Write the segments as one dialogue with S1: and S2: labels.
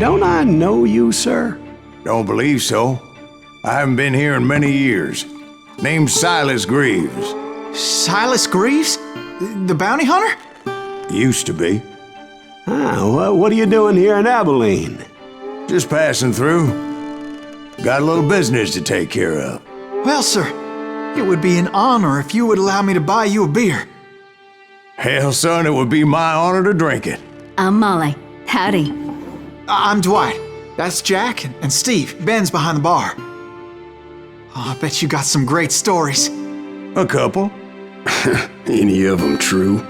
S1: don't I know you, sir?
S2: Don't believe so. I haven't been here in many years. Name's Silas Greaves.
S3: Silas Greaves? The bounty hunter?
S2: Used to be.
S1: Well, what are you doing here in Abilene?
S2: Just passing through. Got a little business to take care of.
S3: Well, sir, it would be an honor if you would allow me to buy you a beer.
S2: Hell, son, it would be my honor to drink it.
S4: I'm Molly. Howdy.
S3: I'm Dwight. That's Jack and Steve. Ben's behind the bar. Oh, I bet you got some great stories.
S2: A couple.
S1: Any of them true?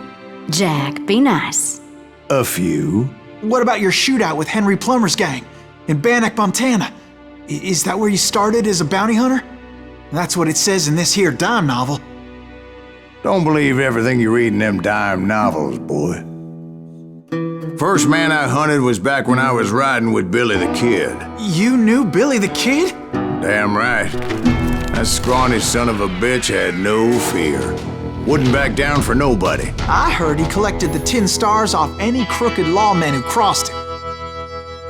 S4: Jack, be nice.
S2: A few.
S3: What about your shootout with Henry Plummer's gang in Bannock, Montana? Is that where you started as a bounty hunter? That's what it says in this here dime novel.
S2: Don't believe everything you read in them dime novels, boy. First man I hunted was back when I was riding with Billy the Kid.
S3: You knew Billy the Kid?
S2: Damn right. That scrawny son of a bitch had no fear. Wouldn't back down for nobody.
S3: I heard he collected the 10 stars off any crooked lawmen who crossed him.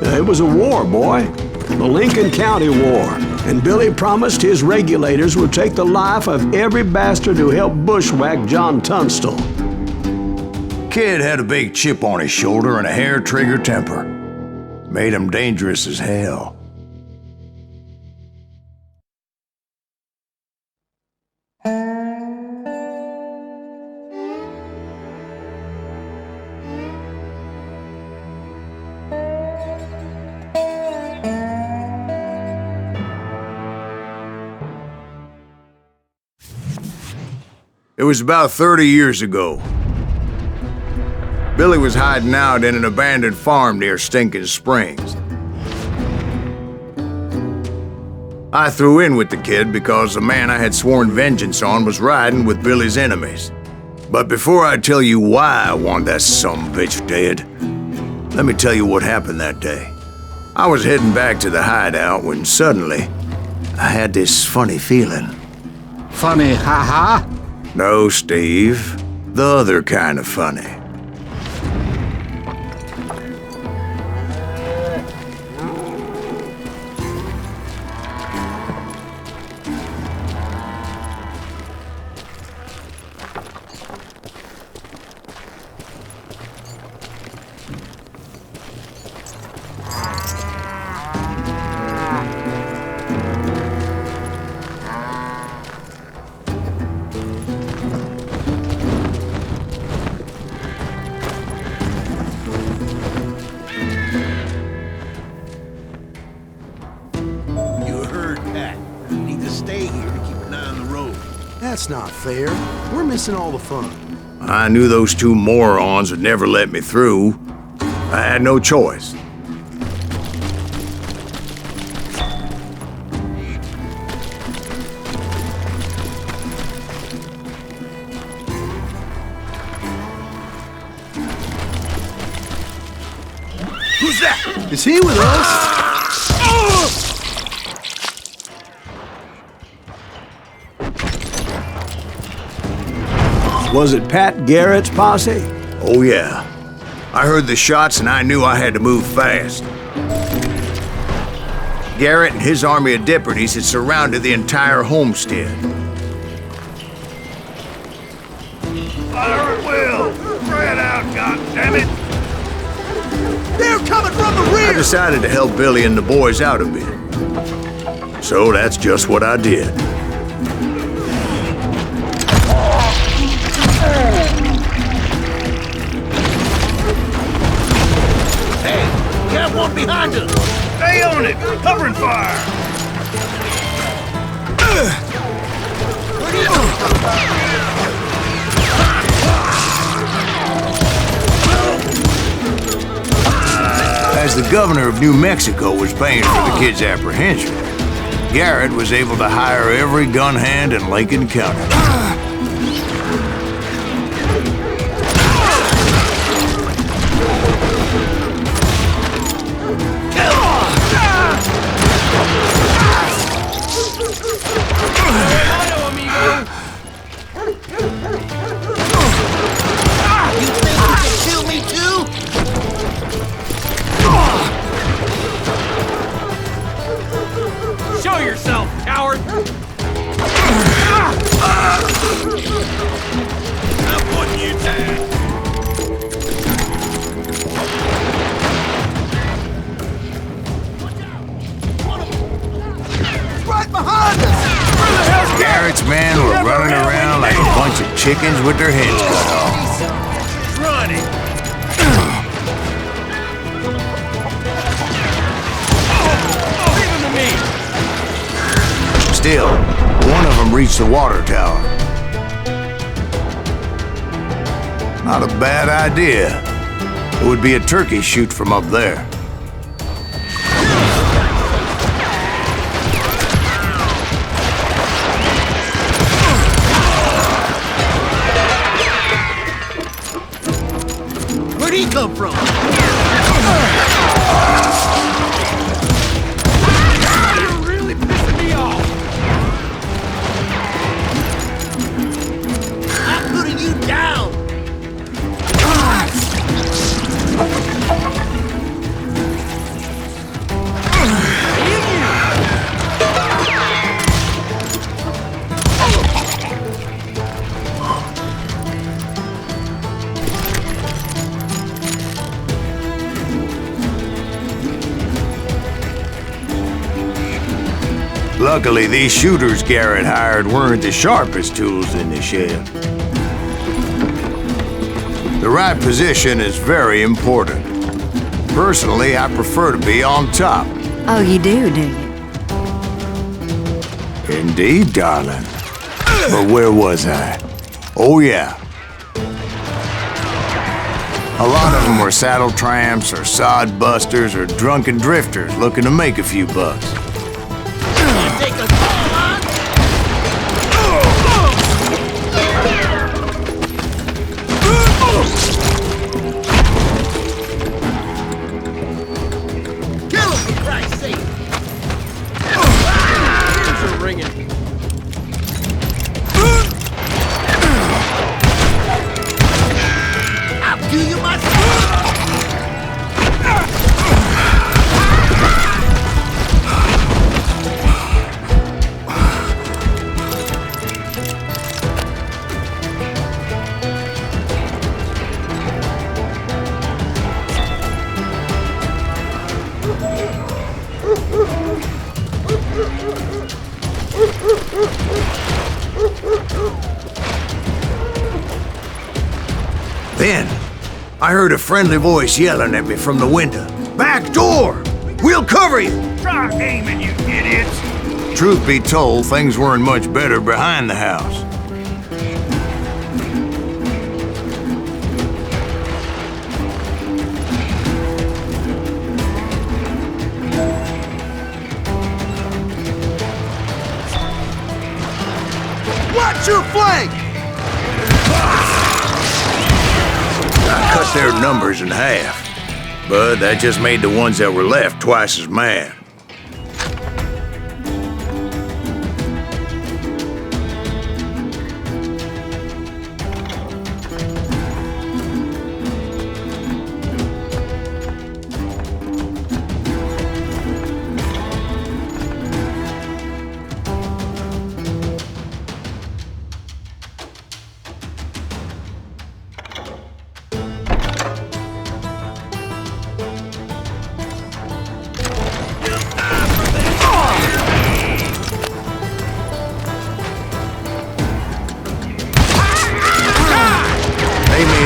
S1: It was a war, boy. The Lincoln County War. And Billy promised his regulators would take the life of every bastard who helped bushwhack John Tunstall.
S2: Kid had a big chip on his shoulder and a hair-trigger temper. Made him dangerous as hell. It was about 30 years ago. Billy was hiding out in an abandoned farm near Stinking Springs. I threw in with the kid because the man I had sworn vengeance on was riding with Billy's enemies. But before I tell you why I want that sumbitch dead, let me tell you what happened that day. I was heading back to the hideout when suddenly I had this funny feeling.
S5: Funny, ha-ha?
S2: No, Steve. The other kind of funny.
S6: That's not fair. We're missing all the fun.
S2: I knew those two morons would never let me through. I had no choice.
S6: Who's that? Is he with us?
S1: Was it Pat Garrett's posse?
S2: Oh yeah. I heard the shots and I knew I had to move fast. Garrett and his army of deputies had surrounded the entire homestead.
S7: Fire at will! Spread out, goddammit!
S6: They're coming from the rear!
S2: I decided to help Billy and the boys out a bit. So that's just what I did.
S7: Got one behind us! Stay on it! Covering fire!
S2: As the governor of New Mexico was paying for the kid's apprehension, Garrett was able to hire every gun hand in Lincoln County.
S7: coward! I'm putting you down!
S6: Right behind us!
S2: Garrett's men were running around like a bunch of chickens with their heads cut off.
S7: Running! Leave him to me!
S2: Still, one of them reached the water tower. Not a bad idea. It would be a turkey shoot from up there.
S7: Where'd he come from? You're really pissing me off! I'm putting you down!
S2: Luckily, these shooters Garrett hired weren't the sharpest tools in the shed. The right position is very important. Personally, I prefer to be on top.
S4: Oh, you do you?
S2: Indeed, darling. But where was I? Oh, yeah. A lot of them were saddle tramps or sod busters or drunken drifters looking to make a few bucks.
S7: Take a call, huh? Kill him, for Christ's sake! Ears are ringing. I'll do you myself!
S2: Then, I heard a friendly voice yelling at me from the window. Back door! We'll cover you!
S7: Try aiming, you idiots!
S2: Truth be told, things weren't much better behind the house.
S6: Watch your flank!
S2: I cut their numbers in half, but that just made the ones that were left twice as mad.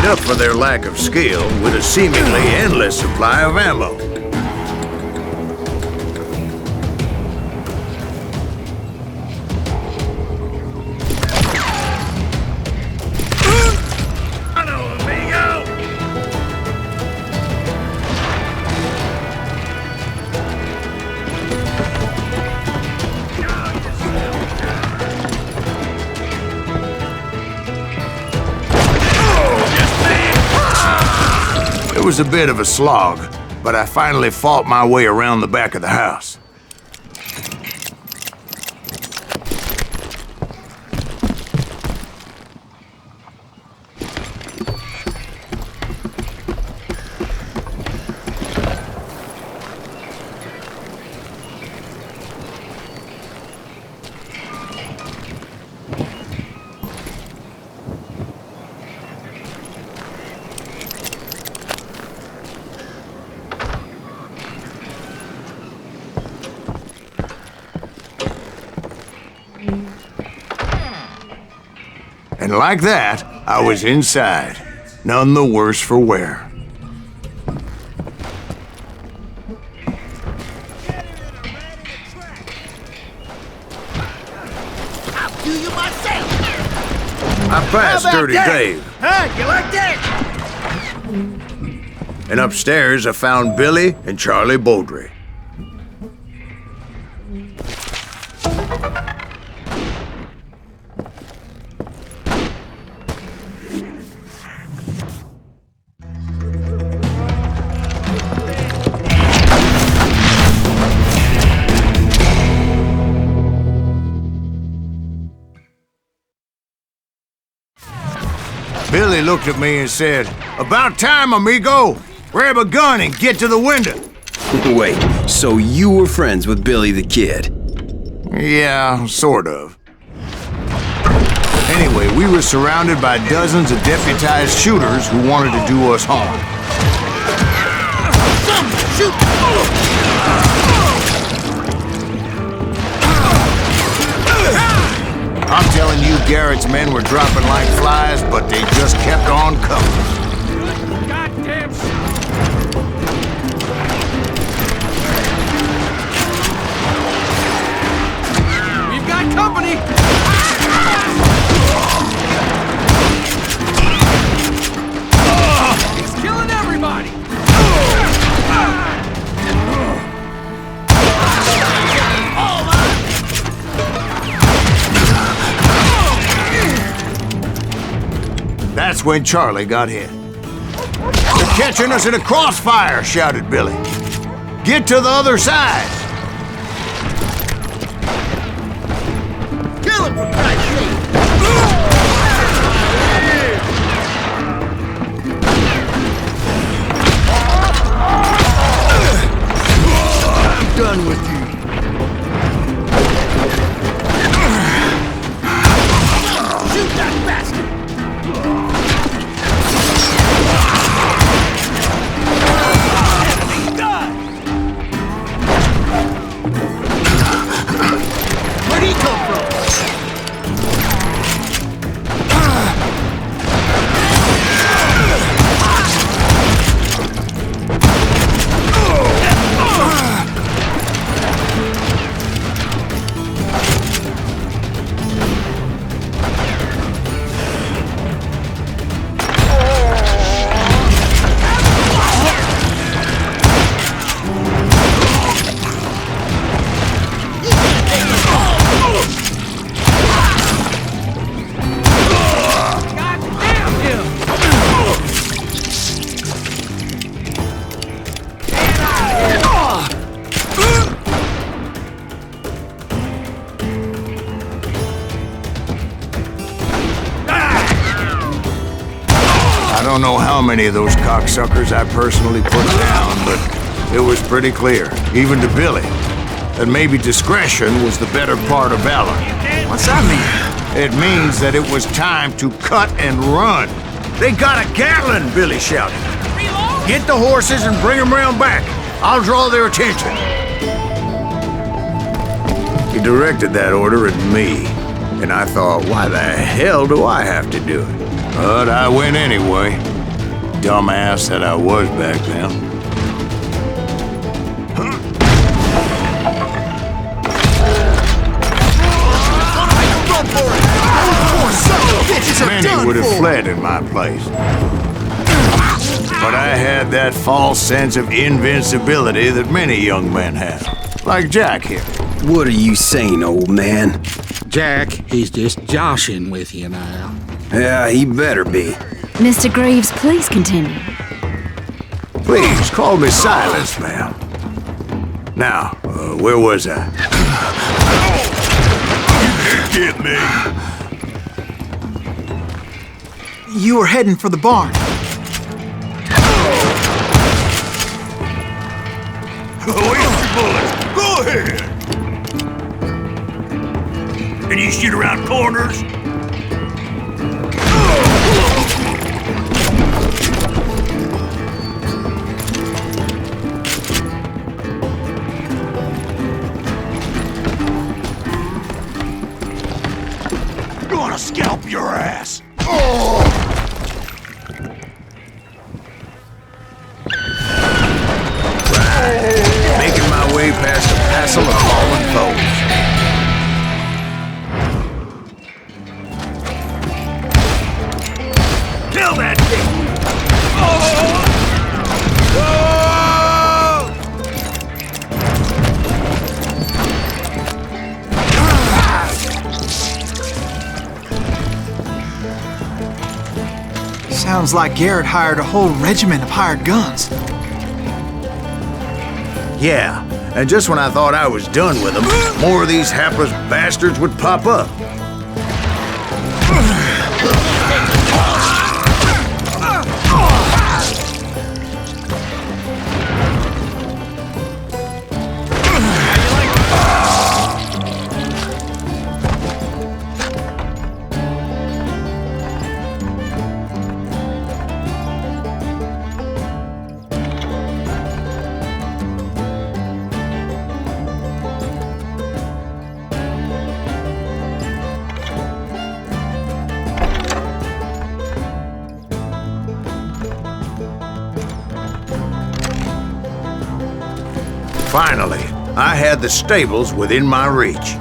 S2: Up for their lack of skill with a seemingly endless supply of ammo.
S7: Hello, amigo!
S2: It was a bit of a slog, but I finally fought my way around the back of the house. And like that, I was inside, none the worse for wear.
S7: Do you myself?
S2: I passed Dirty Dave,
S7: Huh? You like that?
S2: and upstairs I found Billy and Charlie Beaudry. Billy looked at me and said, "About time, amigo! Grab a gun and get to the window."
S8: Wait, so you were friends with Billy the Kid?
S2: Yeah, sort of. Anyway, we were surrounded by dozens of deputized shooters who wanted to do us harm.
S7: Shoot!
S2: I'm telling you, Garrett's men were dropping like flies, but they just kept on coming.
S7: Goddamn We've got company! He's killing everybody!
S2: That's when Charlie got hit. "They're catching us in a crossfire," shouted Billy. "Get to the other side!"
S7: Kill him, for Christ's sake! I'm done with you. Shoot that bastard! Enemy done! Where'd he come from?
S2: I don't know how many of those cocksuckers I personally put down, but it was pretty clear, even to Billy, that maybe discretion was the better part of valor.
S3: What's that mean?
S2: It means that it was time to cut and run. "They got a Gatling," Billy shouted. "Get the horses and bring them round back. I'll draw their attention." He directed that order at me, and I thought, why the hell do I have to do it? But I went anyway. Dumbass that I was back then. Many would have fled in my place. But I had that false sense of invincibility that many young men have. Like Jack here.
S8: What are you saying, old man?
S5: Jack, he's just joshing with you now.
S8: Yeah, he better be.
S4: Mr. Greaves, please continue.
S2: Please, call me Silas, ma'am. Now, where was I? You can't get me.
S3: You were heading for the barn.
S7: Waste your bullets. Go ahead. Can you shoot around corners? Gonna scalp your ass!
S2: Making my way past a passel of fallen foes.
S7: Kill that thing!
S3: Sounds like Garrett hired a whole regiment of hired guns.
S2: Yeah, and just when I thought I was done with them, more of these hapless bastards would pop up. Finally, I had the stables within my reach.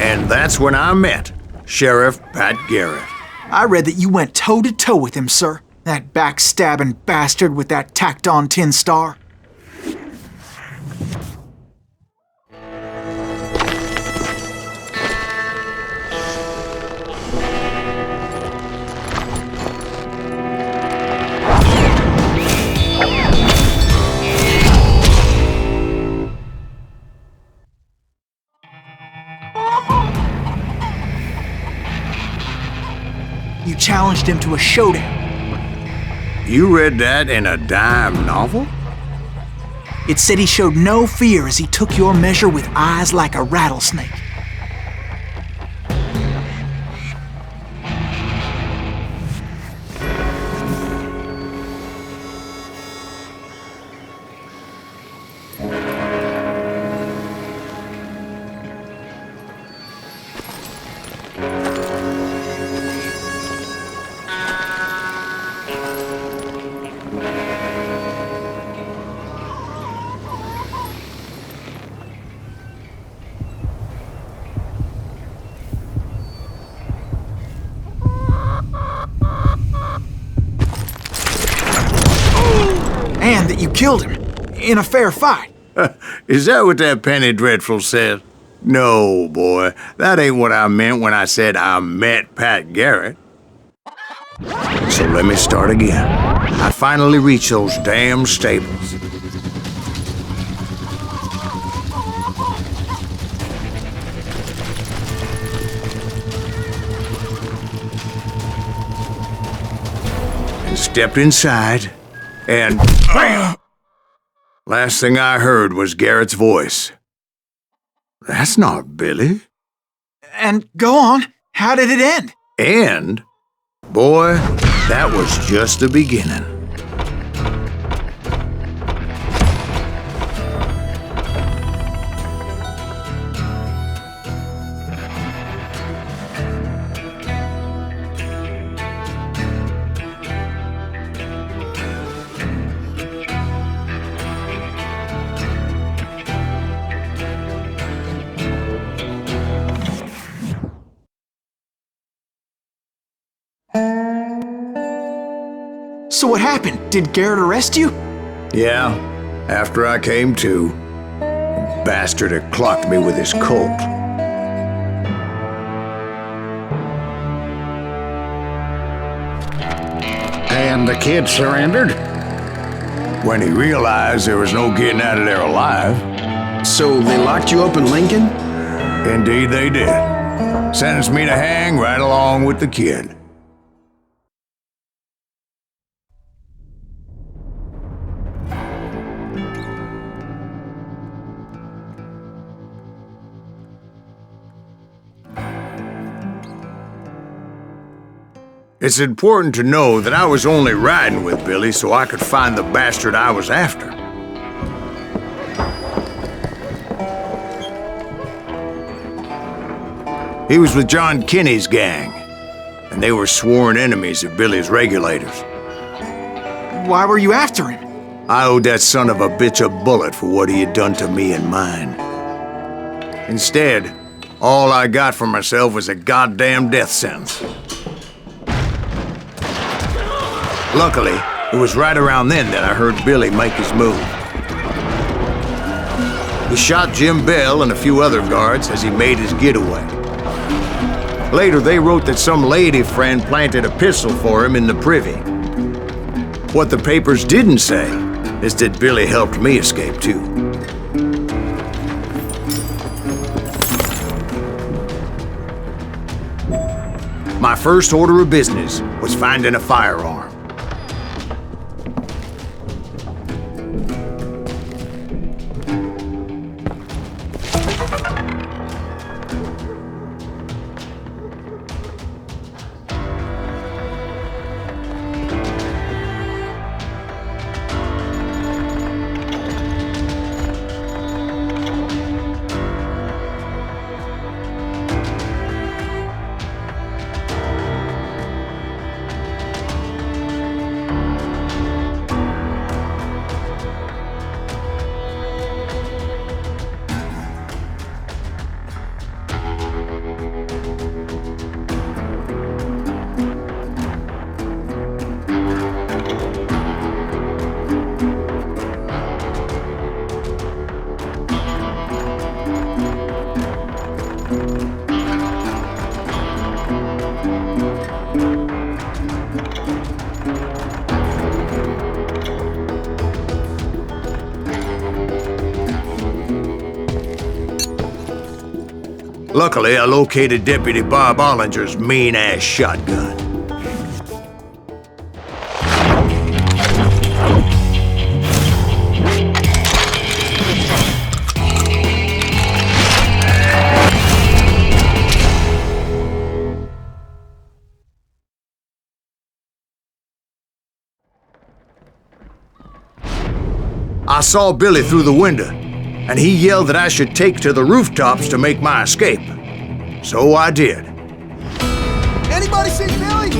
S2: And that's when I met Sheriff Pat Garrett.
S3: I read that you went toe-to-toe with him, sir. That backstabbing bastard with that tacked-on tin star. You challenged him to a showdown.
S2: You read that in a dime novel?
S3: It said he showed no fear as he took your measure with eyes like a rattlesnake. And that you killed him in a fair fight.
S2: Is that what that penny dreadful said? No, boy, that ain't what I meant when I said I met Pat Garrett. So let me start again. I finally reached those damn stables. And stepped inside, and bam! Last thing I heard was Garrett's voice. That's not Billy.
S3: And go on, how did it end?
S2: And, boy, that was just the beginning.
S3: So what happened? Did Garrett arrest you?
S2: Yeah, after I came to, the bastard had clocked me with his Colt.
S5: And the kid surrendered?
S2: When he realized there was no getting out of there alive.
S8: So they locked you up in Lincoln?
S2: Indeed they did. Sentenced me to hang right along with the kid. It's important to know that I was only riding with Billy so I could find the bastard I was after. He was with John Kinney's gang, and they were sworn enemies of Billy's regulators.
S3: Why were you after him?
S2: I owed that son of a bitch a bullet for what he had done to me and mine. Instead, all I got for myself was a goddamn death sentence. Luckily, it was right around then that I heard Billy make his move. He shot Jim Bell and a few other guards as he made his getaway. Later, they wrote that some lady friend planted a pistol for him in the privy. What the papers didn't say is that Billy helped me escape too. My first order of business was finding a firearm. Luckily, I located Deputy Bob Ollinger's mean-ass shotgun. I saw Billy through the window, and he yelled that I should take to the rooftops to make my escape. So I did.
S6: Anybody see Billy?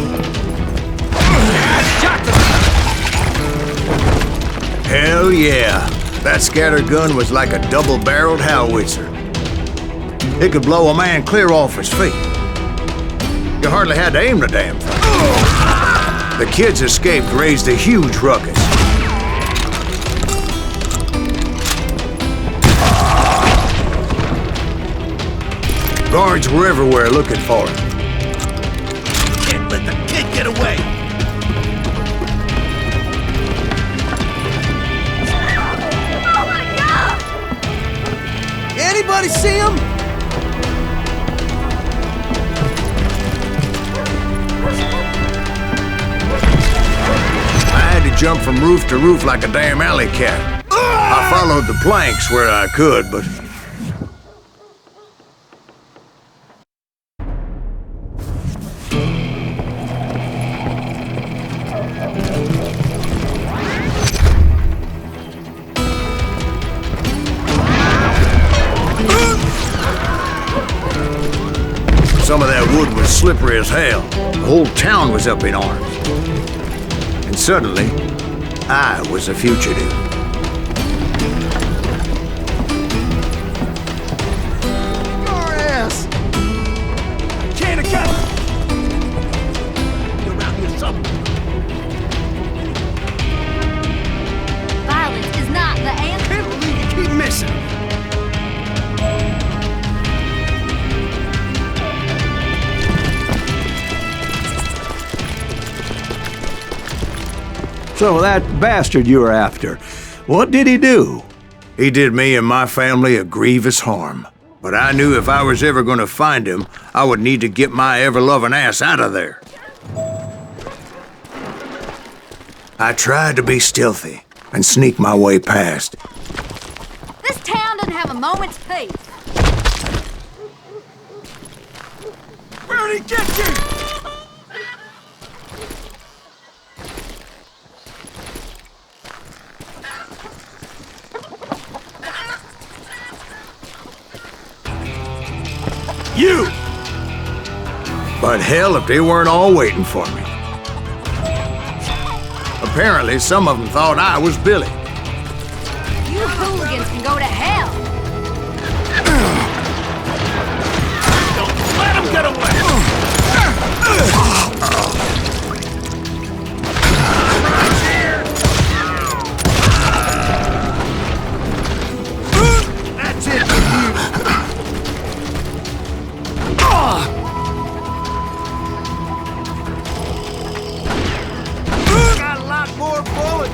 S2: Hell yeah. That scattergun was like a double-barreled howitzer. It could blow a man clear off his feet. You hardly had to aim the damn thing. The kids escaped raised a huge ruckus. Guards were everywhere looking for him.
S7: Can't let the kid get away!
S9: Oh my God!
S6: Anybody see him?
S2: I had to jump from roof to roof like a damn alley cat. I followed the planks where I could, but... Some of that wood was slippery as hell. The whole town was up in arms. And suddenly, I was a fugitive.
S6: Juarez!
S7: Can't account! You around here something?
S9: Violence is not the answer.
S7: Can't believe you keep missing him!
S1: So that bastard you were after, what did he do?
S2: He did me and my family a grievous harm. But I knew if I was ever going to find him, I would need to get my ever-loving ass out of there. I tried to be stealthy and sneak my way past.
S9: This town doesn't have a moment's peace.
S7: Where'd he get you?
S1: You!
S2: But hell, if they weren't all waiting for me. Apparently, some of them thought I was Billy.
S9: You hooligans can go to hell.
S7: Don't let him get away! That's it for you! Got a lot more bullets!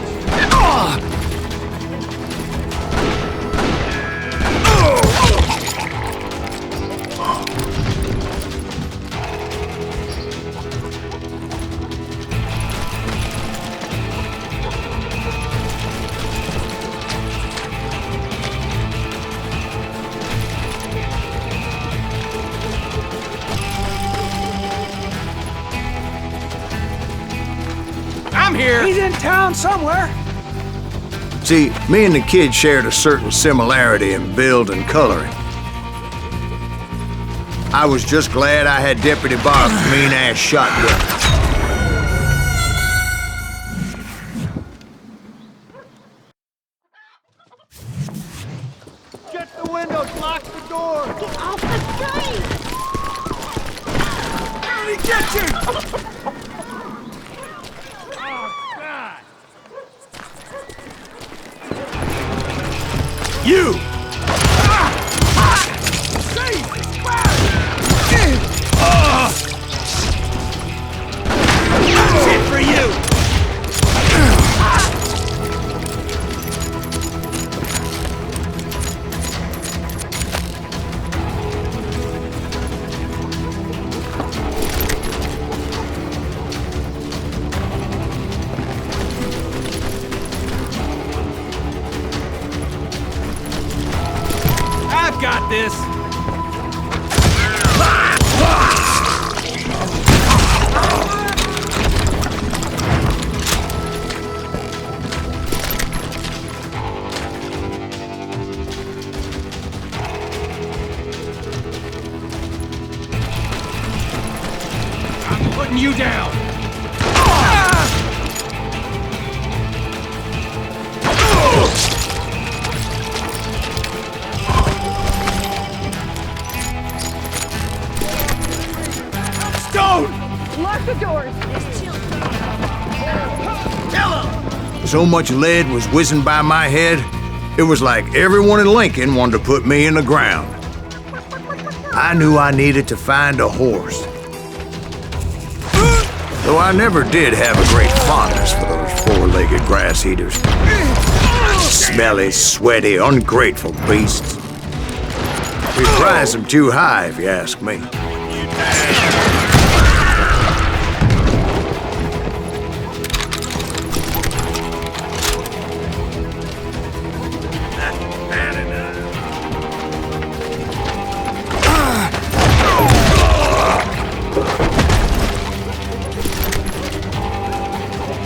S7: I'm here!
S3: He's in town somewhere.
S2: See, me and the kid shared a certain similarity in build and coloring. I was just glad I had Deputy Bob's mean-ass shotgun.
S7: Get the windows, lock the door!
S9: Get off the street!
S7: Let me get you! Oh, God!
S1: You!
S7: That's it for you! I've got this! I'm putting you down! Stone!
S9: Lock the doors.
S2: So much lead was whizzing by my head, it was like everyone in Lincoln wanted to put me in the ground. I knew I needed to find a horse. Though I never did have a great fondness for those four-legged grass eaters. Smelly, sweaty, ungrateful beasts. We prize them too high, if you ask me.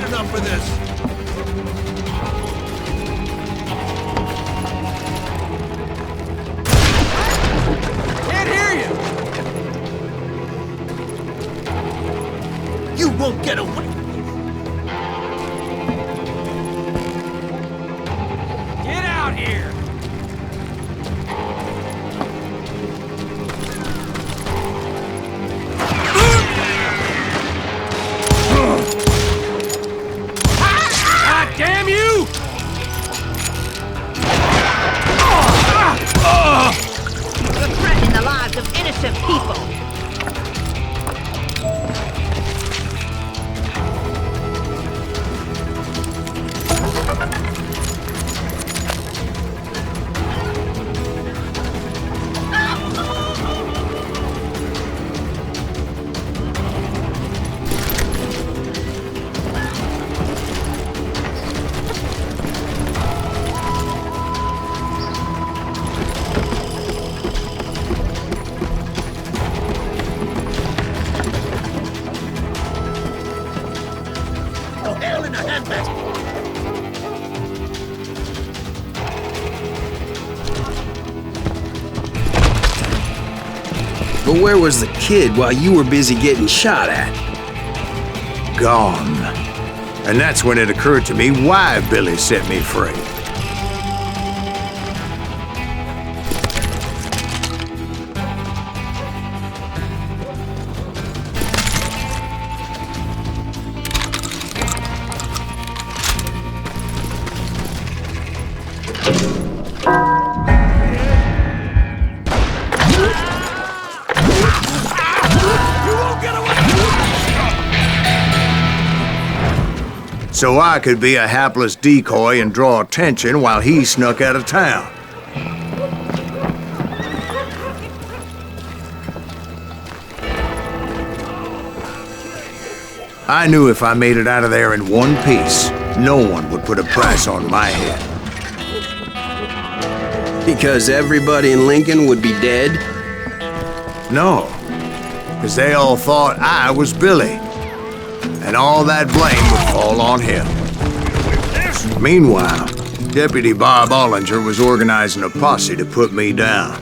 S7: Enough of this! Can't hear you! You won't get away! Get out here! God damn you!
S9: You're threatening the lives of innocent people.
S8: But where was the kid while you were busy getting shot at?
S2: Gone. And that's when it occurred to me why Billy set me free. So I could be a hapless decoy and draw attention while he snuck out of town. I knew if I made it out of there in one piece, no one would put a price on my head.
S8: Because everybody in Lincoln would be dead?
S2: No, because they all thought I was Billy. And all that blame would fall on him. Meanwhile, Deputy Bob Ollinger was organizing a posse to put me down.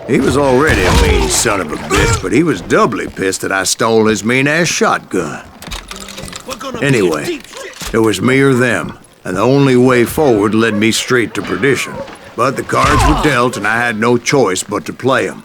S2: He was already a mean son of a bitch, but he was doubly pissed that I stole his mean-ass shotgun. Anyway, it was me or them, and the only way forward led me straight to perdition. But the cards were dealt, and I had no choice but to play them.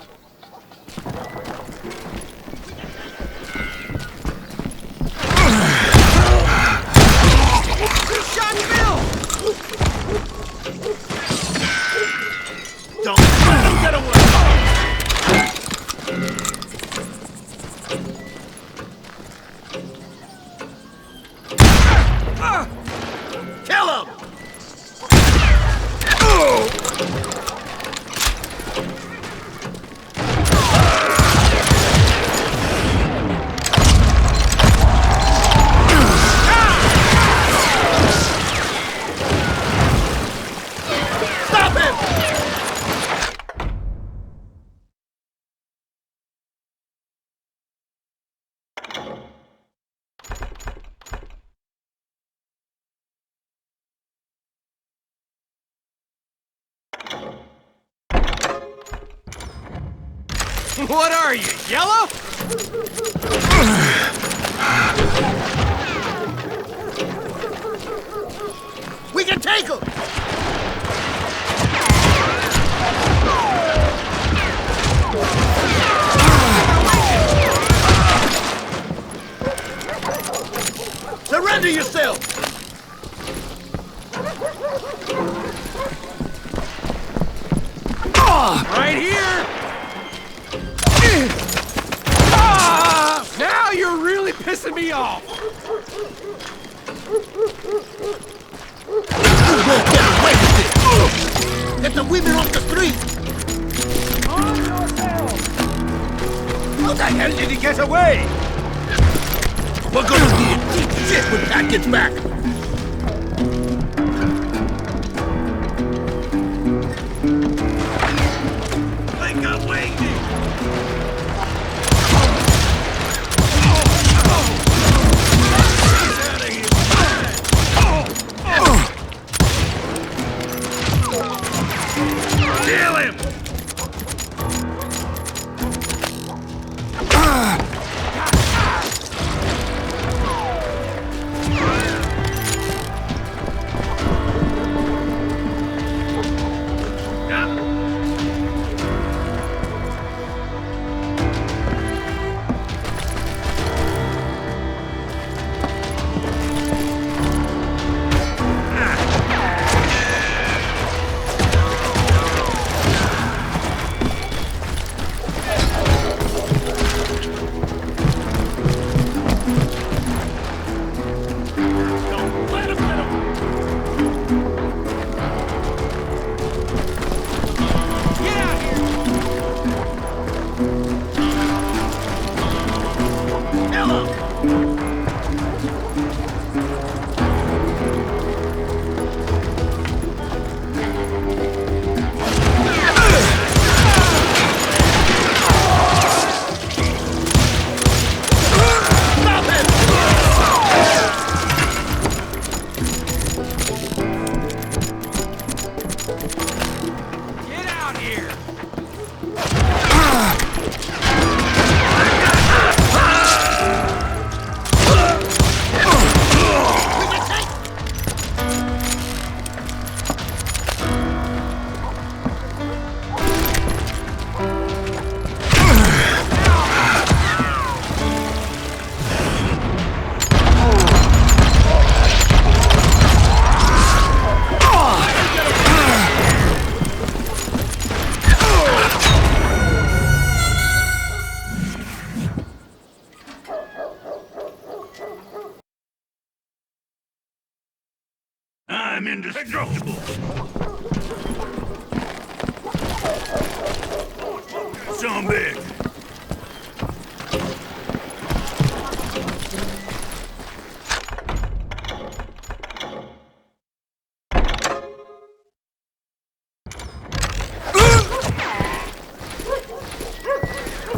S7: What are you, yellow? We can take him! Surrender yourself! Right here! Now you're really pissing me off! You won't get away with it! Get the women off the street! How the hell did he get away? We're gonna be in deep shit when Pat gets back! Think I'm waiting! Kill him! indestructible! Some big!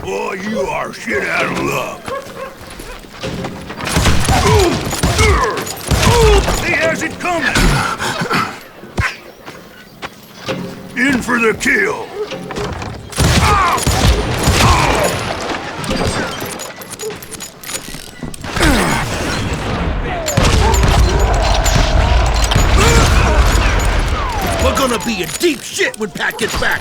S7: Boy, you are shit out of luck! He has it coming! In for the kill! We're gonna be in deep shit when Pat gets back!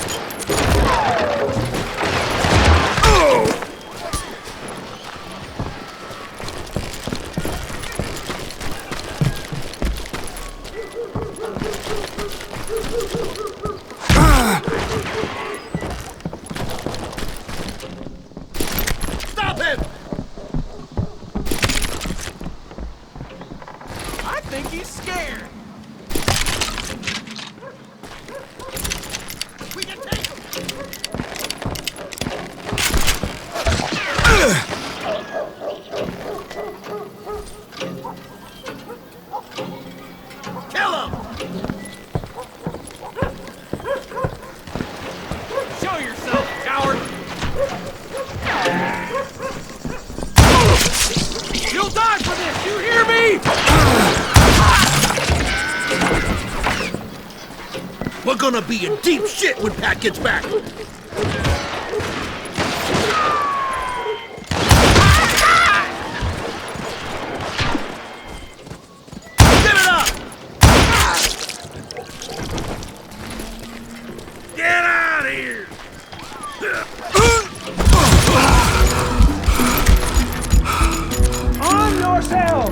S7: Stop him! I think he's scared. We can take him! Kill him! Show yourself, coward! You'll die for this! You hear me? We're gonna be in deep shit when Pat gets back! Give it up! Get out of here!
S1: On yourself!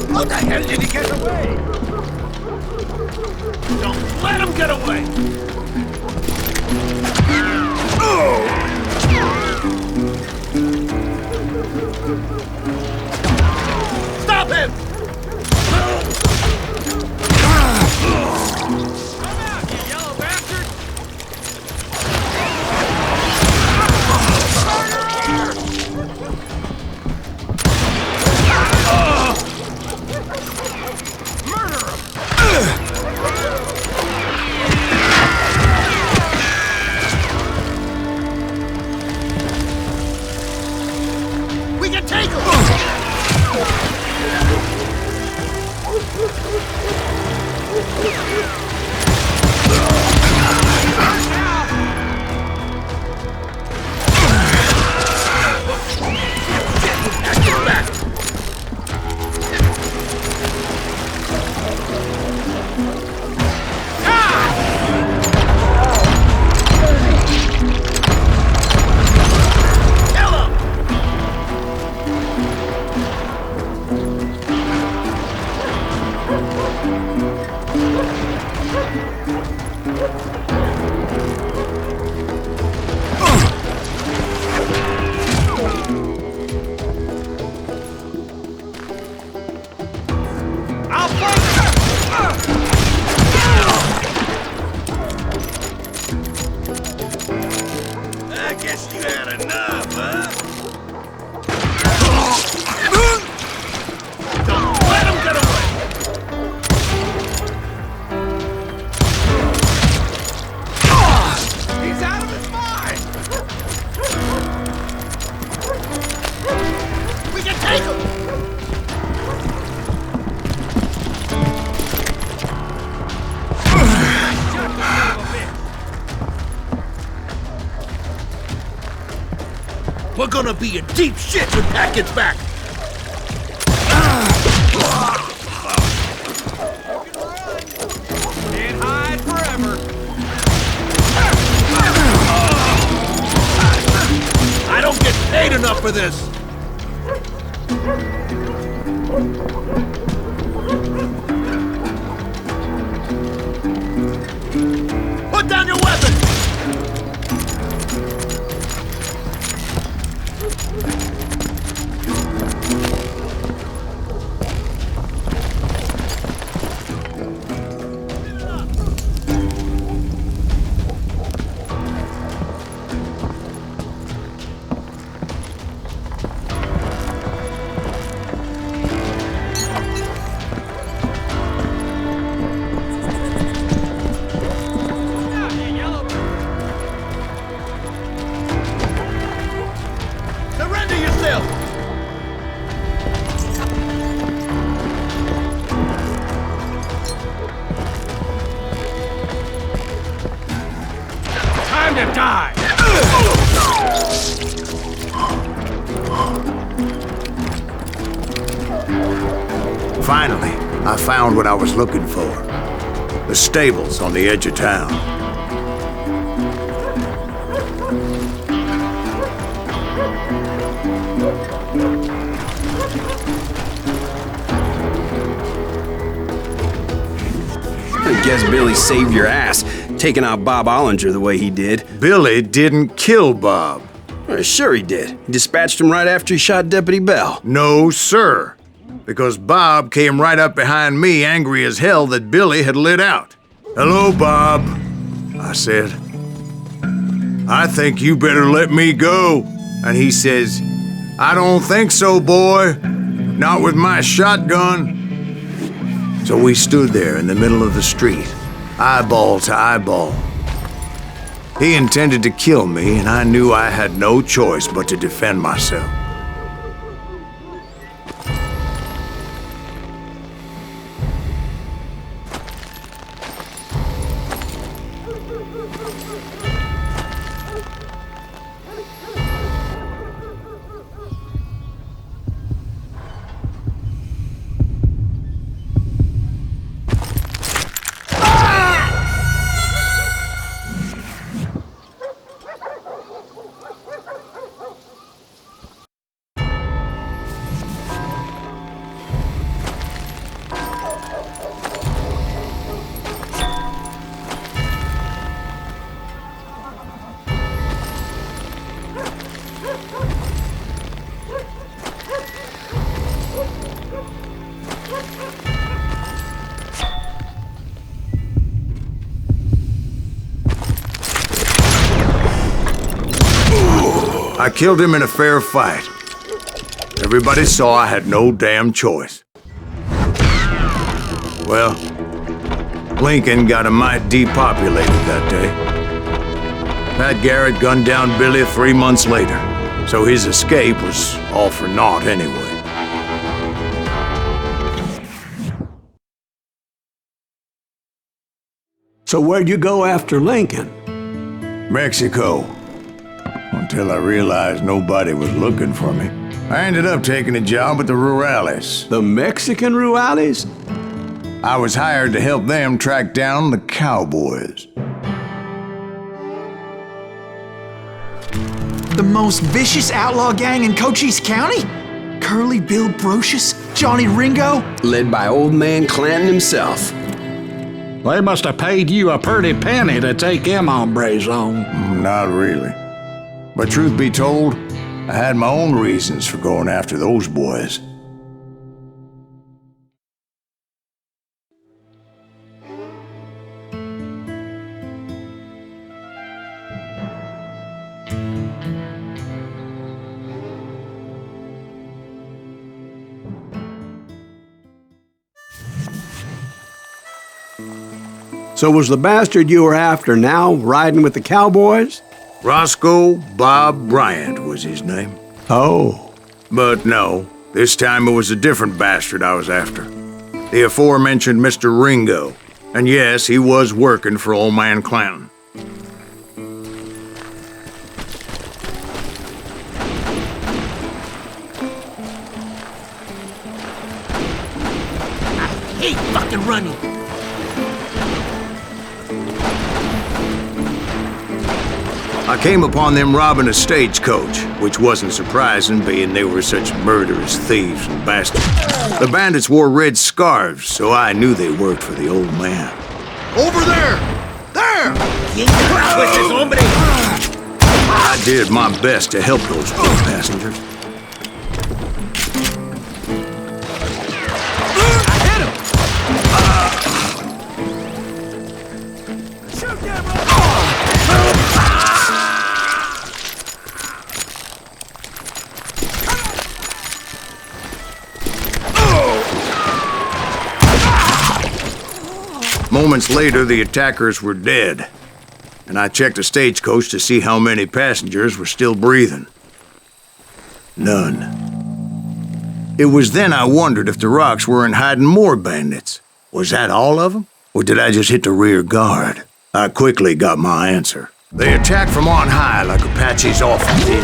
S7: How the hell did he get away? Don't let him get away! Stop him! Come out, you yellow bastard! Murder him! We can take him! Get back! Kill him! I'll I guess you had enough, huh? Don't let him get away! He's out of his mind! We can take him! We're gonna be in deep shit when Pat gets back! Can't hide forever! I don't get paid enough for this! Put down your weapon! them die!
S2: Finally, I found what I was looking for. The stables on the edge of town.
S8: I guess Billy saved your ass, taking out Bob Ollinger the way he did.
S2: Billy didn't kill Bob.
S8: Sure he did. He dispatched him right after he shot Deputy Bell.
S2: No, sir. Because Bob came right up behind me, angry as hell that Billy had lit out. "Hello, Bob," I said. "I think you better let me go." And he says, "I don't think so, boy. Not with my shotgun." So we stood there in the middle of the street, eyeball to eyeball. He intended to kill me, and I knew I had no choice but to defend myself. I killed him in a fair fight. Everybody saw I had no damn choice. Well, Lincoln got a mite depopulated that day. Pat Garrett gunned down Billy 3 months later, so his escape was all for naught anyway.
S1: So where'd you go after Lincoln?
S2: Mexico. Until I realized nobody was looking for me. I ended up taking a job at the Rurales.
S1: The Mexican Rurales?
S2: I was hired to help them track down the cowboys.
S3: The most vicious outlaw gang in Cochise County? Curly Bill Brocious? Johnny Ringo?
S8: Led by old man Clanton himself.
S5: They must have paid you a pretty penny to take them hombres on.
S2: Not really. But truth be told, I had my own reasons for going after those boys.
S1: So was the bastard you were after now riding with the cowboys?
S2: Roscoe Bob Bryant was his name.
S1: Oh.
S2: But no, this time it was a different bastard I was after. The aforementioned Mr. Ringo. And yes, he was working for old man Clanton.
S7: I hate fucking running.
S2: I came upon them robbing a stagecoach, which wasn't surprising, being they were such murderous thieves and bastards. The bandits wore red scarves, so I knew they worked for the old man.
S7: Over there! There!
S2: I did my best to help those poor passengers.
S7: I hit him! Shoot them!
S2: Moments later, the attackers were dead, and I checked the stagecoach to see how many passengers were still breathing. None. It was then I wondered if the rocks weren't hiding more bandits. Was that all of them? Or did I just hit the rear guard? I quickly got my answer. They attacked from on high like Apaches often did.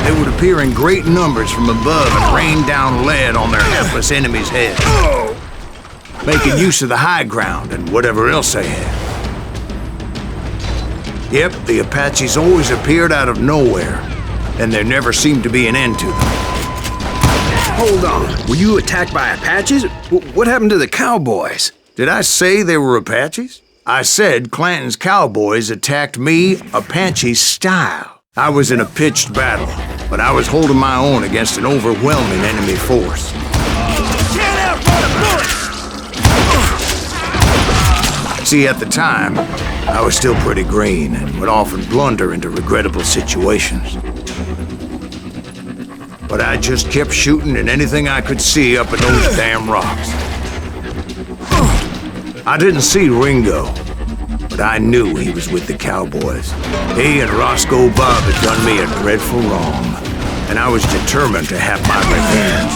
S2: They would appear in great numbers from above and rain down lead on their helpless enemies' heads, making use of the high ground and whatever else they had. Yep, the Apaches always appeared out of nowhere, and there never seemed to be an end to them.
S8: Hold on. Were you attacked by Apaches? What happened to the cowboys?
S2: Did I say they were Apaches? I said Clanton's cowboys attacked me Apache style. I was in a pitched battle, but I was holding my own against an overwhelming enemy force.
S7: Can't outrun a bullet!
S2: See, at the time, I was still pretty green and would often blunder into regrettable situations. But I just kept shooting at anything I could see up in those damn rocks. I didn't see Ringo, but I knew he was with the cowboys. He and Roscoe Bob had done me a dreadful wrong, and I was determined to have my revenge.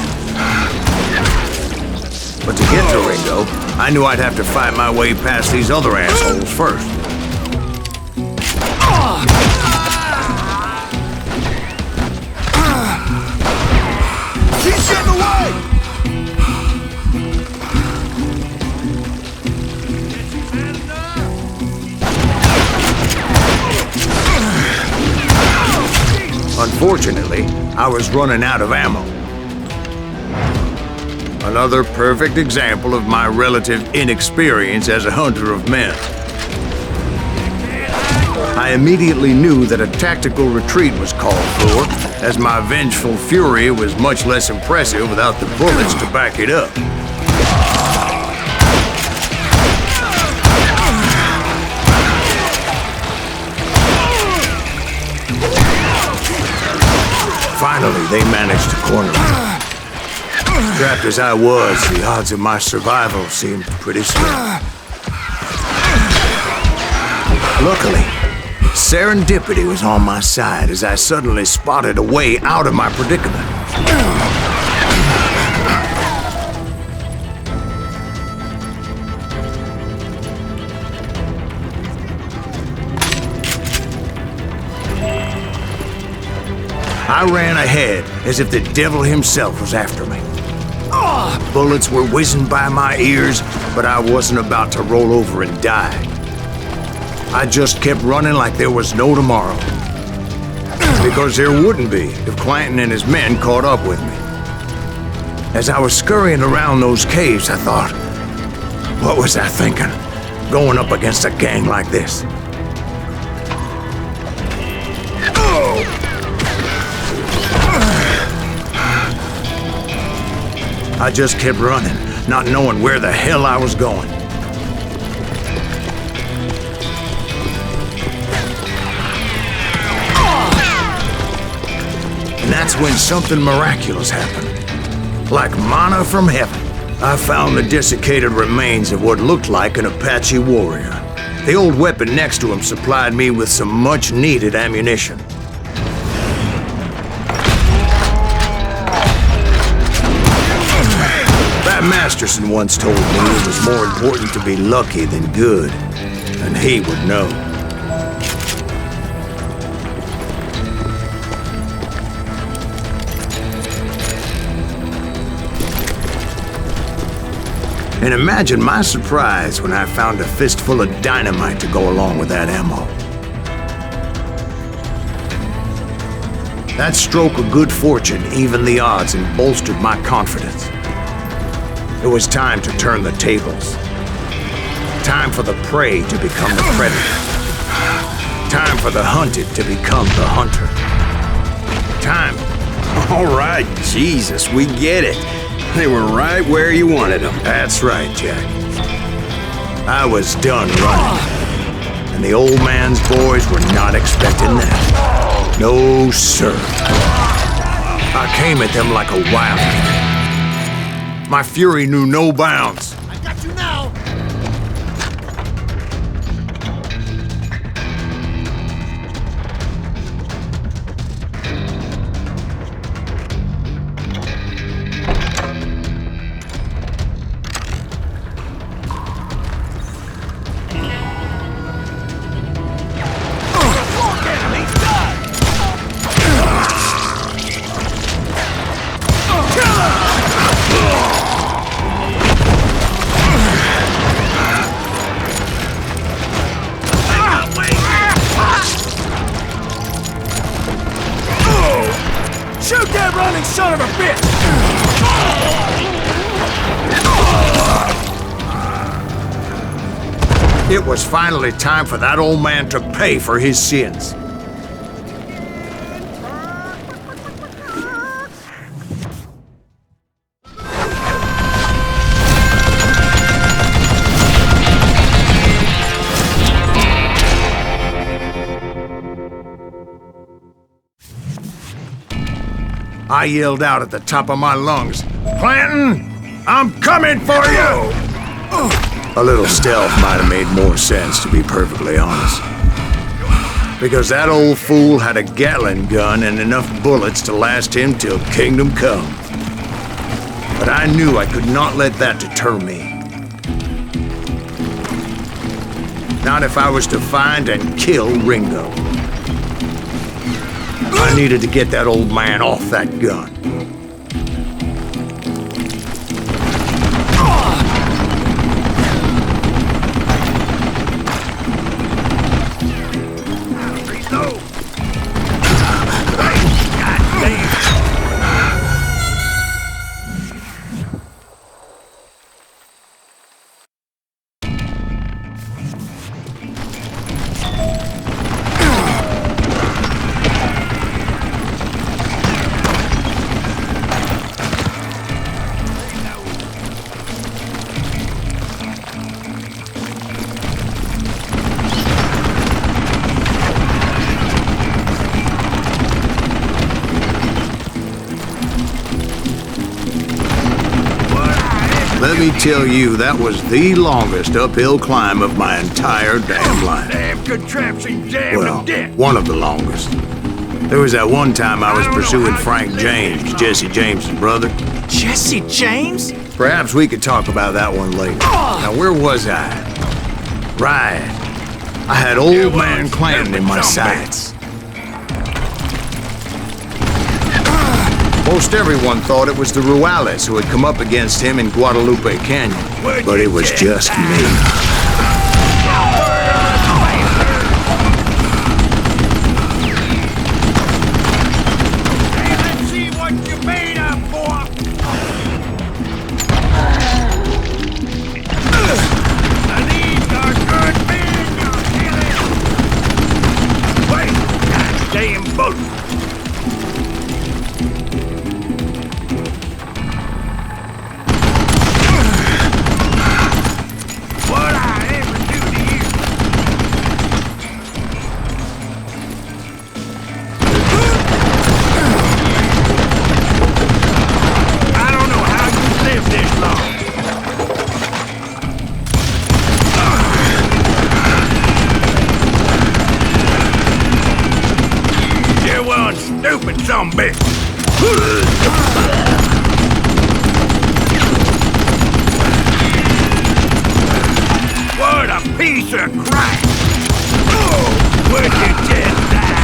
S2: But to get to Ringo, I knew I'd have to fight my way past these other assholes first.
S7: He's getting away!
S2: Unfortunately, I was running out of ammo. Another perfect example of my relative inexperience as a hunter of men. I immediately knew that a tactical retreat was called for, as my vengeful fury was much less impressive without the bullets to back it up. Finally, they managed to corner me. Trapped as I was, the odds of my survival seemed pretty slim. Luckily, serendipity was on my side as I suddenly spotted a way out of my predicament. I ran ahead as if the devil himself was after me. Bullets were whizzing by my ears, but I wasn't about to roll over and die. I just kept running like there was no tomorrow. Because there wouldn't be if Clanton and his men caught up with me. As I was scurrying around those caves, I thought, what was I thinking, going up against a gang like this? I just kept running, not knowing where the hell I was going. And that's when something miraculous happened. Like manna from heaven, I found the desiccated remains of what looked like an Apache warrior. The old weapon next to him supplied me with some much-needed ammunition. Masterson once told me it was more important to be lucky than good, and he would know. And imagine my surprise when I found a fistful of dynamite to go along with that ammo. That stroke of good fortune evened the odds and bolstered my confidence. It was time to turn the tables. Time for the prey to become the predator. Time for the hunted to become the hunter. Time.
S8: All right, Jesus, we get it. They were right where you wanted them.
S2: That's right, Jack. I was done running. And the old man's boys were not expecting that. No, sir. I came at them like a wildcat. My fury knew no bounds.
S7: I got you now!
S2: It was finally time for that old man to pay for his sins. I yelled out at the top of my lungs, "Clanton, I'm coming for you!" A little stealth might have made more sense, to be perfectly honest. Because that old fool had a Gatling gun and enough bullets to last him till kingdom come. But I knew I could not let that deter me. Not if I was to find and kill Ringo. I needed to get that old man off that gun. Let me tell you, that was the longest uphill climb of my entire damn life.
S7: Damn contraption jammed
S2: Well,
S7: to death.
S2: one of the longest. There was that one time I was pursuing Frank James, Jesse James's brother.
S3: Jesse James?
S2: Perhaps we could talk about that one later. Now, where was I? Right. I had old man Clanton in my sights. Most everyone thought it was the Ruales who had come up against him in Guadalupe Canyon, but it was just me.
S7: Let's see what you're made of, boy. These are good men, you're killing. Wait, goddamn bullet. Stupid zombie! What a piece of crap! Would you just die?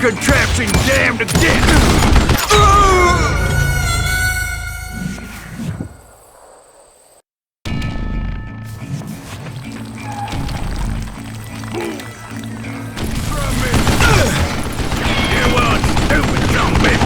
S7: Contraption jammed to death! You want stupid zombie!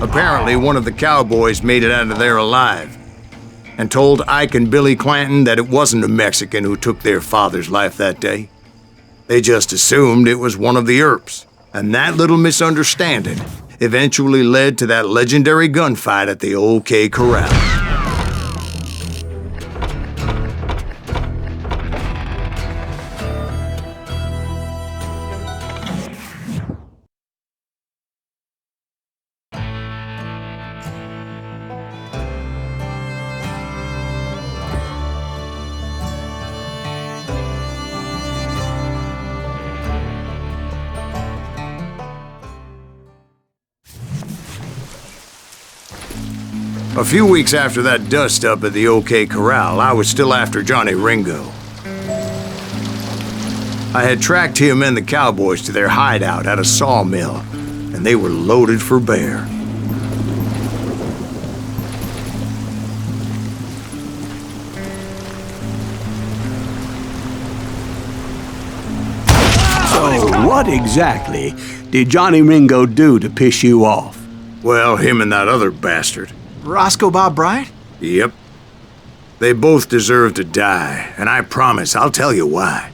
S7: Apparently, one of the cowboys made it out of there alive and told Ike and Billy Clanton that it wasn't a Mexican who took their father's life that day. They just assumed it was one of the Earps, and that little misunderstanding eventually led to that legendary gunfight at the OK Corral.
S2: A few weeks after that dust-up at the OK Corral, I was still after Johnny Ringo. I had tracked him and the cowboys to their hideout at a sawmill, and they were loaded for bear.
S1: So what exactly did Johnny Ringo do to piss you off?
S2: Well, him and that other bastard.
S3: Roscoe Bob Bryant?
S2: Yep. They both deserve to die, and I promise I'll tell you why.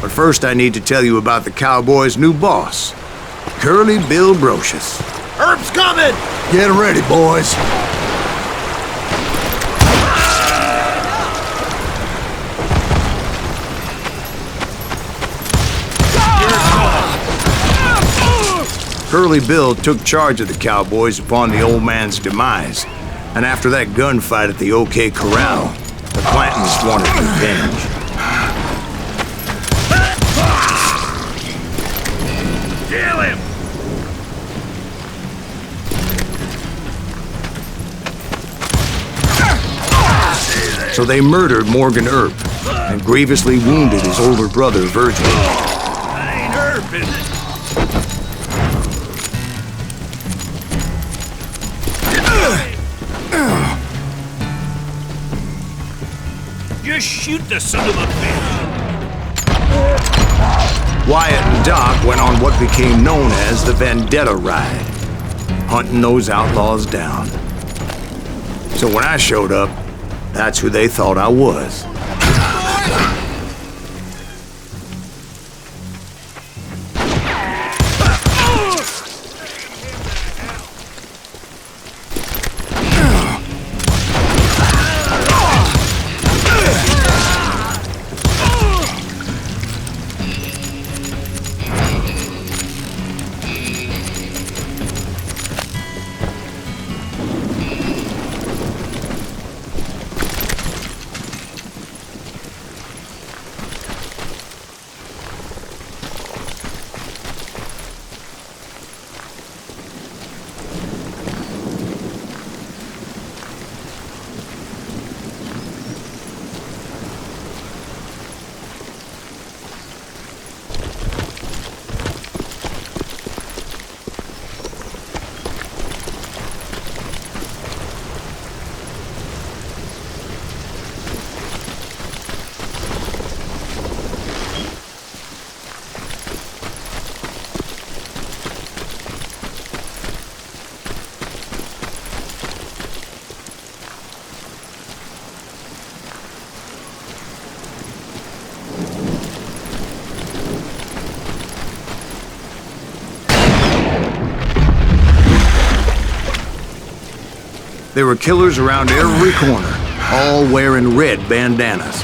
S2: But first I need to tell you about the Cowboys' new boss, Curly Bill Brocious.
S6: Herb's coming! Get ready, boys.
S2: Curly Bill took charge of the Cowboys upon the old man's demise, and after that gunfight at the OK Corral, the Clantons wanted revenge.
S10: Kill him!
S2: So they murdered Morgan Earp and grievously wounded his older brother, Virgil.
S10: That ain't Herb, is it? Just shoot the son of a bitch!
S2: Wyatt and Doc went on what became known as the Vendetta Ride, hunting those outlaws down. So when I showed up, that's who they thought I was. There were killers around every corner, all wearing red bandanas.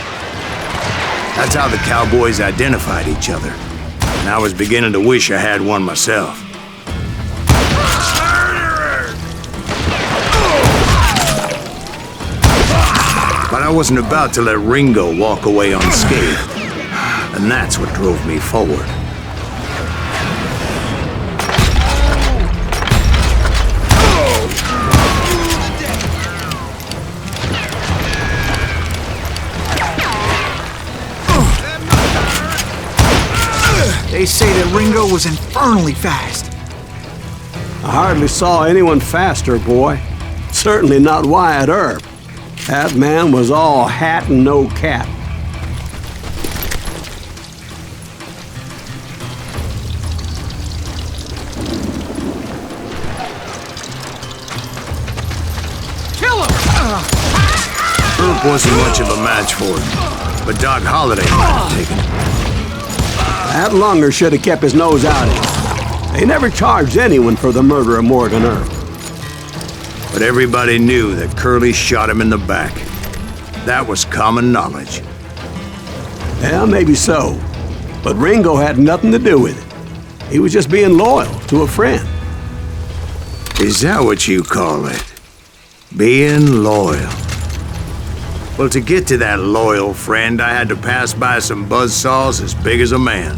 S2: That's how the Cowboys identified each other, and I was beginning to wish I had one myself. But I wasn't about to let Ringo walk away unscathed, and that's what drove me forward.
S3: They say that Ringo was infernally fast.
S1: I hardly saw anyone faster, boy. Certainly not Wyatt Earp. That man was all hat and no cap.
S3: Kill him!
S2: Earp wasn't much of a match for him, but Doc Holliday might have taken it.
S1: That lunger should have kept his nose out of it. They never charged anyone for the murder of Morgan Earp.
S2: But everybody knew that Curly shot him in the back. That was common knowledge.
S1: Yeah, maybe so. But Ringo had nothing to do with it. He was just being loyal to a friend.
S2: Is that what you call it? Being loyal? Well, to get to that loyal friend, I had to pass by some buzzsaws as big as a man.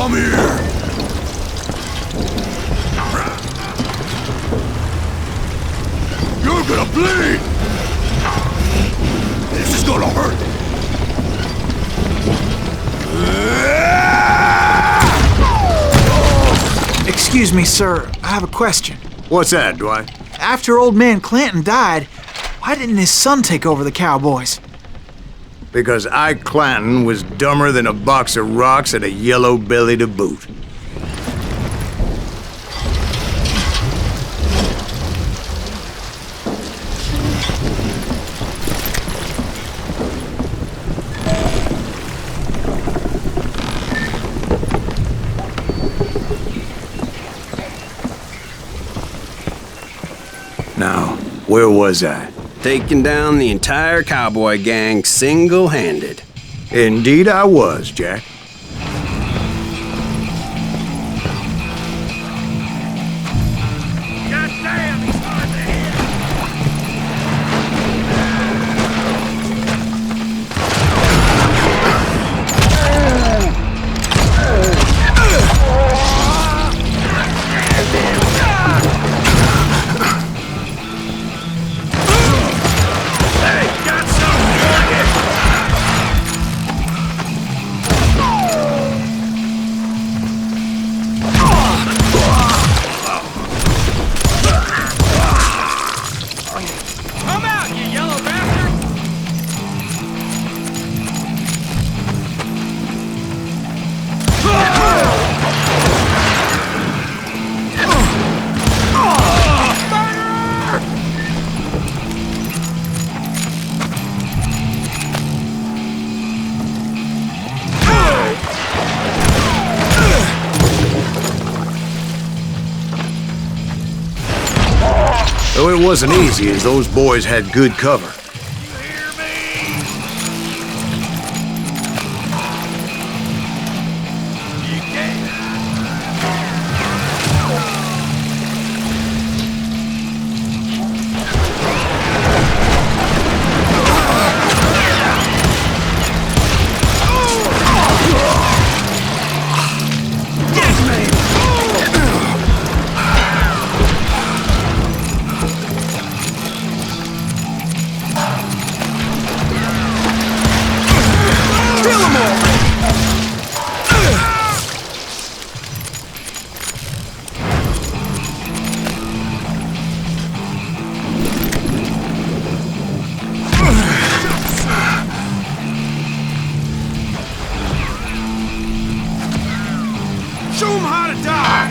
S2: Come here! You're gonna bleed! This is gonna hurt!
S3: Excuse me, sir. I have a question.
S2: What's that, Dwight?
S3: After old man Clanton died, why didn't his son take over the cowboys?
S2: Because Ike Clanton was dumber than a box of rocks and a yellow belly to boot. Now, where was I?
S8: Taking down the entire cowboy gang single-handed.
S2: Indeed I was, Jack.
S10: Goddamn, he's hard to hit. Hey, got something for you. Come out, you yellow bastard!
S2: Though it wasn't easy, as those boys had good cover.
S10: You hear me? You can't. Show 'em how to die!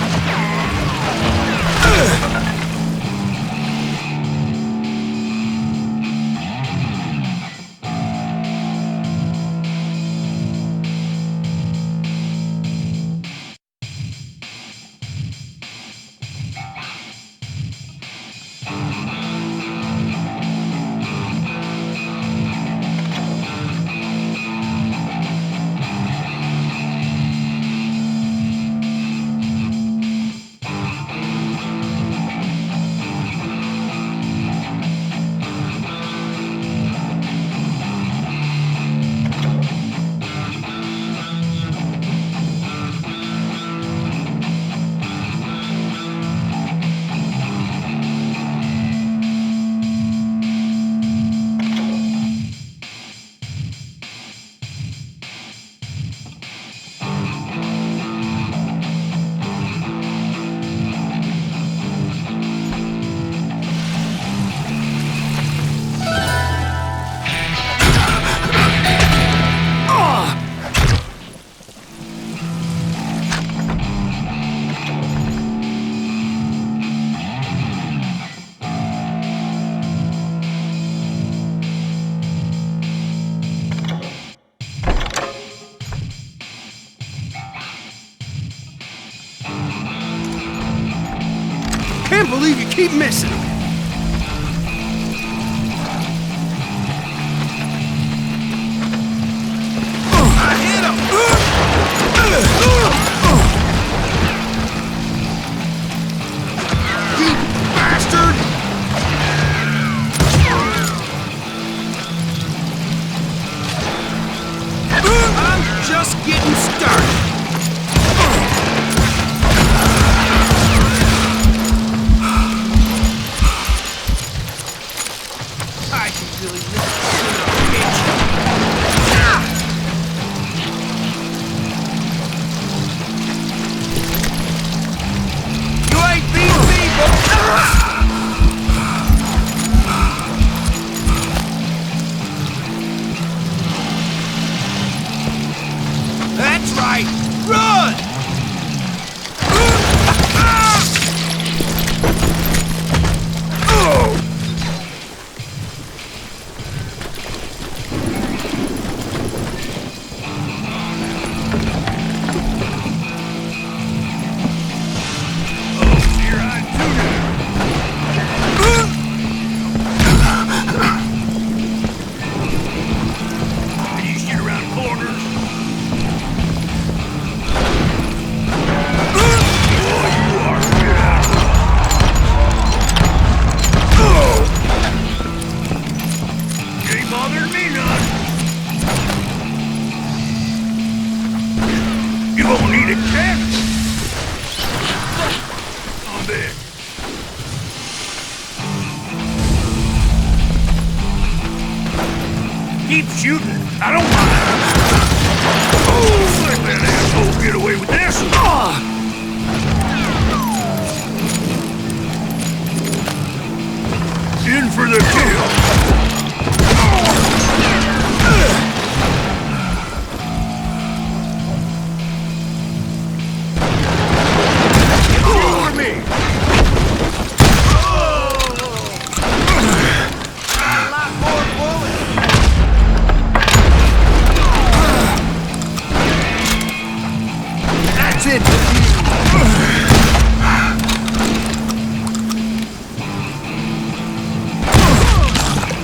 S10: Can't believe you keep missing him. I hit him. You bastard! I'm just getting started. gonna need it, Cat. On there. Keep shooting. I don't mind. Oh, let that asshole get away with this. In for the kill. Over me. A lot more bullets. That's it.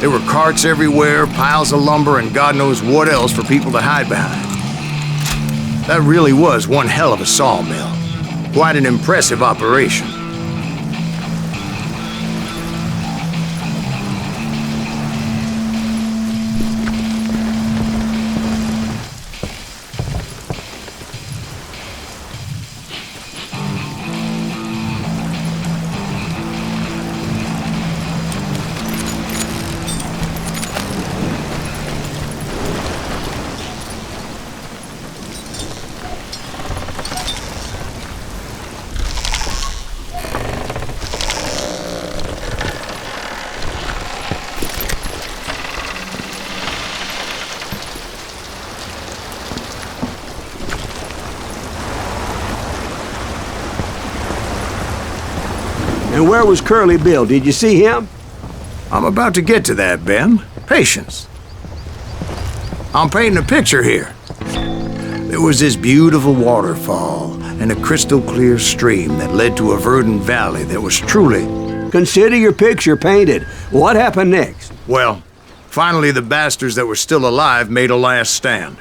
S2: There were carts everywhere, piles of lumber, and God knows what else for people to hide behind. That really was one hell of a sawmill. Quite an impressive operation.
S1: And where was Curly Bill? Did you see him?
S2: I'm about to get to that, Ben. Patience. I'm painting a picture here. There was this beautiful waterfall and a crystal clear stream that led to a verdant valley that was truly...
S1: Consider your picture painted. What happened next?
S2: Well, finally the bastards that were still alive made a last stand.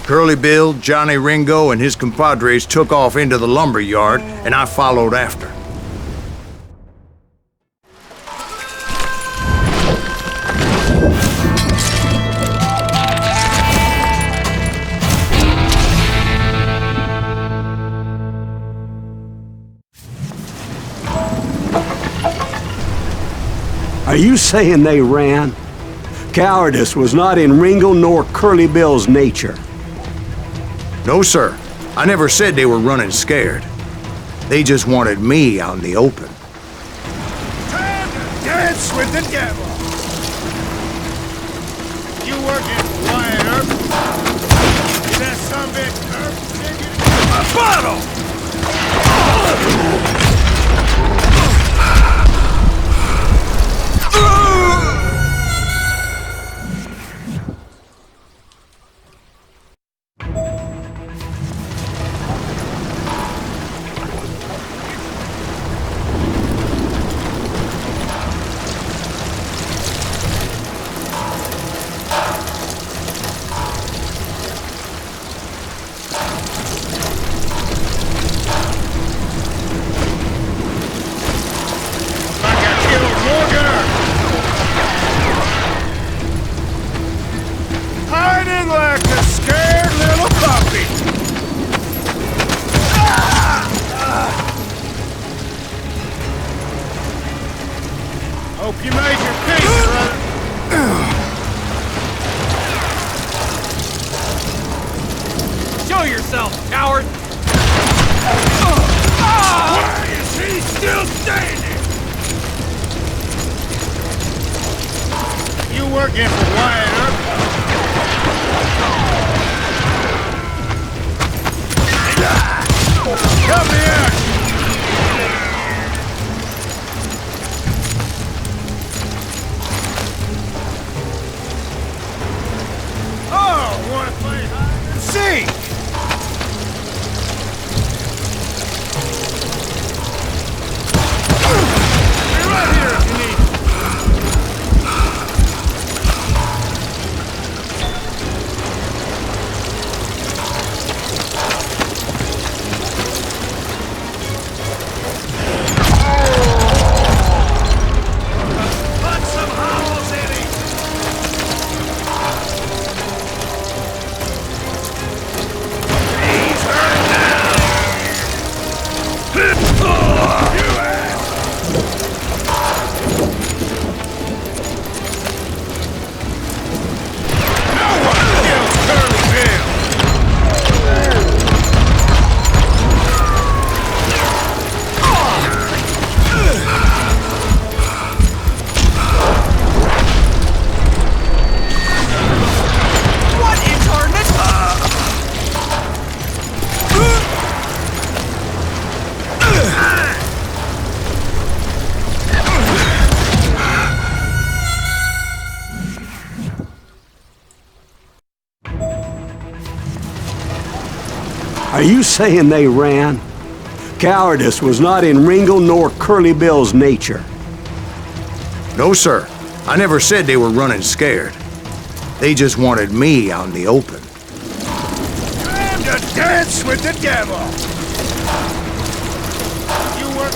S2: Curly Bill, Johnny Ringo, and his compadres took off into the lumber yard, and I followed after.
S1: Are you saying they ran? Cowardice was not in Ringo nor Curly Bill's nature.
S2: No, sir. I never said they were running scared. They just wanted me out in the open.
S10: Time to dance with the devil. You working for Wyatt Earp? Is that sumbitch Earp? A bottle! Hope you made your peace, brother. Show yourself, coward! Why is he still standing? You working for Wyatt Earp? Help me out! Oh, wanna play hide and seek? Be right here if you need me. Punch some holes in him! He's hurt now! You ass! No one kills Curly Bill!
S3: What in tarnation?
S1: Are you saying they ran? Cowardice was not in Ringo nor Curly Bill's nature.
S2: No, sir. I never said they were running scared. They just wanted me out in the open.
S10: Time to dance with the devil! You work...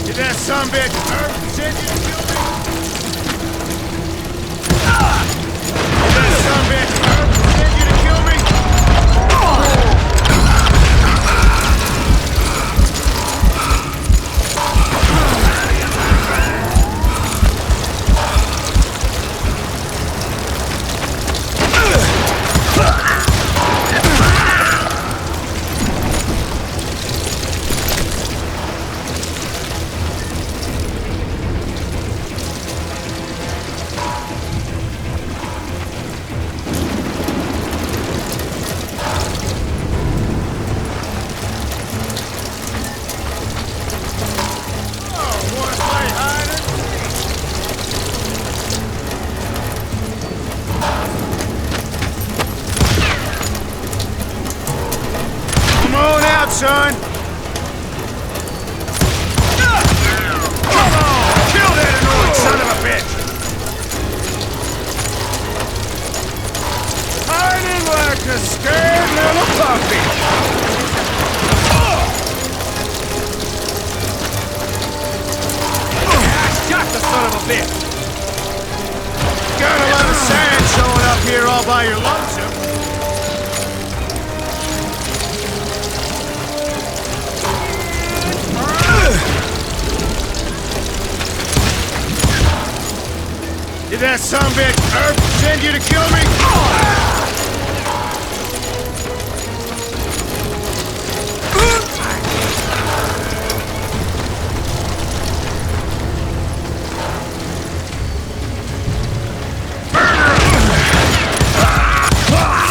S10: Did that sumbitch Earp send you to kill me? Did that sumbitch Earp send you to kill me? Son! Come on! Kill that annoying son of a bitch! Hiding like a scared little puppy! I shot the son of a bitch! Got a lot of sand showing up here all by your lonesome. Did that sumbitch Earp send you to kill me?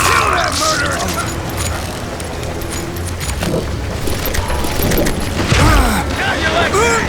S10: Kill that murderer! Now you like that?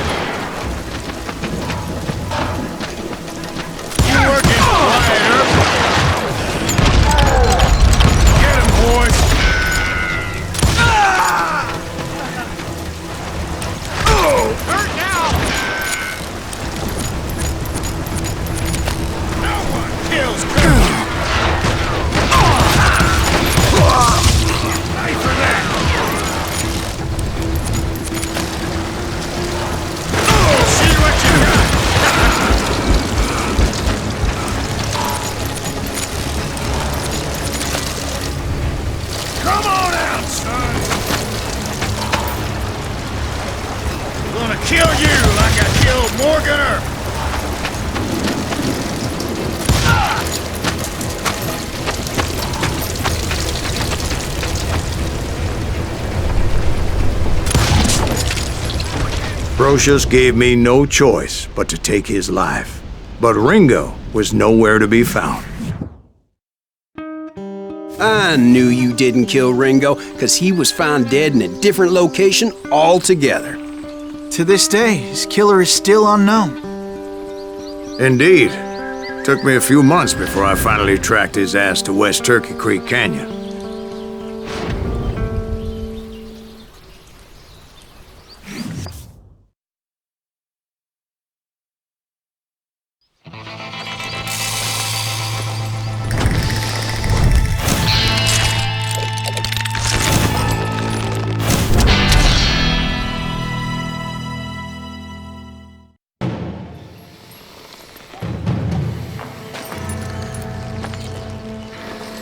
S10: Kill you like I killed Morgan Earp!
S2: Brocious gave me no choice but to take his life. But Ringo was nowhere to be found.
S8: I knew you didn't kill Ringo, because he was found dead in a different location altogether.
S3: To this day, his killer is still unknown.
S2: Indeed. Took me a few months before I finally tracked his ass to West Turkey Creek Canyon.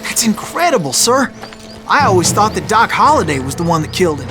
S3: That's incredible, sir. I always thought that Doc Holliday was the one that killed him.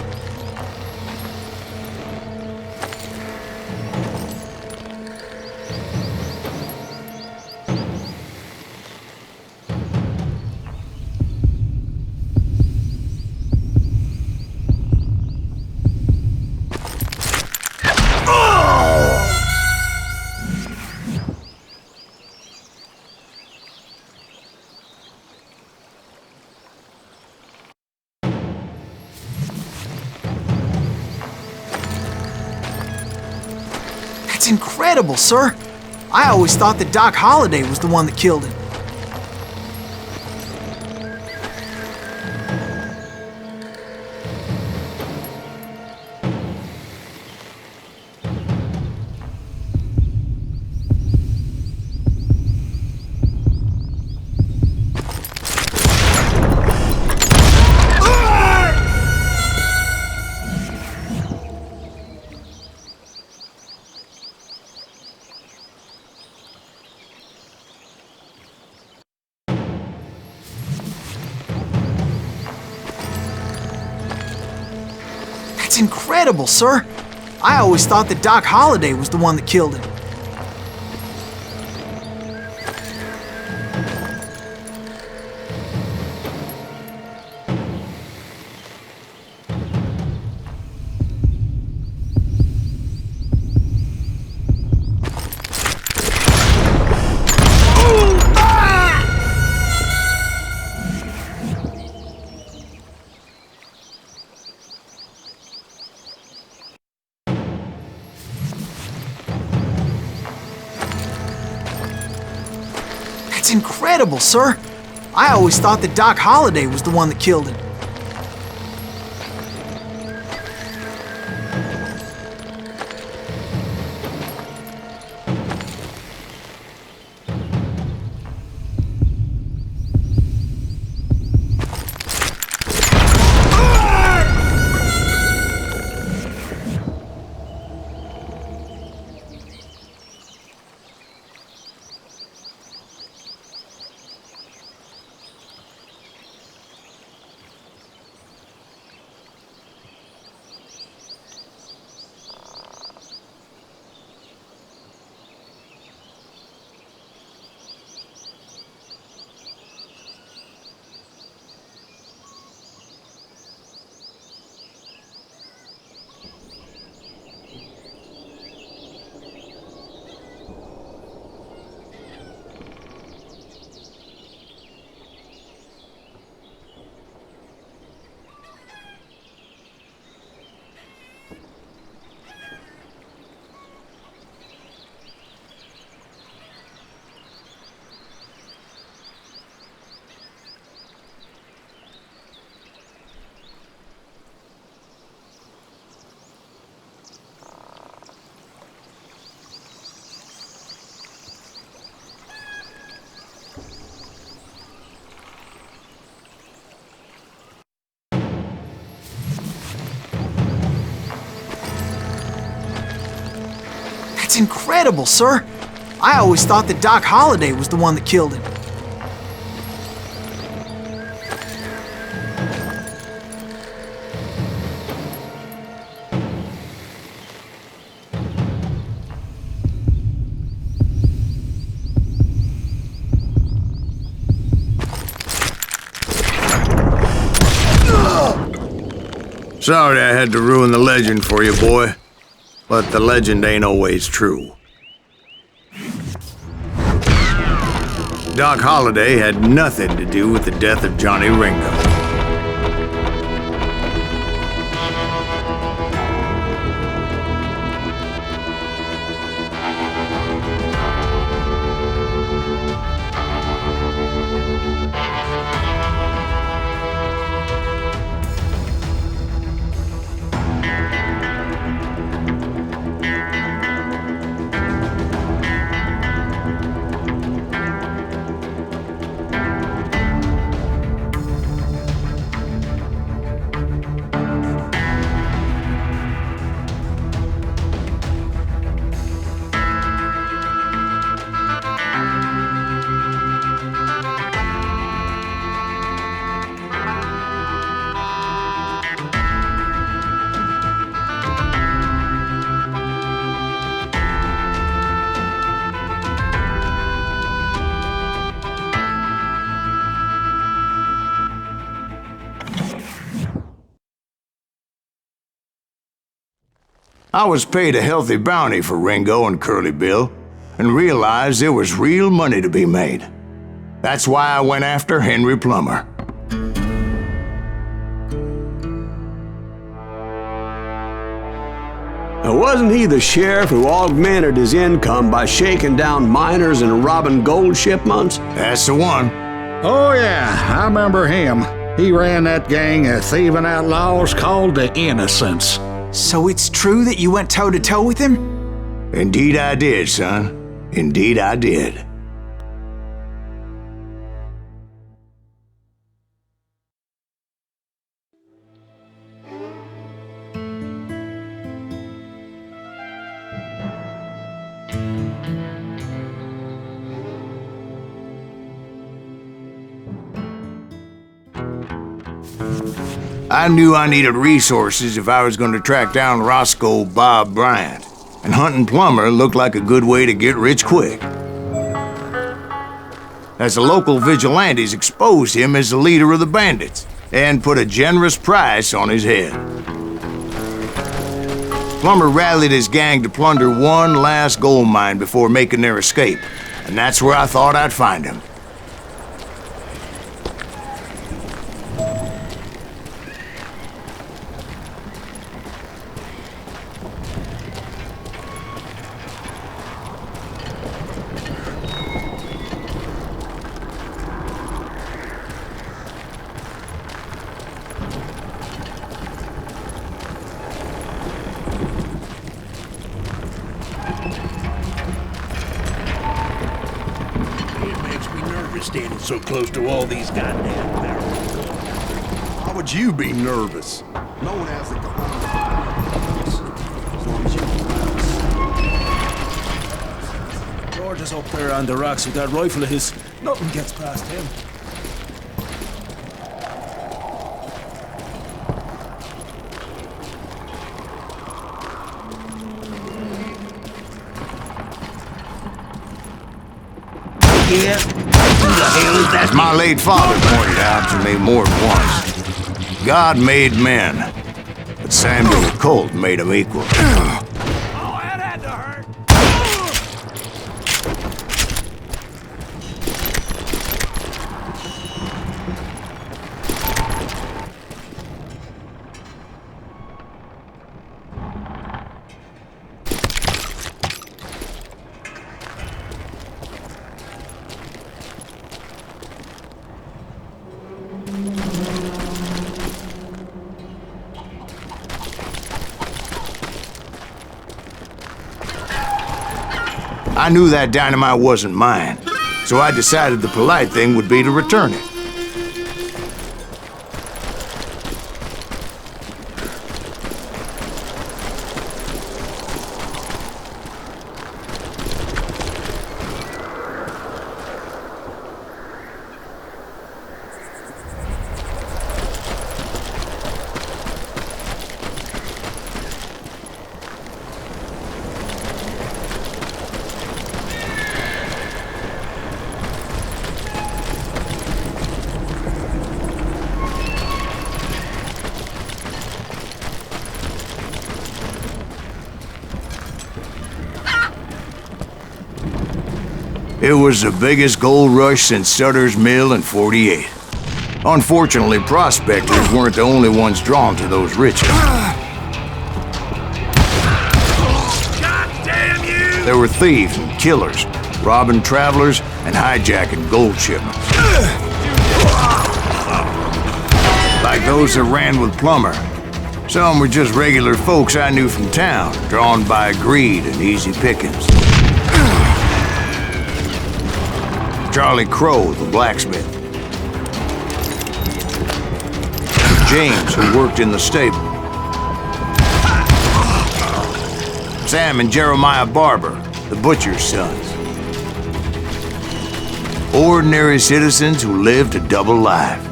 S3: That's incredible, sir. I always thought that Doc Holliday was the one that killed him. That's incredible, sir. I always thought that Doc Holliday was the one that killed him. That's incredible, sir. I always thought that Doc Holliday was the one that killed him. That's incredible, sir. I always thought that Doc Holliday was the one that killed him.
S2: Sorry I had to ruin the legend for you, boy. But the legend ain't always true. Doc Holliday had nothing to do with the death of Johnny Ringo. I was paid a healthy bounty for Ringo and Curly Bill, and realized there was real money to be made. That's why I went after Henry Plummer.
S1: Now, wasn't he the sheriff who augmented his income by shaking down miners and robbing gold shipments?
S2: That's the one.
S5: Oh, yeah, I remember him. He ran that gang of thieving outlaws called the Innocents.
S3: So it's true that you went toe-to-toe with him?
S2: Indeed I did, son. Indeed I did. I knew I needed resources if I was going to track down Roscoe Bob Bryant, and hunting Plummer looked like a good way to get rich quick. As the local vigilantes exposed him as the leader of the bandits, and put a generous price on his head. Plummer rallied his gang to plunder one last gold mine before making their escape, and that's where I thought I'd find him.
S10: Standing so close to all these goddamn barrels.
S6: Why would you be nervous? No one has the cojones. As long as you
S11: George is up there on the rocks with that rifle of his. Nothing gets past him.
S10: Yeah. Who the hell is that?
S2: As my late father pointed out to me more than once, God made men, but Samuel Colt made them equal.
S10: Oh, that had to hurt.
S2: I knew that dynamite wasn't mine, so I decided the polite thing would be to return it. It was the biggest gold rush since Sutter's Mill in '48. Unfortunately, prospectors weren't the only ones drawn to those riches.
S10: Goddamn you!
S2: There were thieves and killers, robbing travelers and hijacking gold shipments. Like those that ran with Plummer. Some were just regular folks I knew from town, drawn by greed and easy pickings. Charlie Crow, the blacksmith. James, who worked in the stable. Sam and Jeremiah Barber, the butcher's sons. Ordinary citizens who lived a double life.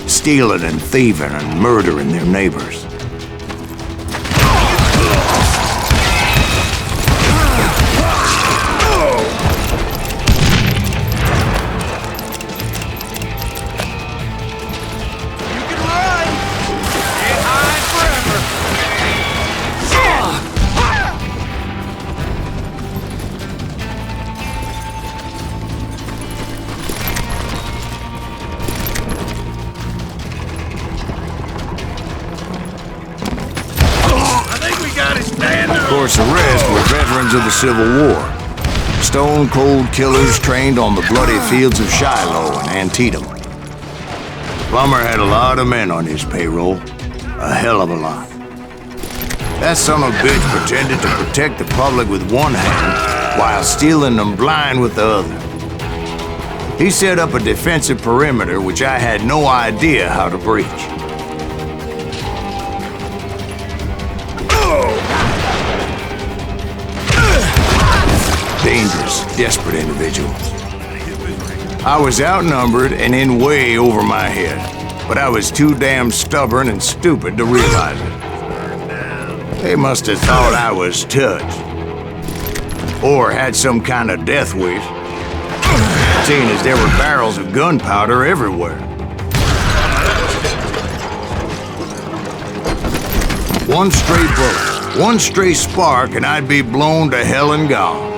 S2: Stealing and thieving and murdering their neighbors. Of course, the rest were veterans of the Civil War. Stone-cold killers trained on the bloody fields of Shiloh and Antietam. Plummer had a lot of men on his payroll. A hell of a lot. That son of a bitch pretended to protect the public with one hand while stealing them blind with the other. He set up a defensive perimeter which I had no idea how to breach. Dangerous, desperate individuals. I was outnumbered and in way over my head, but I was too damn stubborn and stupid to realize it. They must have thought I was touched. Or had some kind of death wish, seeing as there were barrels of gunpowder everywhere. One stray bullet, one stray spark, and I'd be blown to hell and gone.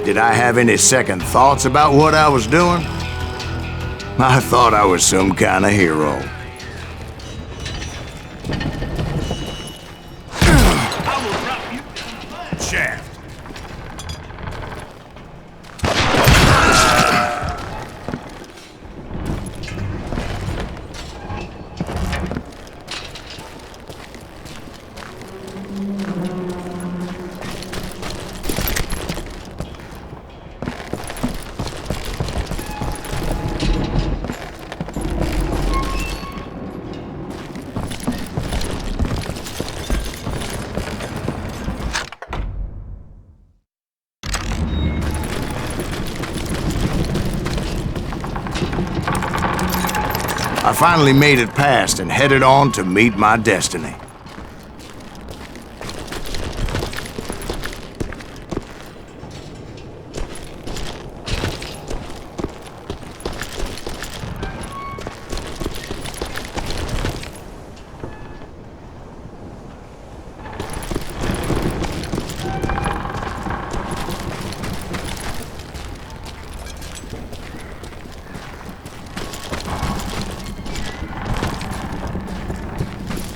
S2: Did I have any second thoughts about what I was doing? I thought I was some kind of hero.
S10: Shaft.
S2: I finally made it past and headed on to meet my destiny.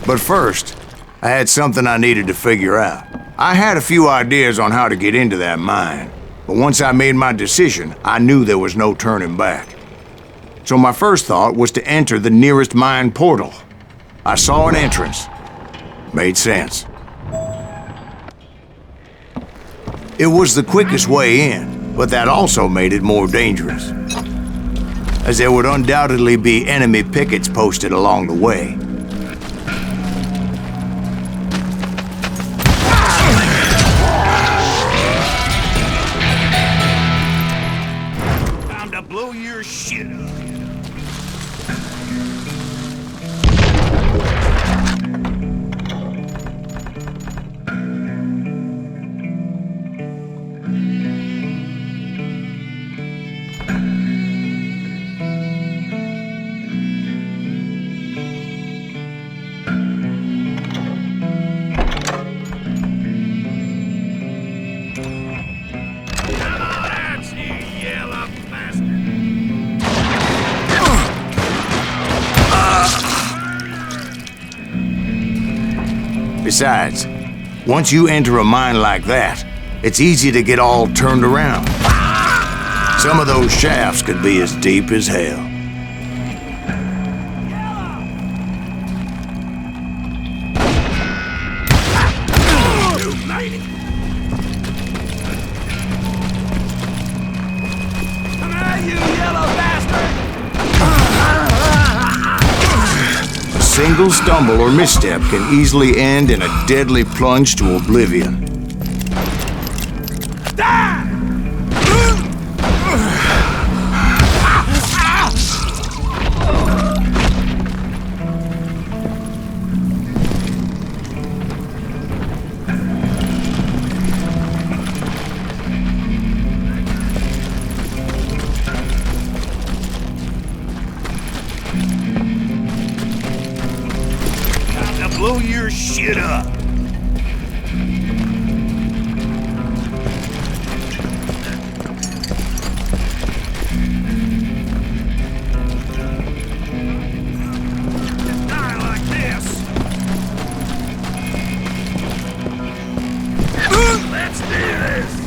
S2: But first, I had something I needed to figure out. I had a few ideas on how to get into that mine, but once I made my decision, I knew there was no turning back. So my first thought was to enter the nearest mine portal. I saw an entrance. Made sense. It was the quickest way in, but that also made it more dangerous, as there would undoubtedly be enemy pickets posted along the way.
S10: Blow your shit up.
S2: Besides, once you enter a mine like that, it's easy to get all turned around. Some of those shafts could be as deep as hell. A single stumble or misstep can easily end in a deadly plunge to oblivion.
S10: Blow your shit up! Die like this! Let's do this!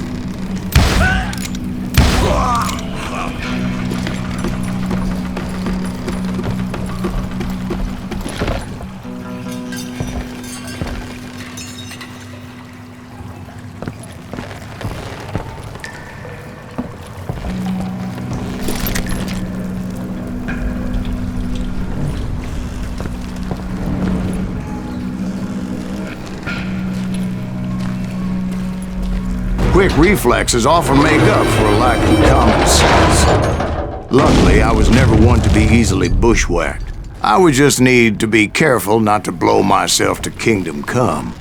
S2: Quick reflexes often make up for a lack of common sense. Luckily, I was never one to be easily bushwhacked. I would just need to be careful not to blow myself to kingdom come.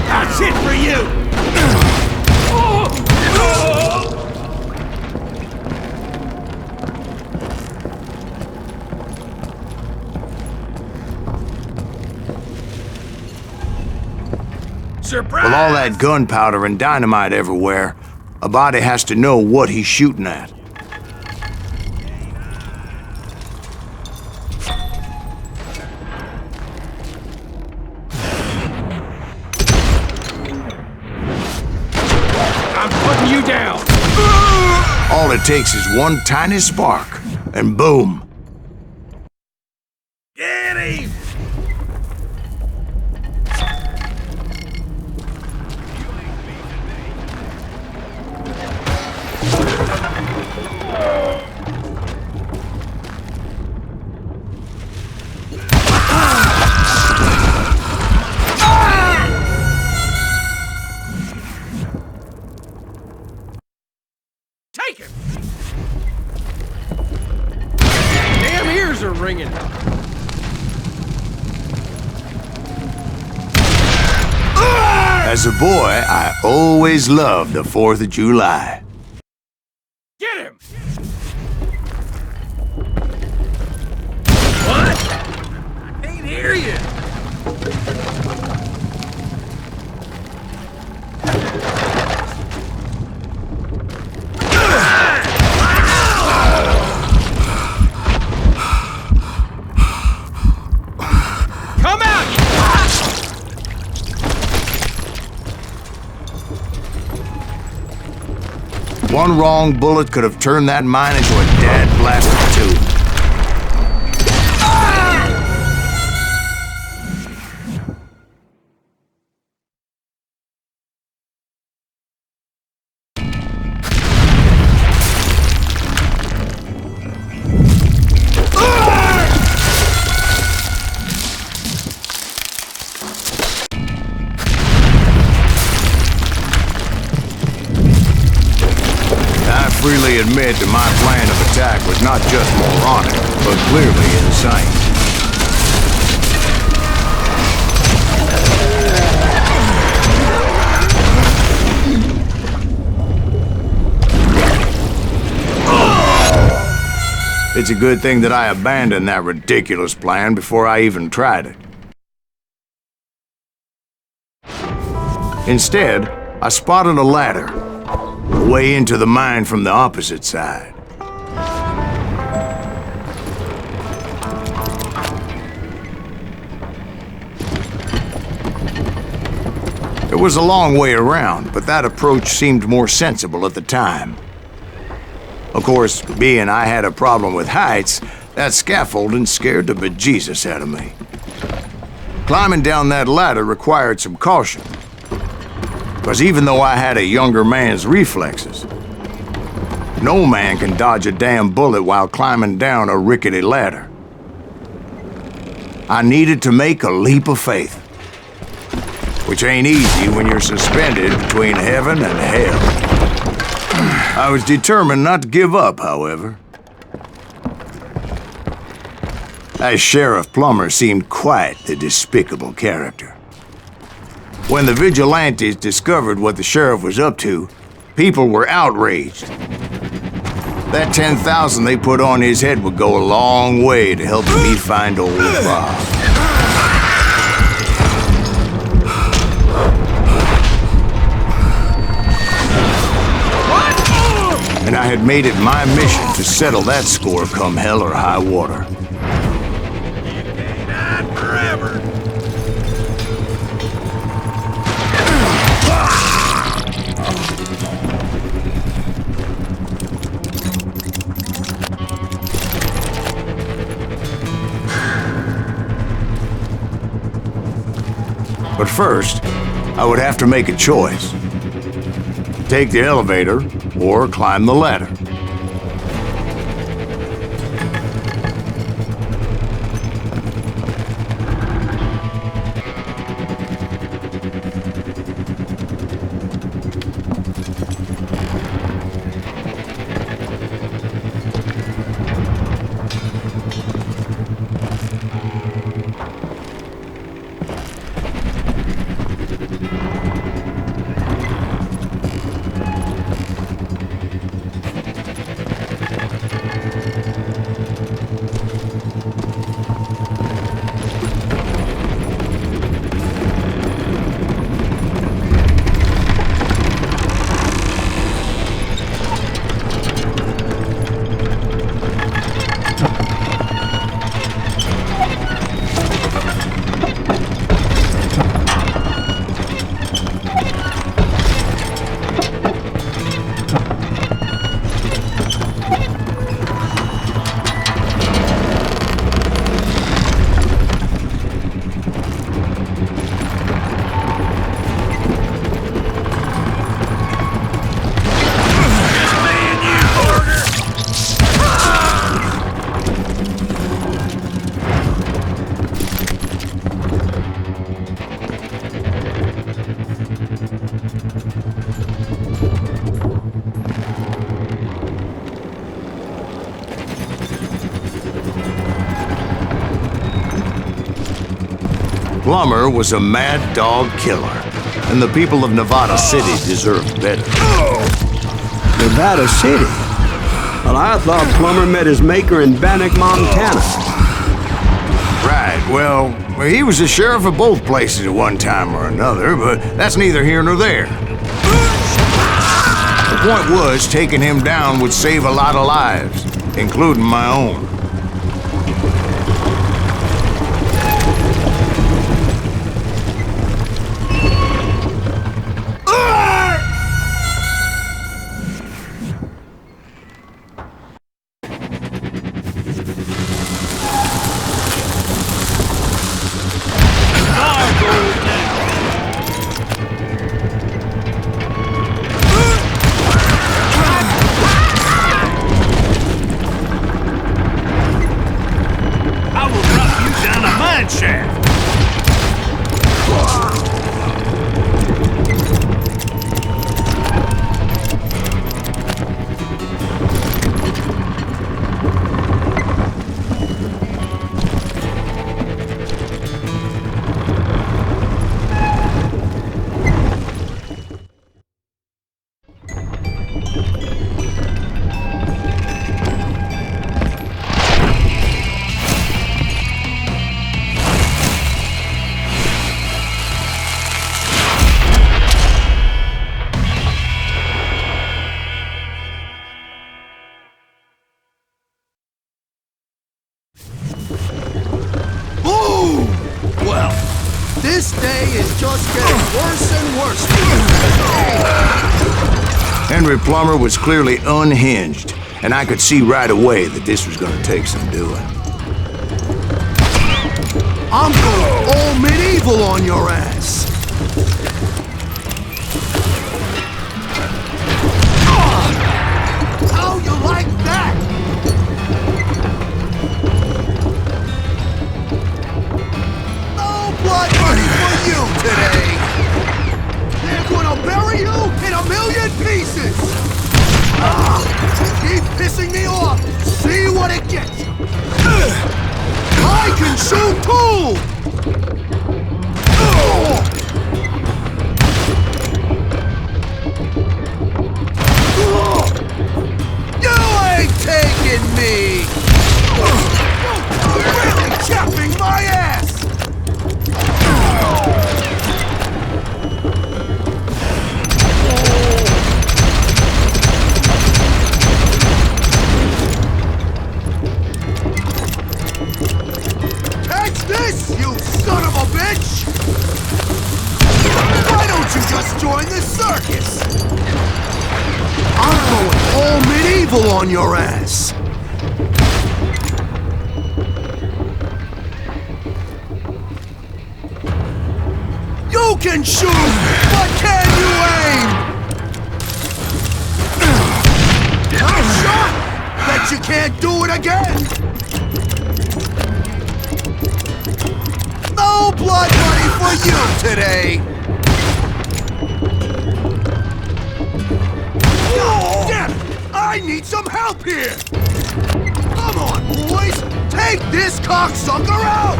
S10: That's it for you! Surprise!
S2: With all that gunpowder and dynamite everywhere, a body has to know what he's shooting at.
S10: I'm putting you down!
S2: All it takes is one tiny spark, and boom.
S10: Get him! Take him! Damn ears are ringing.
S2: As a boy, I always loved the 4th of July.
S10: Get him! What? I can't hear you.
S2: One wrong bullet could have turned that mine into a dad-blasted tube. Freely admit that my plan of attack was not just moronic, but clearly insane. It's a good thing that I abandoned that ridiculous plan before I even tried it. Instead, I spotted a ladder way into the mine from the opposite side. It was a long way around, but that approach seemed more sensible at the time. Of course, being I had a problem with heights, that scaffolding scared the bejesus out of me. Climbing down that ladder required some caution. Because even though I had a younger man's reflexes, no man can dodge a damn bullet while climbing down a rickety ladder. I needed to make a leap of faith, which ain't easy when you're suspended between heaven and hell. I was determined not to give up, however. That Sheriff Plummer seemed quite the despicable character. When the vigilantes discovered what the sheriff was up to, people were outraged. That 10,000 they put on his head would go a long way to helping me find old Bob. And I had made it my mission to settle that score come hell or high water. But first, I would have to make a choice. Take the elevator or climb the ladder. Plummer was a mad dog killer, and the people of Nevada City deserved better.
S1: Nevada City? Well, I thought Plummer met his maker in Bannock, Montana.
S2: Right, well, he was the sheriff of both places at one time or another, but that's neither here nor there. The point was, taking him down would save a lot of lives, including my own.
S10: This day is just getting worse and worse for you.
S2: Henry Plummer was clearly unhinged, and I could see right away that this was gonna take some doing.
S10: I'm going all medieval on your ass. How you like that? No blood money for you today. They're gonna bury you in a million pieces. Keep pissing me off. See what it gets you. I can shoot too! You ain't taking me! You're really chapping my ass! This, you son of a bitch! Why don't you just join the circus? I'm going all medieval on your ass. You can shoot, but can you aim? I'm shot! Bet you can't do it again! No blood money for you today! Oh, damn it! I need some help here! Come on, boys! Take this cocksucker out!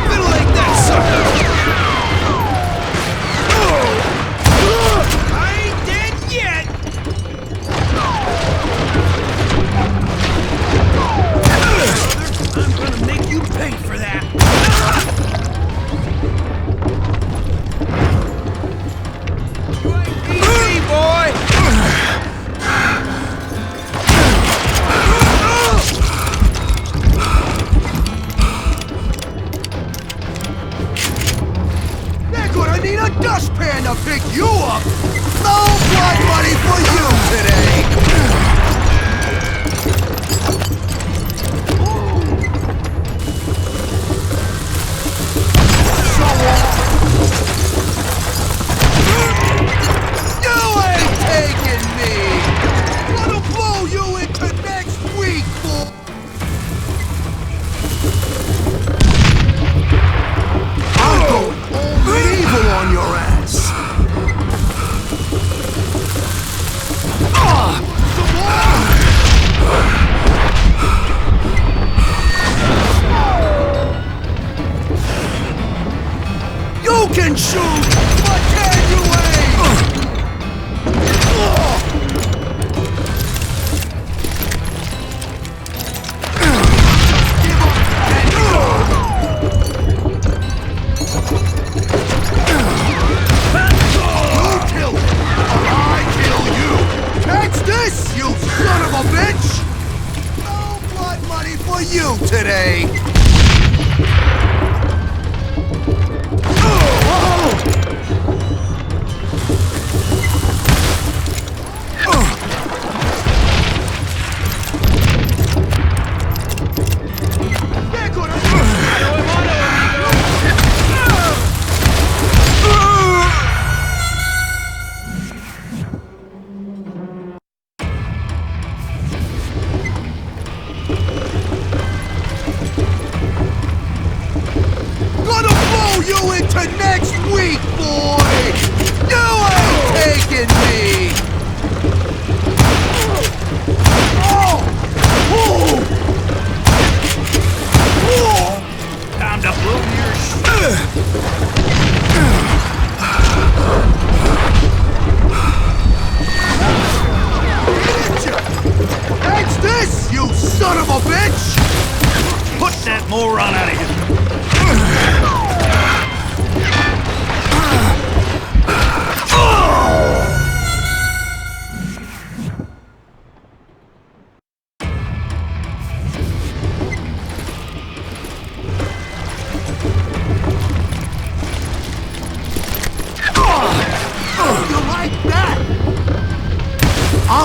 S10: Middle-leg that sucker! Pay for that! You ain't beat me, boy! They're gonna need a dustpan to pick you up! No blood money for you today!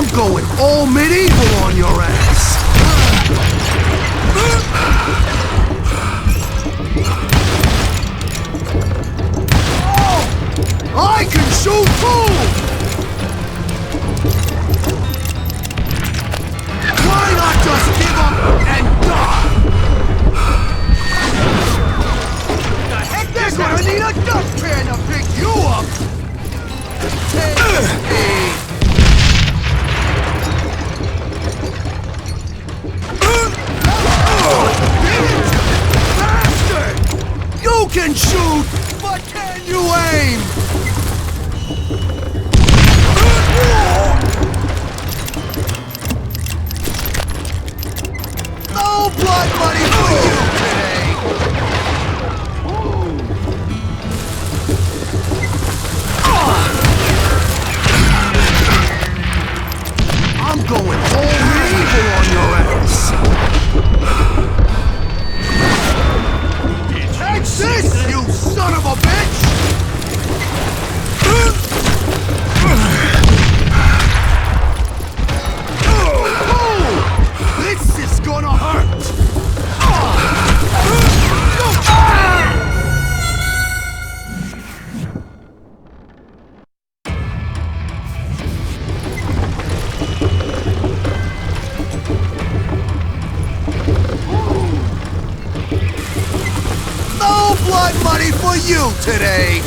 S10: I'm going all medieval on your ass! I can shoot too! Why not just give up and die? The heck, they're gonna need a dustpan to pick you up! Take me! Bastard! You can shoot, but can you aim? No blood money for you today! I'm going all medieval on your ass! Take this, you son of a bitch! This is gonna hurt! No blood money for you today!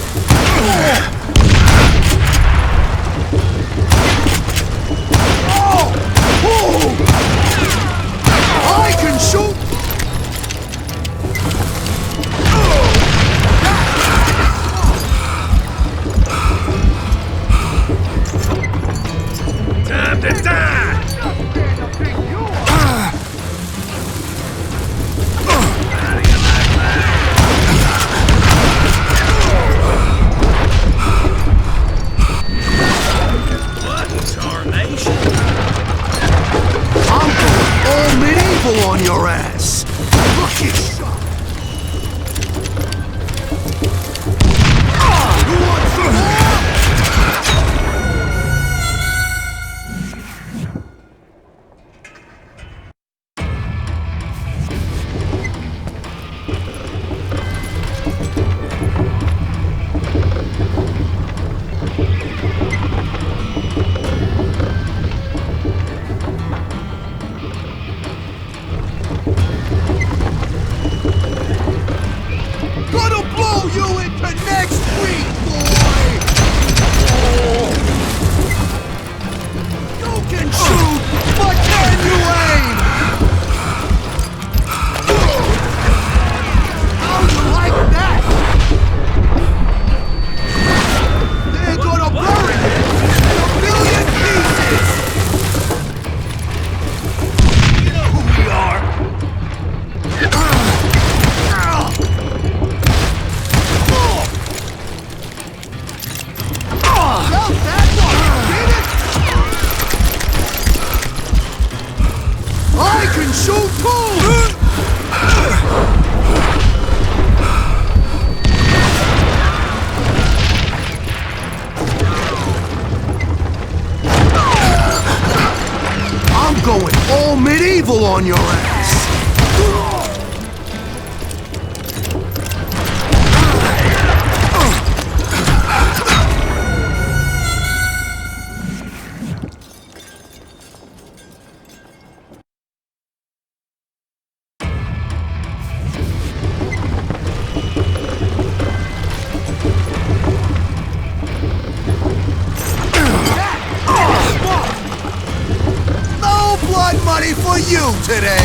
S10: I can shoot!
S5: Time to die!
S10: I'm going all medieval on your ass! Look at shot! You want some more? Gonna blow you into next week, boy! You can shoot, but can you aim? How you like that? They're gonna bury it in a million pieces! You know who we are! Well, that's all you did it! I can shoot too! I'm going all medieval on your ass! No blood money for you today!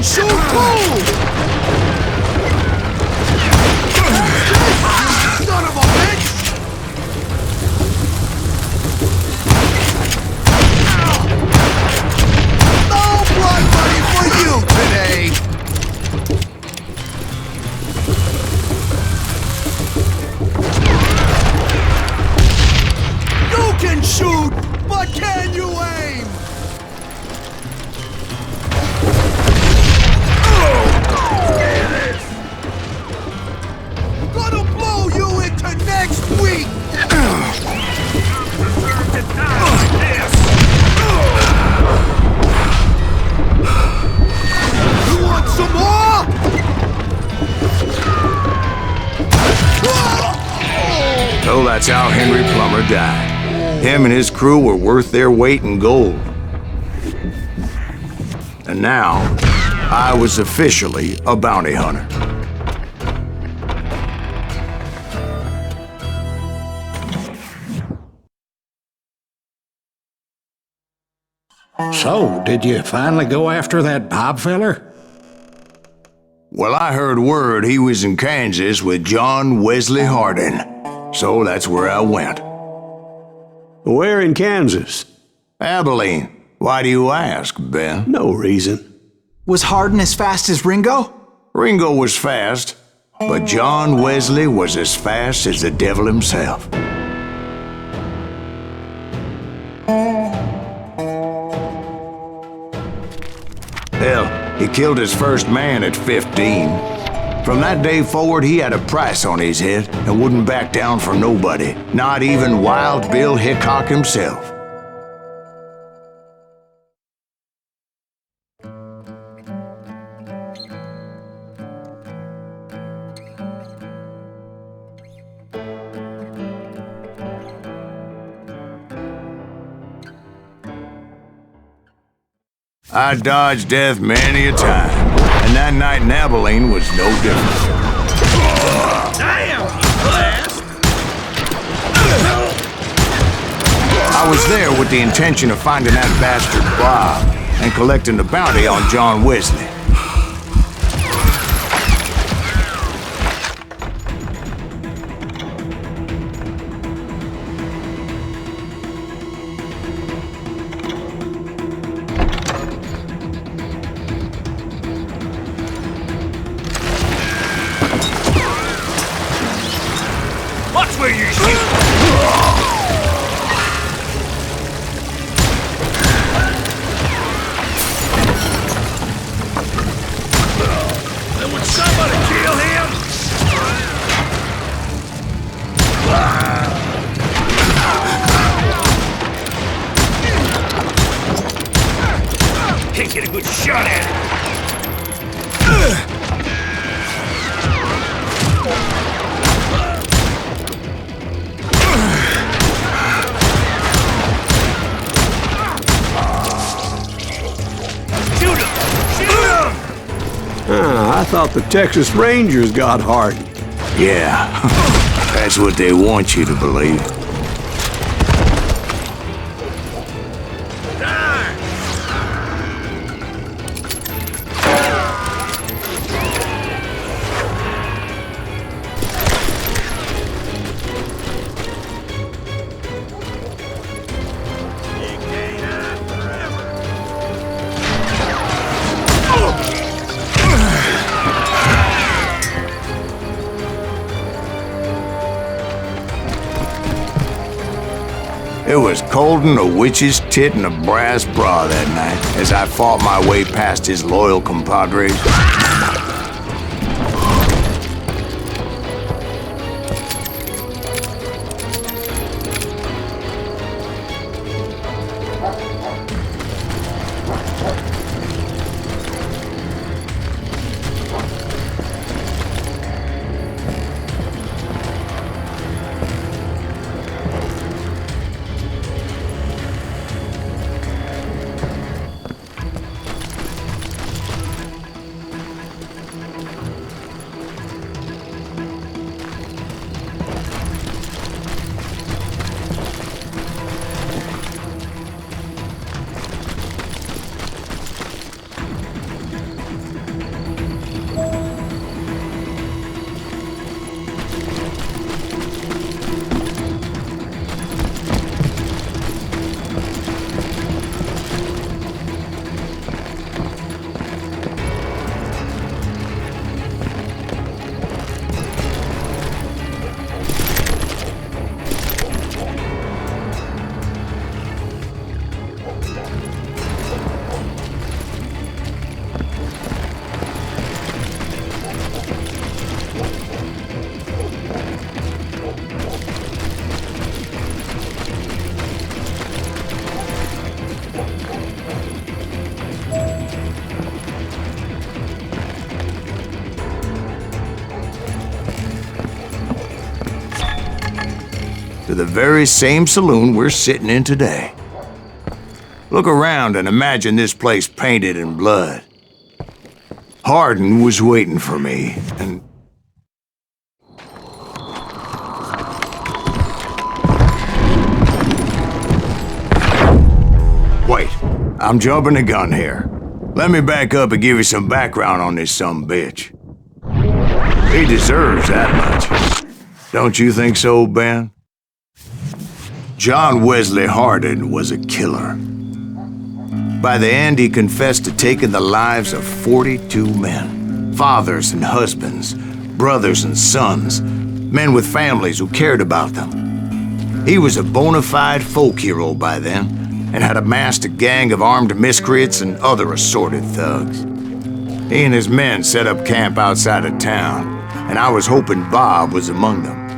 S10: shoot too! Son of a bitch! No blood money for you today! You can shoot, but can you aim? Gonna blow you into next week! You want some more?
S2: So that's how Henry Plummer died. Him and his crew were worth their weight in gold. And now, I was officially a bounty hunter.
S5: So, did you finally go after that Bob feller?
S2: Well, I heard word he was in Kansas with John Wesley Hardin. So that's where I went.
S1: Where in Kansas?
S2: Abilene. Why do you ask, Ben?
S1: No reason.
S3: Was Hardin as fast as Ringo?
S2: Ringo was fast, but John Wesley was as fast as the devil himself. Hell, he killed his first man at 15. From that day forward, he had a price on his head and wouldn't back down for nobody, not even Wild Bill Hickok himself. I dodged death many a time, and that night in Abilene was no different.
S10: Damn, blast!
S2: I was there with the intention of finding that bastard Bob and collecting the bounty on John Wesley.
S10: Watch where you shoot! Then would somebody kill him? Can't get a good shot at it.
S1: I thought the Texas Rangers got Hardin.
S2: Yeah, that's what they want you to believe. It was cold in a witch's tit and a brass bra that night as I fought my way past his loyal compadres. to the very same saloon we're sitting in today. Look around and imagine this place painted in blood. Hardin was waiting for me, and... Wait, I'm jumping the gun here. Let me back up and give you some background on this sumbitch. He deserves that much. Don't you think so, Ben? John Wesley Hardin was a killer. By the end, he confessed to taking the lives of 42 men. Fathers and husbands, brothers and sons, men with families who cared about them. He was a bona fide folk hero by then, and had amassed a gang of armed miscreants and other assorted thugs. He and his men set up camp outside of town, and I was hoping Bob was among them.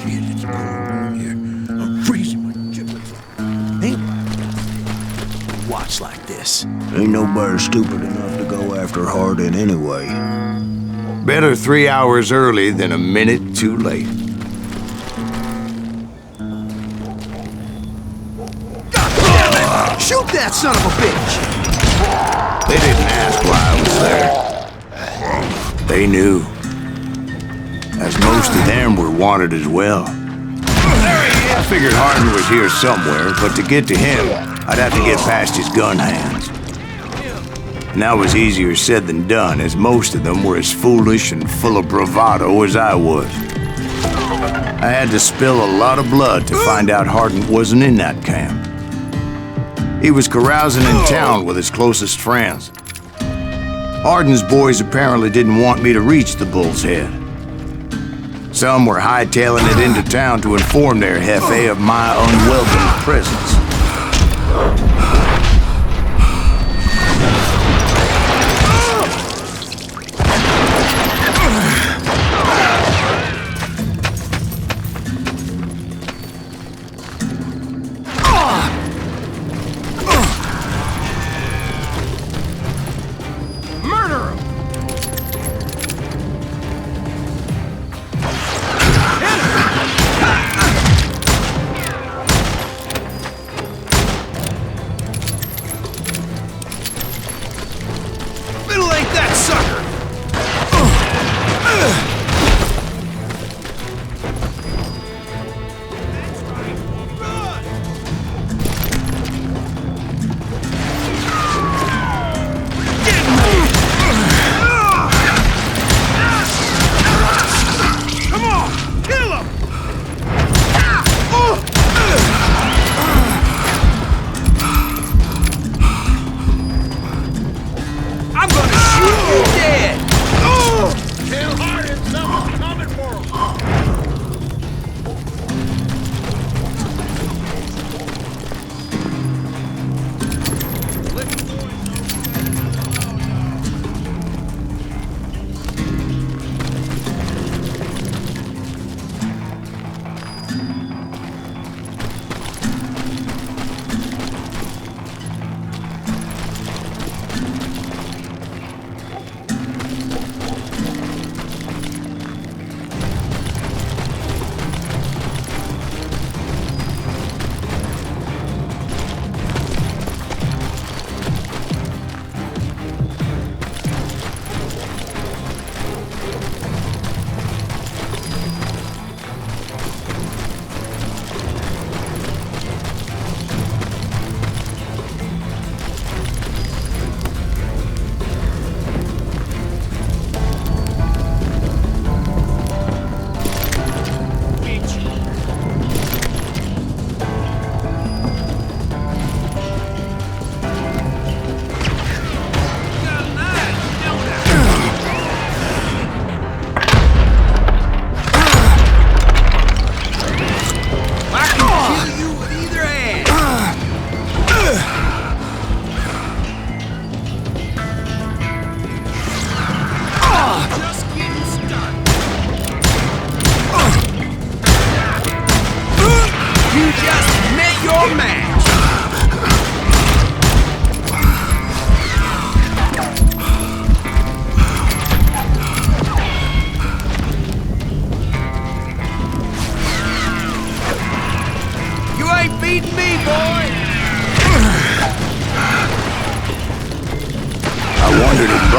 S6: Shit, it's cold in here. I'm freezing my giblets.
S11: Watch like this.
S12: Ain't nobody stupid enough to go after Hardin anyway.
S2: Better 3 hours early than a minute too late.
S10: Shoot that son of a bitch!
S2: They didn't ask why I was there. They knew. As most of them were wanted as well. I figured Hardin was here somewhere, but to get to him, I'd have to get past his gun hands. And that was easier said than done, as most of them were as foolish and full of bravado as I was. I had to spill a lot of blood to find out Hardin wasn't in that camp. He was carousing in town with his closest friends. Hardin's boys apparently didn't want me to reach the Bull's Head. Some were hightailing it into town to inform their jefe of my unwelcome presence.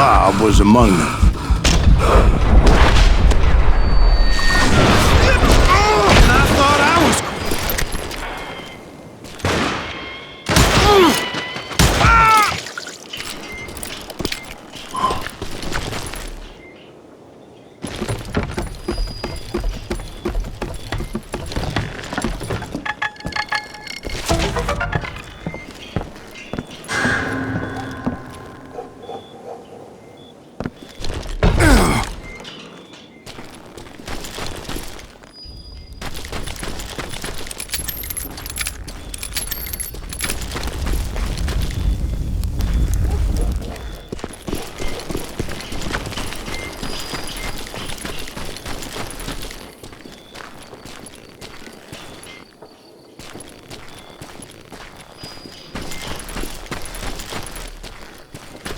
S2: Bob was among them.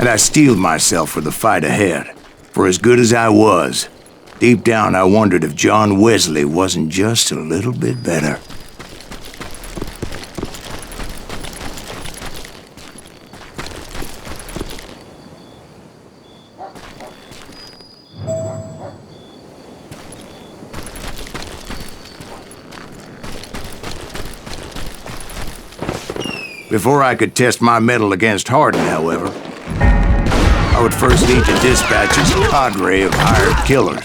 S2: And I steeled myself for the fight ahead. For as good as I was, deep down I wondered if John Wesley wasn't just a little bit better. Before I could test my mettle against Hardin, however, I would first need to dispatch his cadre of hired killers.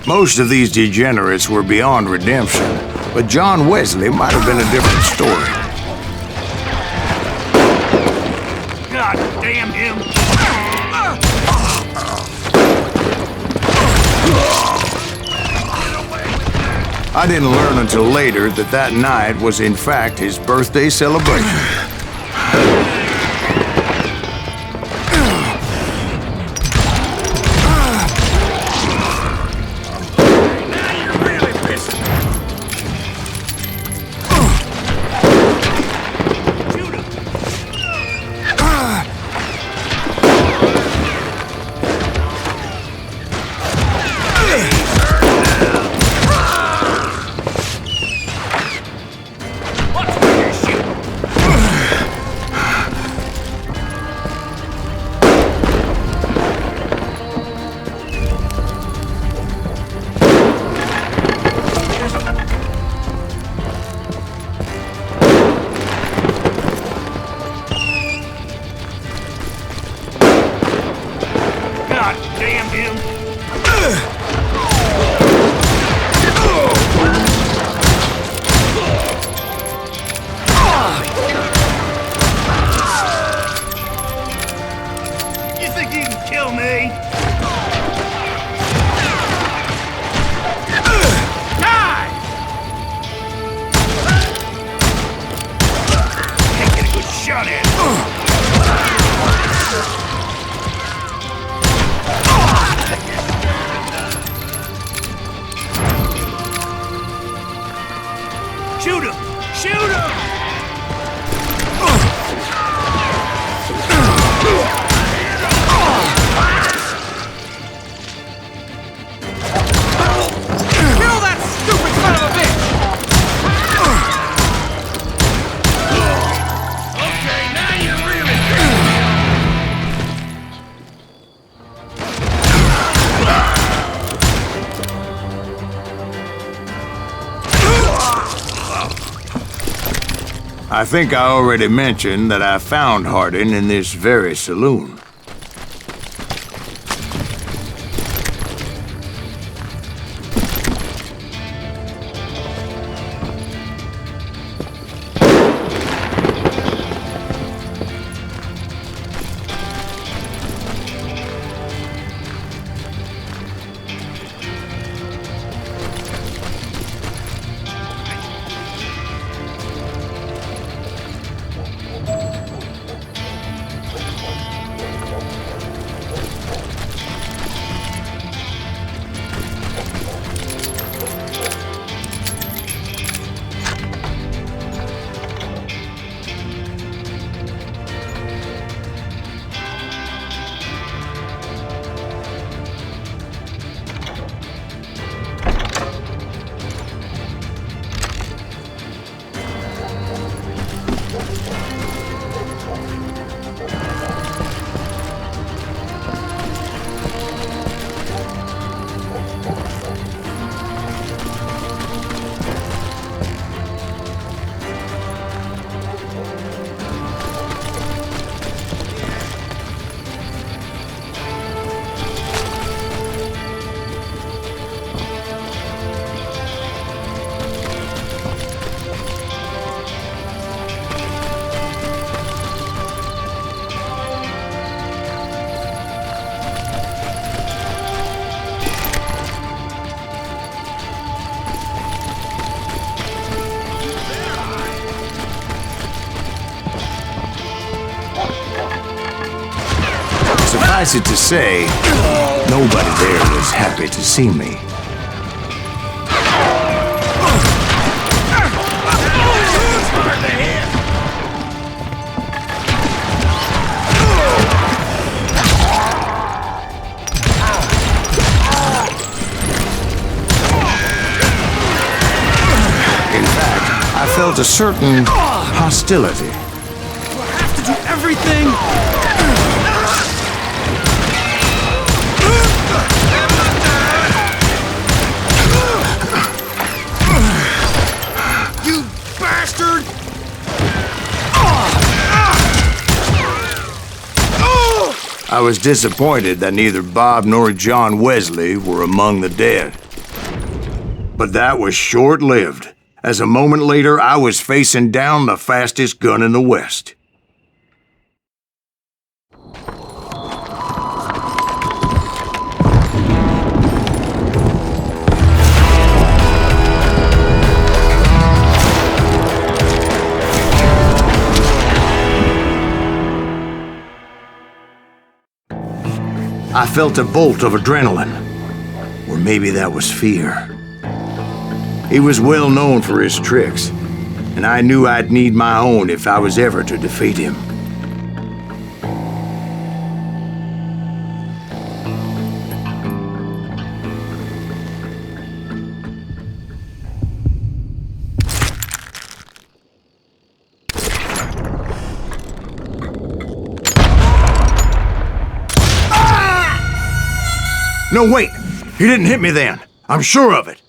S2: Most of these degenerates were beyond redemption, but John Wesley might have been a different story.
S10: God damn him!
S2: I didn't learn until later that that night was in fact his birthday celebration.
S10: Shoot him! Shoot him! Kill that stupid son of a bitch! Okay, now you're really
S2: I think I already mentioned that I found Hardin in this very saloon. Suffice it to say, nobody there was happy to see me. In fact, I felt a certain hostility.
S10: You have to do everything! You bastard!
S2: I was disappointed that neither Bob nor John Wesley were among the dead. But that was short-lived, as a moment later I was facing down the fastest gun in the West. I felt a bolt of adrenaline, or maybe that was fear. He was well known for his tricks, and I knew I'd need my own if I was ever to defeat him. No, wait! He didn't hit me then. I'm sure of it.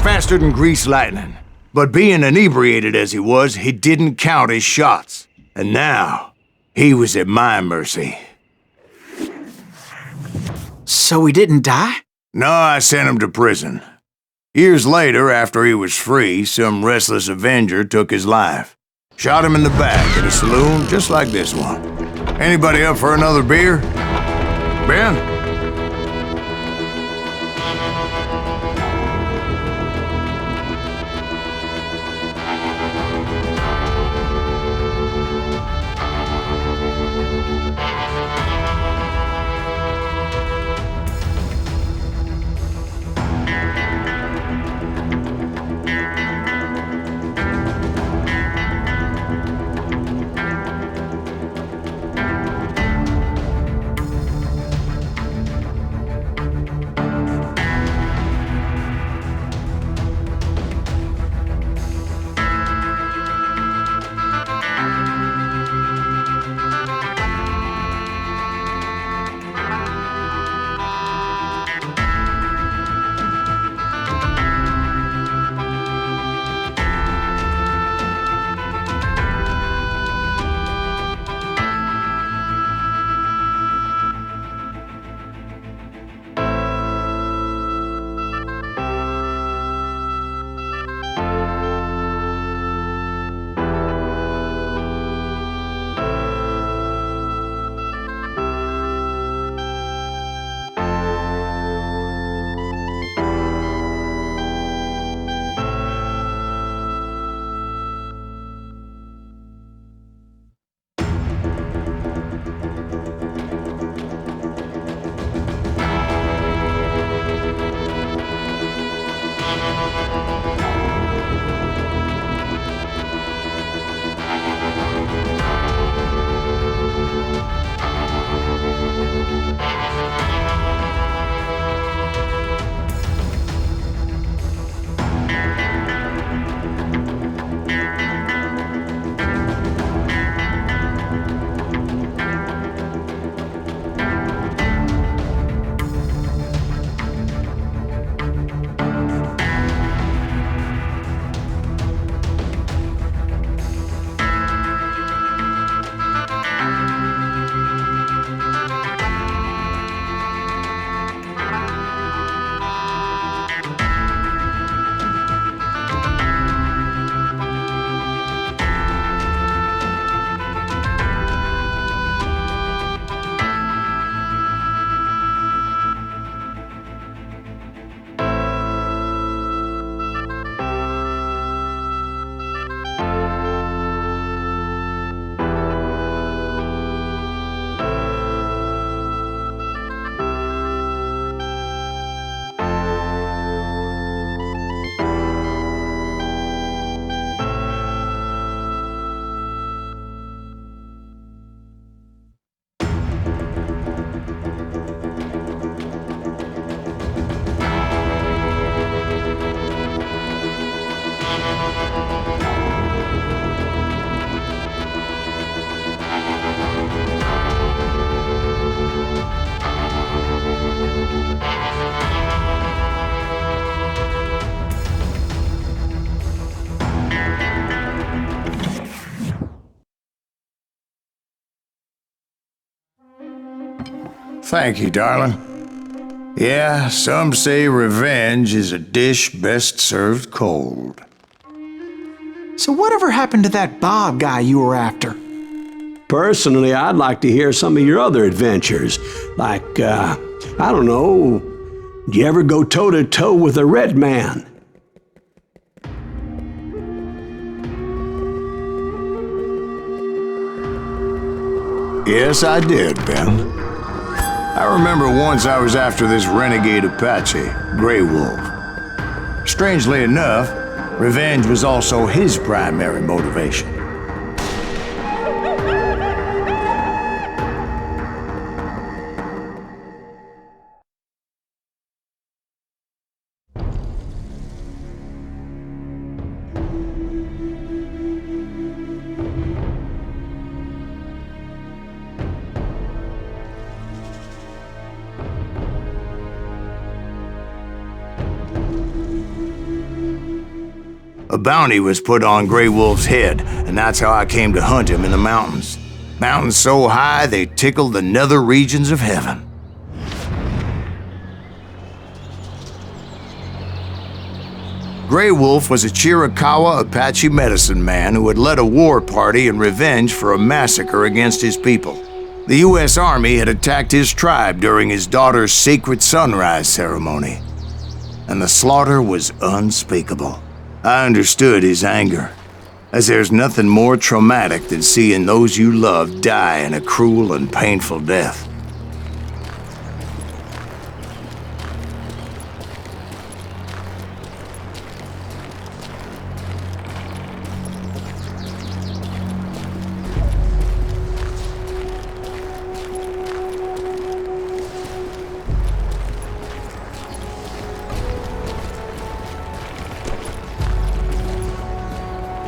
S2: Faster than greased lightning. But being inebriated as he was, he didn't count his shots. And now, he was at my mercy.
S3: So he didn't die?
S2: No, I sent him to prison. Years later, after he was free, some restless avenger took his life. Shot him in the back at a saloon just like this one. Anybody up for another beer? Ben? Thank you, darling. Yeah, some say revenge is a dish best served cold.
S3: So whatever happened to that Bob guy you were after?
S1: Personally, I'd like to hear some of your other adventures. Like, I don't know, did you ever go toe-to-toe with a red man?
S2: Yes, I did, Ben. I remember once I was after this renegade Apache, Grey Wolf. Strangely enough, revenge was also his primary motivation. A bounty was put on Grey Wolf's head, and that's how I came to hunt him in the mountains. Mountains so high they tickled the nether regions of heaven. Grey Wolf was a Chiricahua Apache medicine man who had led a war party in revenge for a massacre against his people. The U.S. Army had attacked his tribe during his daughter's sacred sunrise ceremony, and the slaughter was unspeakable. I understood his anger, as there's nothing more traumatic than seeing those you love die in a cruel and painful death.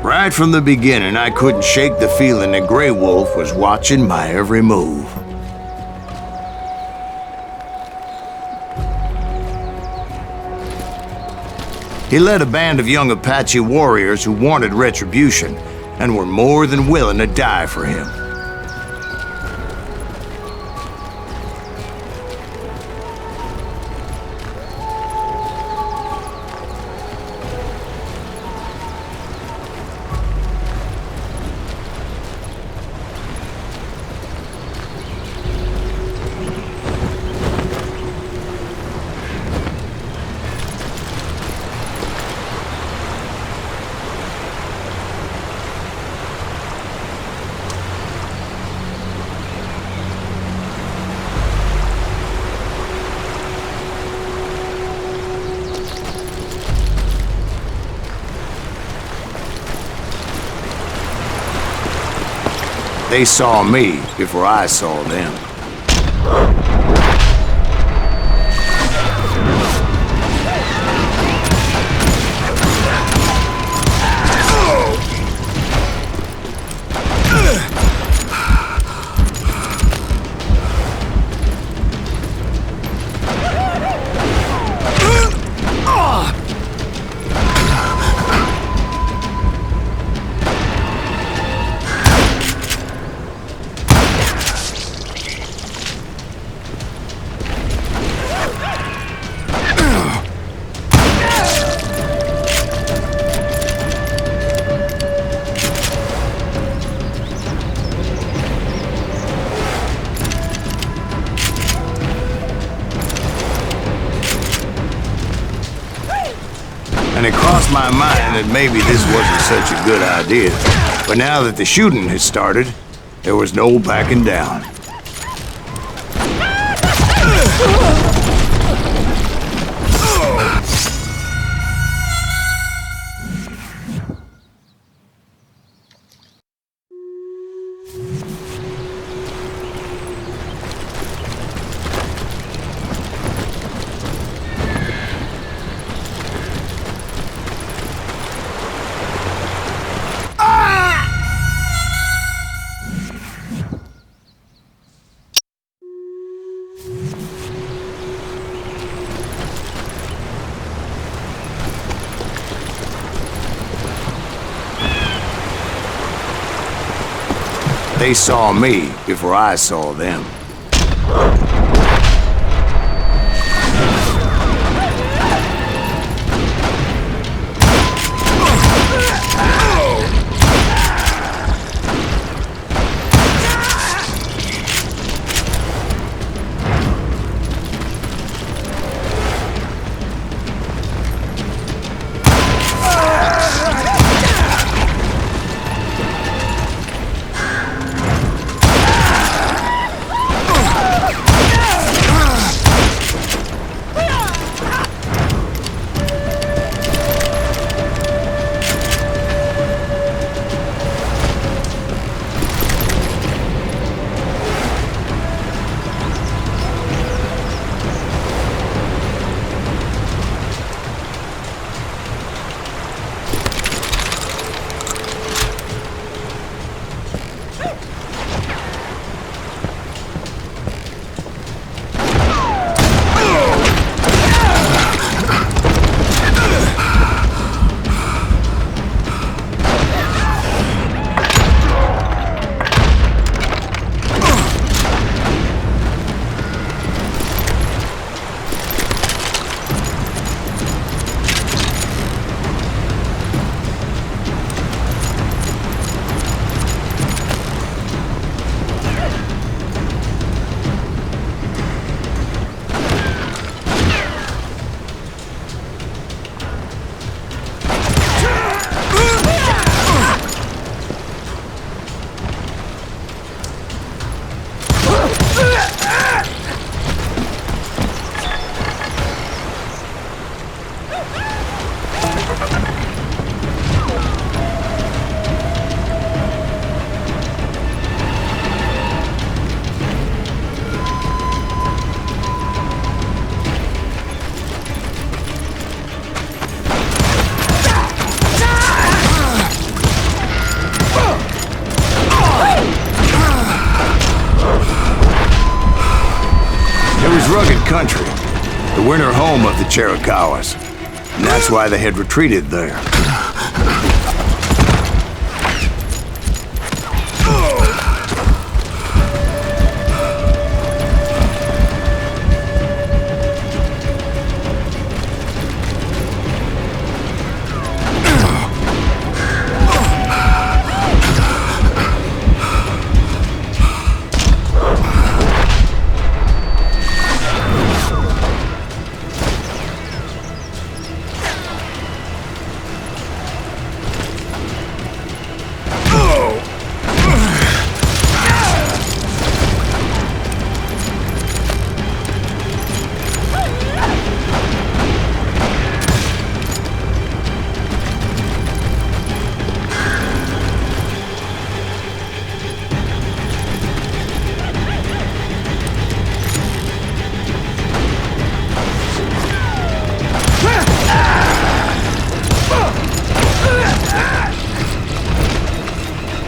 S2: Right from the beginning, I couldn't shake the feeling that Grey Wolf was watching my every move. He led a band of young Apache warriors who wanted retribution and were more than willing to die for him. They saw me before I saw them. And it crossed my mind that maybe this wasn't such a good idea. But now that the shooting had started, there was no backing down. They saw me before I saw them. was rugged country, the winter home of the Chiricahuas, and that's why they had retreated there.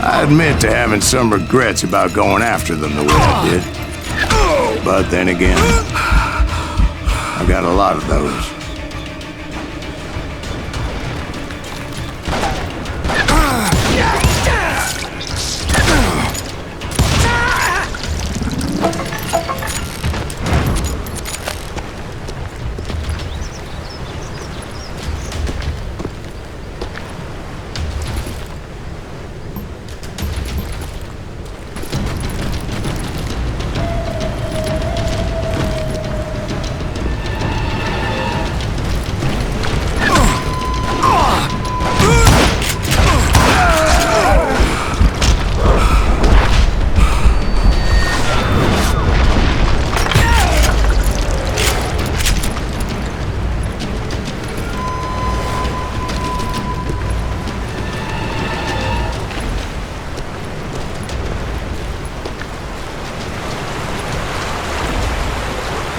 S2: I admit to having some regrets about going after them the way I did. But then again, I've got a lot of those.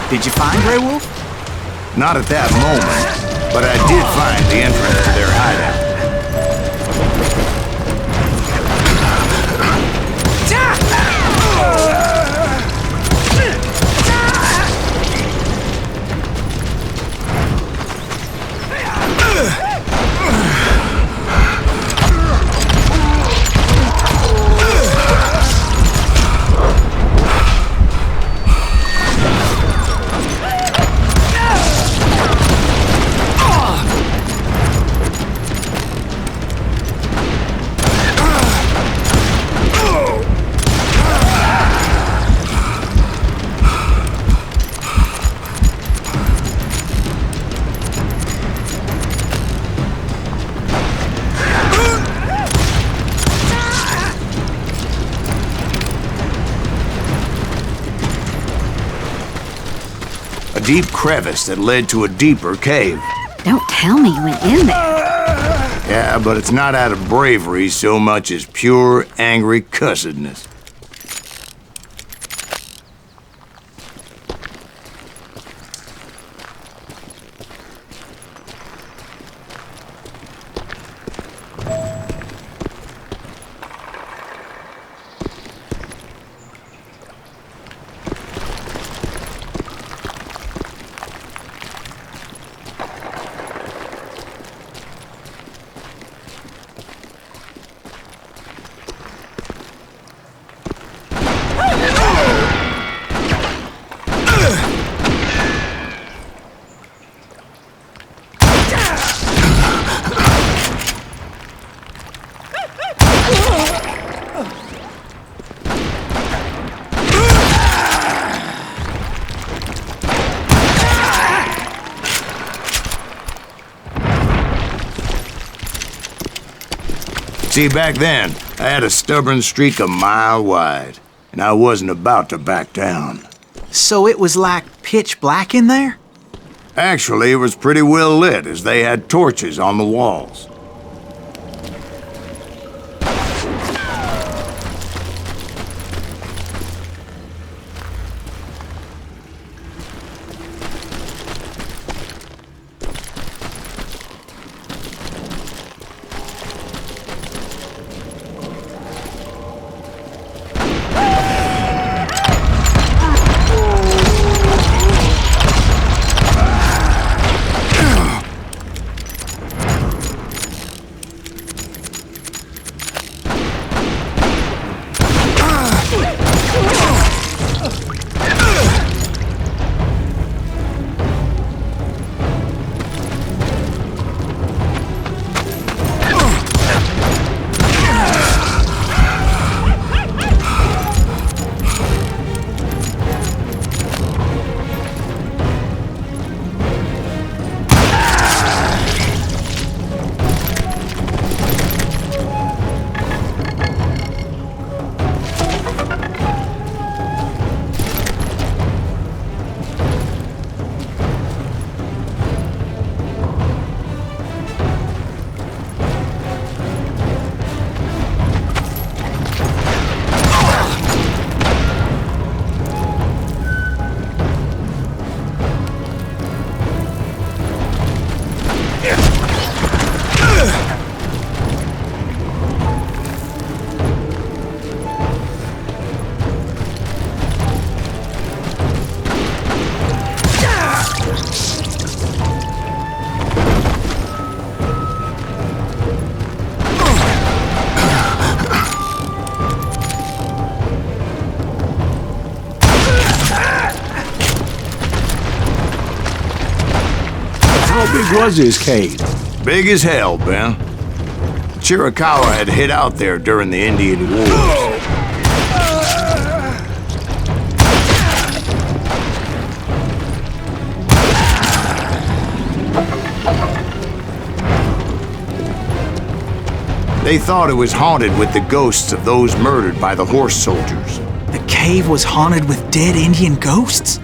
S3: Did you find Grey Wolf?
S2: Not at that moment, but I did find the entrance to their hideout. A deep crevice that led to a deeper cave.
S4: Don't tell me you went in there.
S2: Yeah, but it's not out of bravery so much as pure, angry cussedness. See, back then, I had a stubborn streak a mile wide, and I wasn't about to back down.
S3: So it was like pitch black in there?
S2: Actually, it was pretty well lit, as they had torches on the walls.
S1: How big was his cave?
S2: Big as hell, Ben. Chiricahua had hid out there during the Indian Wars. They thought it was haunted with the ghosts of those murdered by the horse soldiers.
S3: The cave was haunted with dead Indian ghosts?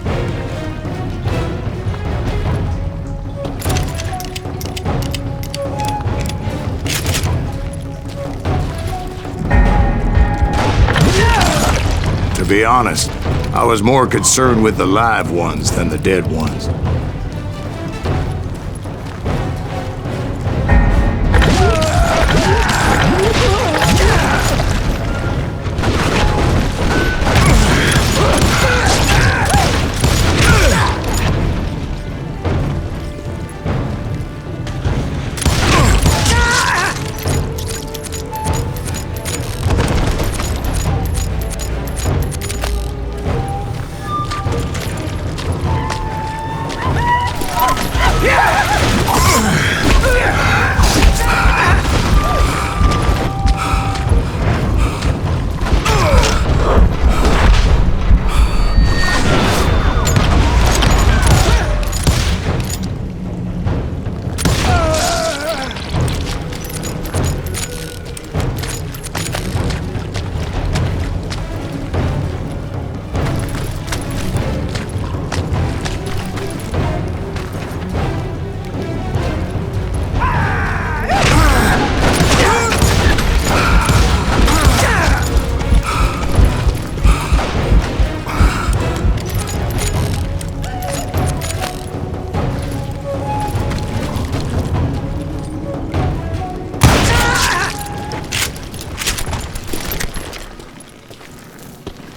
S2: To be honest, I was more concerned with the live ones than the dead ones.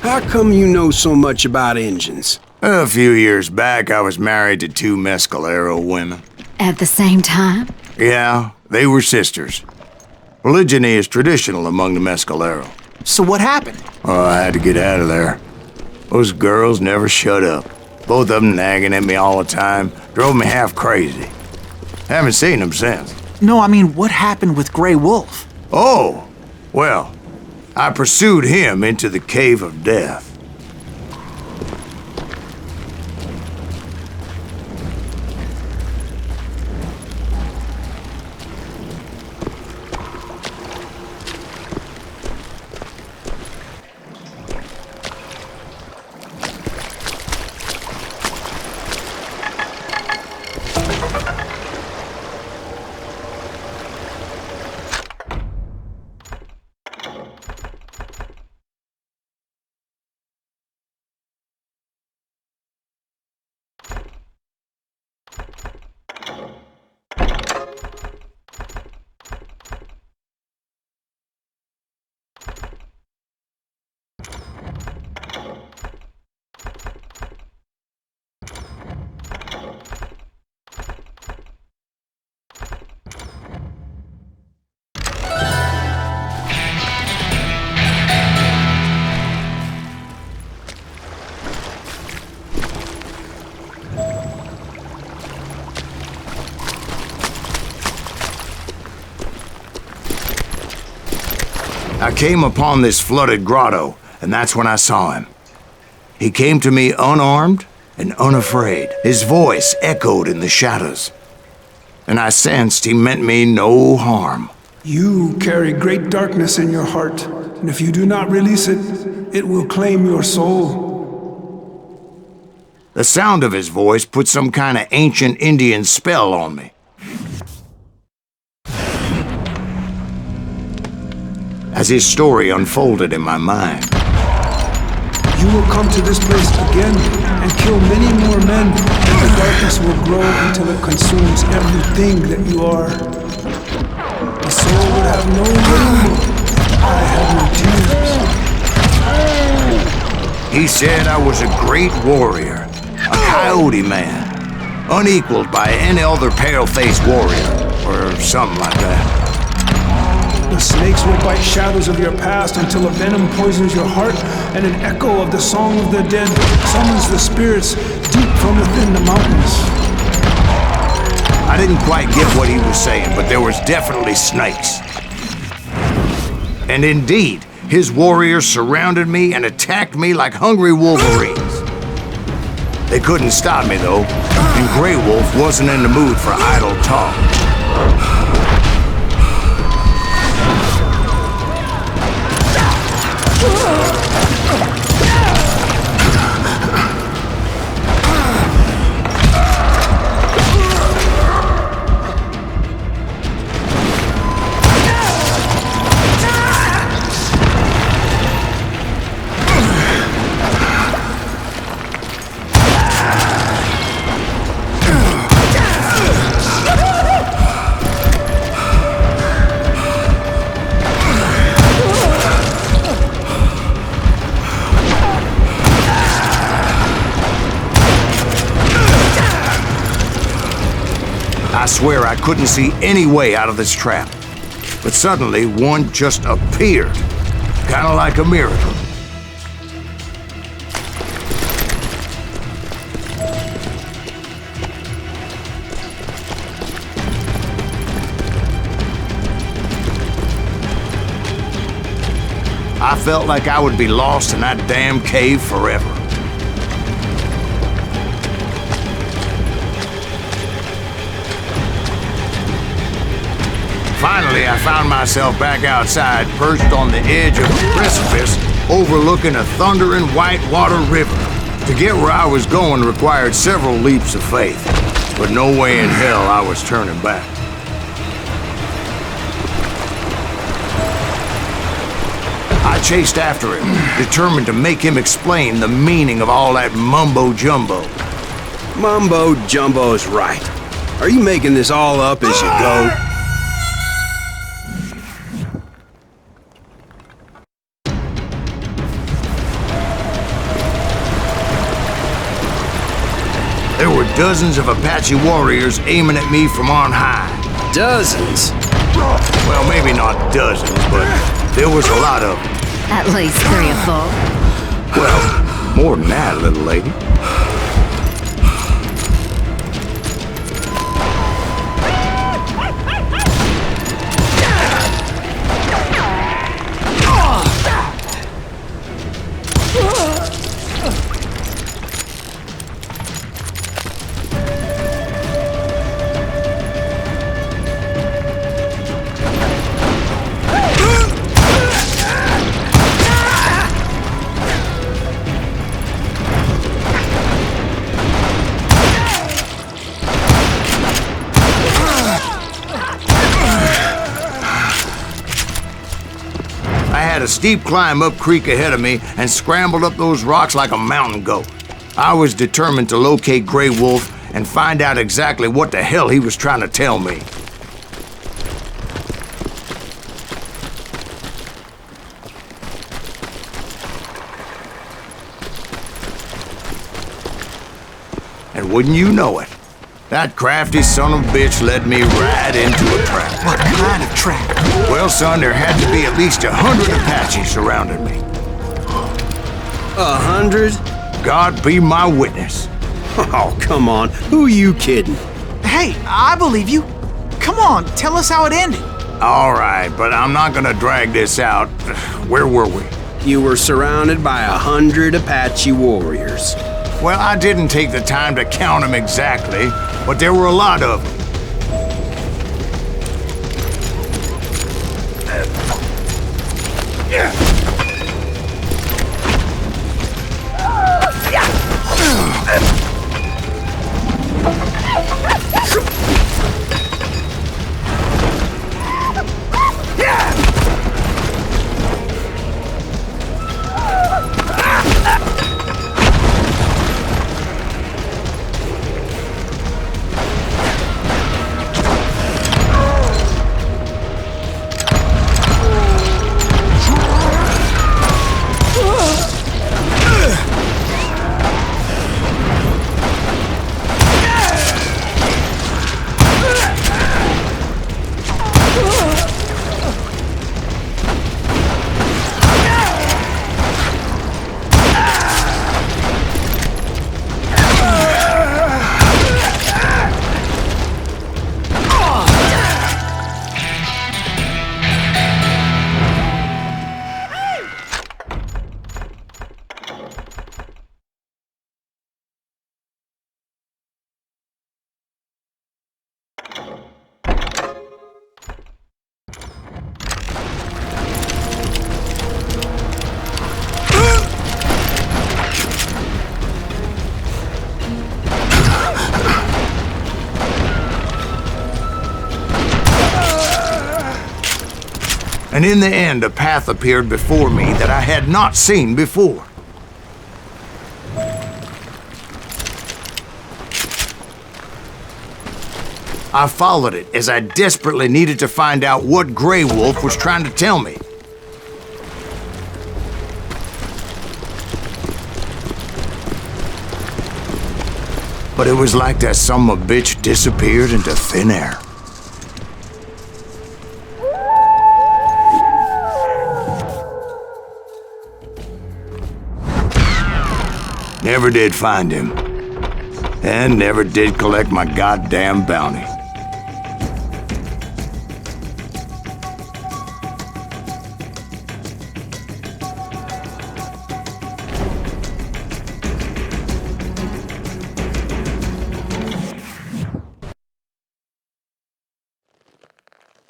S8: How come you know so much about engines?
S2: A few years back, I was married to 2 Mescalero women.
S4: At the same time?
S2: Yeah, they were sisters. Polygyny is traditional among the Mescalero.
S3: So what happened?
S2: Oh, I had to get out of there. Those girls never shut up. Both of them nagging at me all the time. Drove me half crazy. Haven't seen them since.
S3: No, I mean, what happened with Grey Wolf?
S2: Oh, well, I pursued him into the Cave of Death. I came upon this flooded grotto, and that's when I saw him. He came to me unarmed and unafraid. His voice echoed in the shadows, and I sensed he meant me no harm.
S11: You carry great darkness in your heart, and if you do not release it, it will claim your soul.
S2: The sound of his voice put some kind of ancient Indian spell on me. As his story unfolded in my mind.
S11: You will come to this place again and kill many more men, and the darkness will grow until it consumes everything that you are. The soul would have no rainbow. I have no tears.
S2: He said I was a great warrior, a coyote man, unequaled by any other pale-faced warrior, or something like that.
S11: The snakes will bite shadows of your past until a venom poisons your heart, and an echo of the song of the dead summons the spirits deep from within the mountains.
S2: I I didn't quite get what he was saying, but there was definitely snakes. And indeed, his warriors surrounded me and attacked me like hungry wolverines. They couldn't stop me, though, and Grey Wolf wasn't in the mood for idle talk. I swear I couldn't see any way out of this trap. But suddenly, one just appeared. Kinda like a miracle. I felt like I would be lost in that damn cave forever. Finally, I found myself back outside, perched on the edge of a precipice, overlooking a thundering whitewater river. To get where I was going required several leaps of faith, but no way in hell I was turning back. I chased after him, determined to make him explain the meaning of all that mumbo-jumbo.
S8: Mumbo-jumbo's right. Are you making this all up as you go?
S2: There were dozens of Apache warriors aiming at me from on high.
S8: Dozens?
S2: Well, maybe not dozens, but there was a lot of them.
S4: At least 3 or 4.
S2: Well, more than that, little lady. A steep climb up creek ahead of me and scrambled up those rocks like a mountain goat. I was determined to locate Grey Wolf and find out exactly what the hell he was trying to tell me. And wouldn't you know it, that crafty son of a bitch led me right into a trap.
S3: What kind of trap?
S2: Well, son, there had to be at least 100 Apaches surrounding me.
S8: 100?
S2: God be my witness.
S8: Oh, come on. Who are you kidding?
S3: Hey, I believe you. Come on, tell us how it ended.
S2: All right, but I'm not gonna drag this out. Where were we?
S8: You were surrounded by 100 Apache warriors.
S2: Well, I didn't take the time to count them exactly, but there were a lot of them. And in the end, a path appeared before me that I had not seen before. I followed it as I desperately needed to find out what Grey Wolf was trying to tell me. But it was like that son of a bitch disappeared into thin air. Never did find him. And never did collect my goddamn bounty.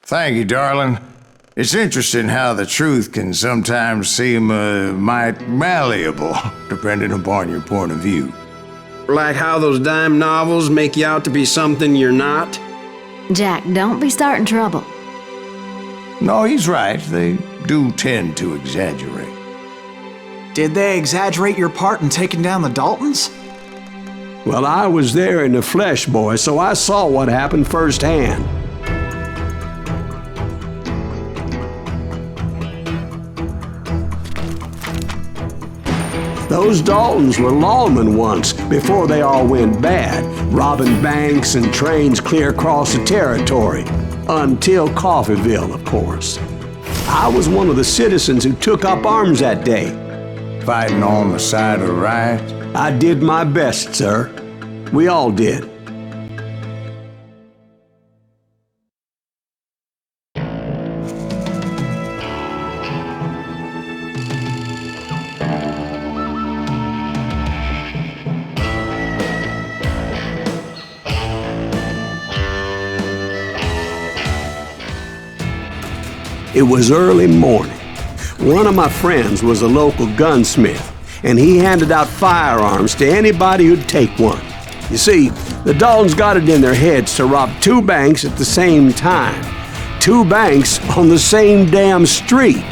S2: Thank you, darling. It's interesting how the truth can sometimes seem might malleable, depending upon your point of view.
S8: Like how those dime novels make you out to be something you're not?
S4: Jack, don't be starting trouble.
S2: No, he's right. They do tend to exaggerate.
S3: Did they exaggerate your part in taking down the Daltons?
S1: Well, I was there in the flesh, boy, so I saw what happened firsthand. Those Daltons were lawmen once, before they all went bad, robbing banks and trains clear across the territory. Until Coffeeville, of course. I was one of the citizens who took up arms that day.
S2: Fighting on the side of the right?
S1: I did my best, sir. We all did. It was early morning. One of my friends was a local gunsmith, and he handed out firearms to anybody who'd take one. You see, the Daltons got it in their heads to rob 2 banks at the same time. 2 banks on the same damn street.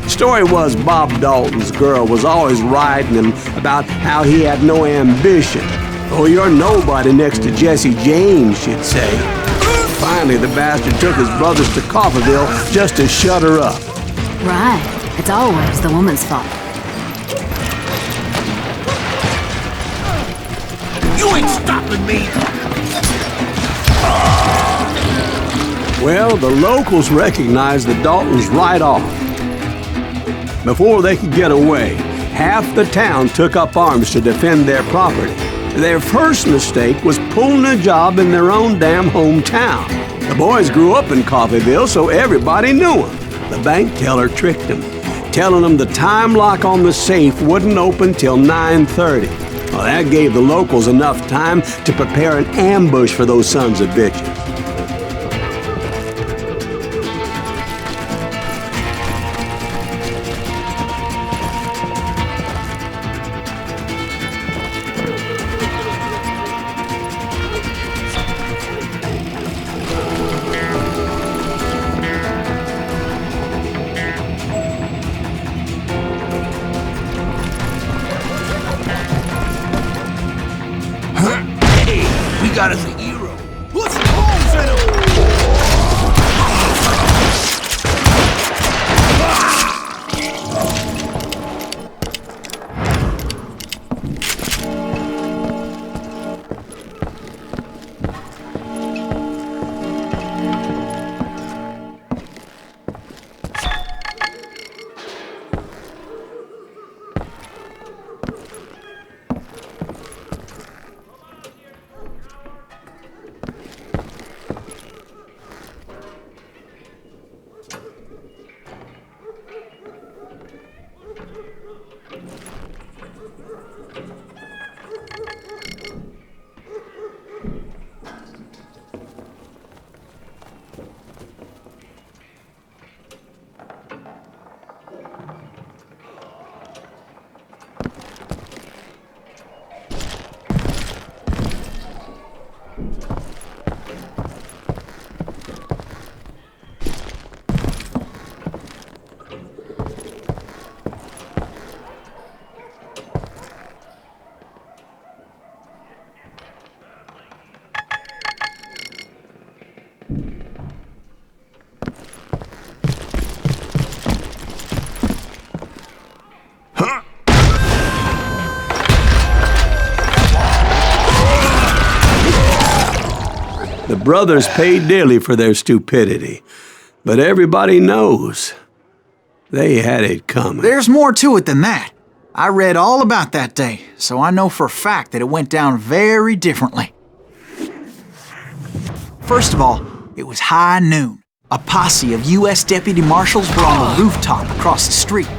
S1: The story was Bob Dalton's girl was always writing him about how he had no ambition. Oh, you're nobody next to Jesse James, she'd say. Finally, the bastard took his brothers to Coffeeville just to shut her up.
S4: Right. It's always the woman's fault.
S10: You ain't stopping me!
S1: Well, the locals recognized the Daltons right off. Before they could get away, half the town took up arms to defend their property. Their first mistake was pulling a job in their own damn hometown. The boys grew up in Coffeeville, so everybody knew them. The bank teller tricked them, telling them the time lock on the safe wouldn't open till 9:30. Well, that gave the locals enough time to prepare an ambush for those sons of bitches.
S10: Got us a hero. Let's go!
S1: brothers paid dearly for their stupidity. But everybody knows they had it coming.
S3: There's more to it than that. I read all about that day, so I know for a fact that it went down very differently. First of all, it was high noon. A posse of U.S. deputy marshals were on the rooftop across the street.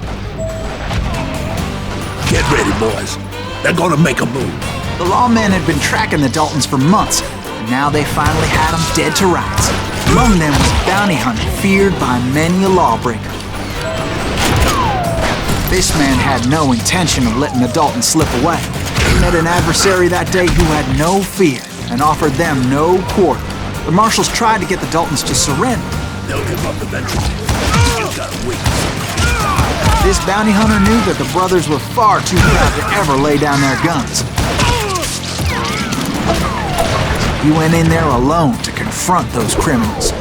S12: Get ready, boys. They're gonna make a move.
S3: The lawmen had been tracking the Daltons for months, and now they finally had them dead to rights. Among them was a bounty hunter feared by many a lawbreaker. This man had no intention of letting the Daltons slip away. He met an adversary that day who had no fear and offered them no quarter. The marshals tried to get the Daltons to surrender.
S12: They'll give up eventually. You gotta wait.
S3: This bounty hunter knew that the brothers were far too proud to ever lay down their guns. He went in there alone to confront those criminals.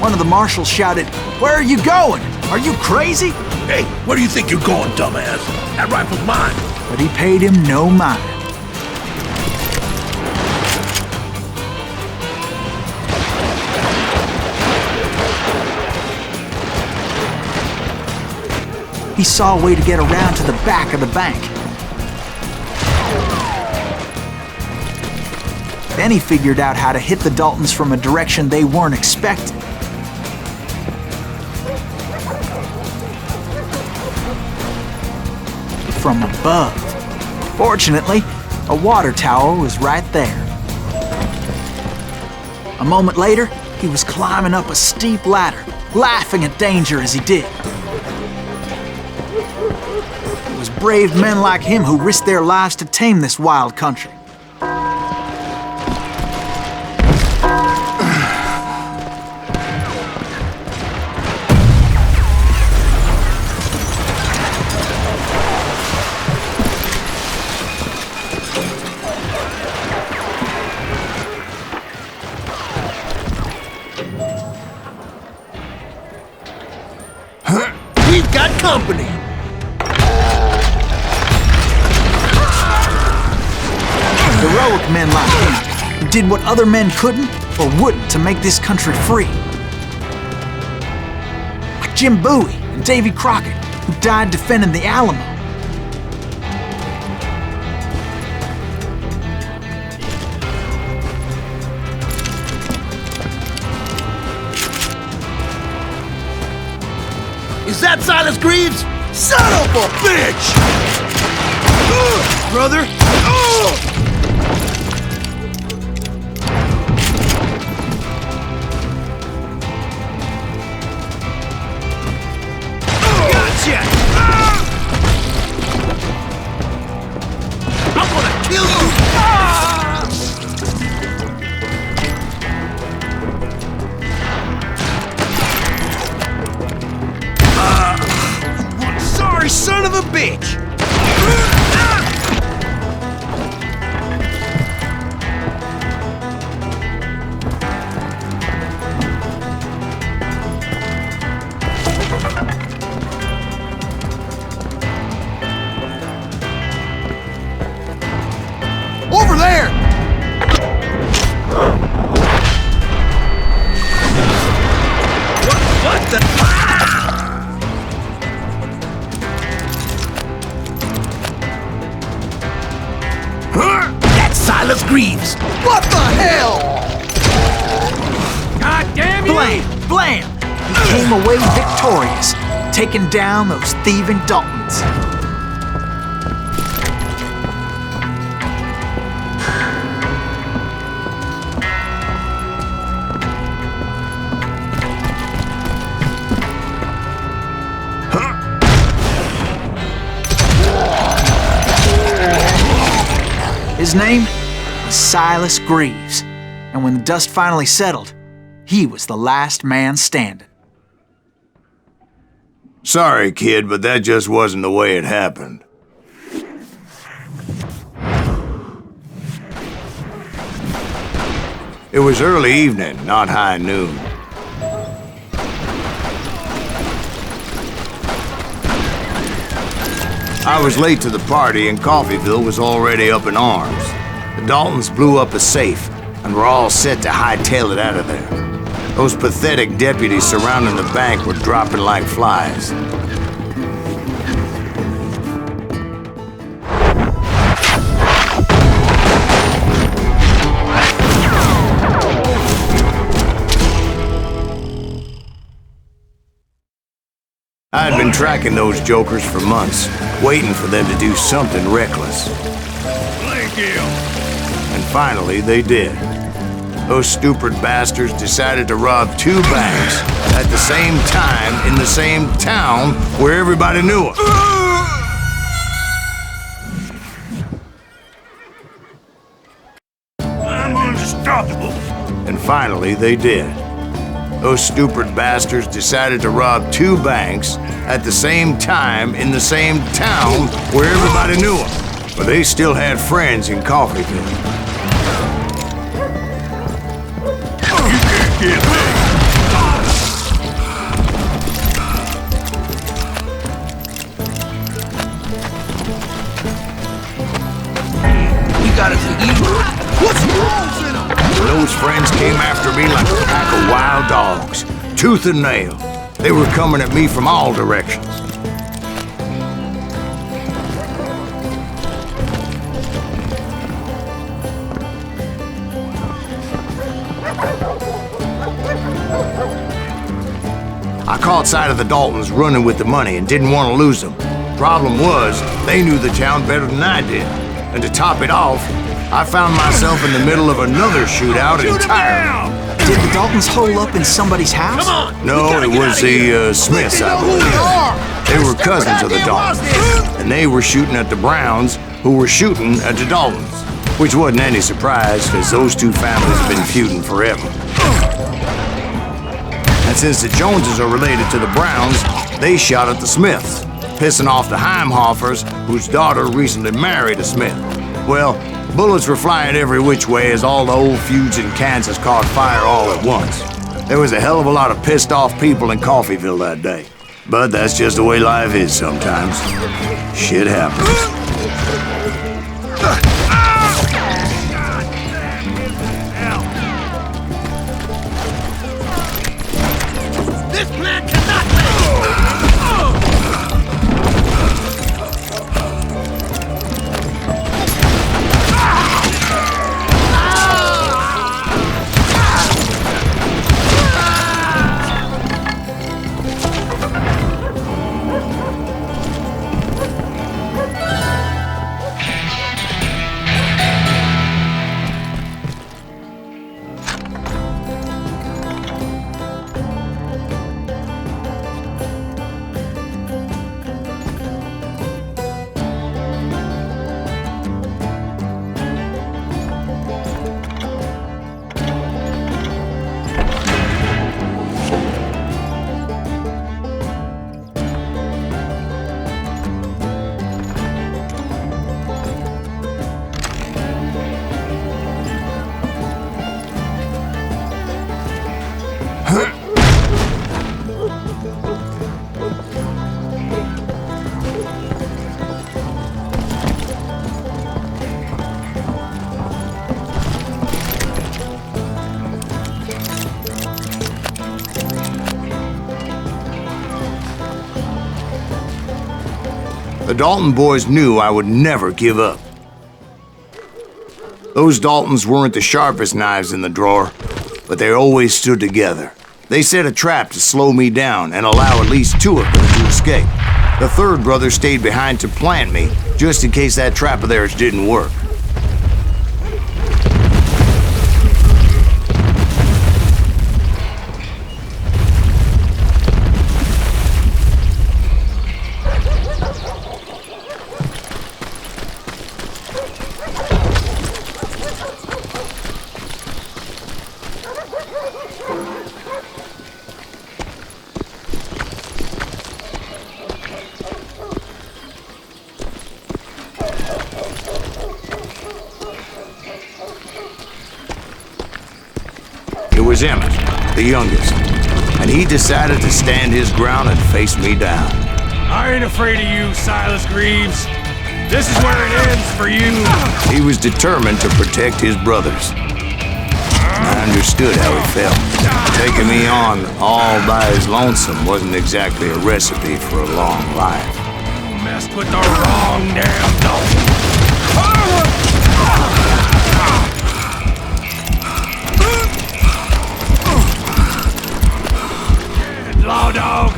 S3: One of the marshals shouted, "Where are you going? Are you crazy?"
S12: Hey, where do you think you're going, dumbass? That rifle's mine.
S3: But he paid him no mind. He saw a way to get around to the back of the bank. Then he figured out how to hit the Daltons from a direction they weren't expecting. From above. Fortunately, a water tower was right there. A moment later, he was climbing up a steep ladder, laughing at danger as he did. It was brave men like him who risked their lives to tame this wild country.
S12: We've got company.
S3: Heroic men like him, who did what other men couldn't or wouldn't to make this country free. Like Jim Bowie and Davy Crockett, who died defending the Alamo.
S12: Is that Silas Greaves?
S10: Son of a bitch! Brother!
S12: Gotcha! I'm gonna kill you!
S10: Sorry son of a bitch! Over there!
S12: What the? That's Silas Greaves!
S10: What the hell?
S12: God damn you!
S3: Blam! Blam! He came away victorious, taking down those thieving Daltons. His name was Silas Greaves, and when the dust finally settled, he was the last man standing.
S2: Sorry, kid, but that just wasn't the way it happened. It was early evening, not high noon. I was late to the party and Coffeyville was already up in arms. The Daltons blew up a safe and were all set to hightail it out of there. Those pathetic deputies surrounding the bank were dropping like flies. I had been tracking those jokers for months, waiting for them to do something reckless. And finally, they did. Those stupid bastards decided to rob 2 banks at the same time in the same town where everybody knew them. I'm unstoppable. And finally, they did. Those stupid bastards decided to rob 2 banks at the same time in the same town where everybody knew them. But they still had friends in Coffeeville. You can't get me.
S10: We got it for you. What's wrong in them?
S2: Those friends came after me like a pack of wild dogs, tooth and nail. They were coming at me from all directions. I caught sight of the Daltons running with the money and didn't want to lose them. Problem was, they knew the town better than I did. And to top it off, I found myself in the middle of another shootout entirely.
S3: Did the Daltons hole up in somebody's house?
S2: No, it was the Smiths, I believe. They were cousins of the Daltons, and they were shooting at the Browns, who were shooting at the Daltons. Which wasn't any surprise, because those 2 families have been feuding forever. And since the Joneses are related to the Browns, they shot at the Smiths, pissing off the Heimhoffers, whose daughter recently married a Smith. Well, bullets were flying every which way as all the old feuds in Kansas caught fire all at once. There was a hell of a lot of pissed off people in Coffeeville that day. But that's just the way life is sometimes. Shit happens.
S10: This plan cannot fail!
S2: The Dalton boys knew I would never give up. Those Daltons weren't the sharpest knives in the drawer, but they always stood together. They set a trap to slow me down and allow at least 2 of them to escape. The 3rd brother stayed behind to plant me, just in case that trap of theirs didn't work. It was Emmett, the youngest, and he decided to stand his ground and face me down.
S13: I ain't afraid of you, Silas Greaves. This is where it ends for you.
S2: He was determined to protect his brothers. I understood how he felt. Taking me on all by his lonesome wasn't exactly a recipe for a long life.
S13: Messed with the wrong damn dog. Law dog.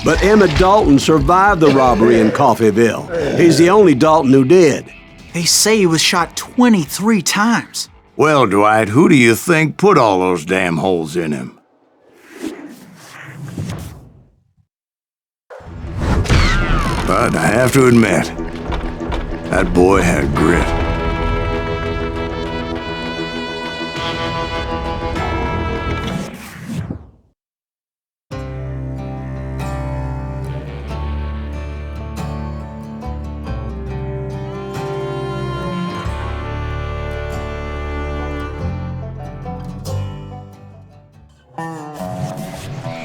S1: But Emmett Dalton survived the robbery in Coffeyville. He's the only Dalton who did.
S3: They say he was shot 23 times.
S2: Well, Dwight, who do you think put all those damn holes in him? But I have to admit, that boy had grit.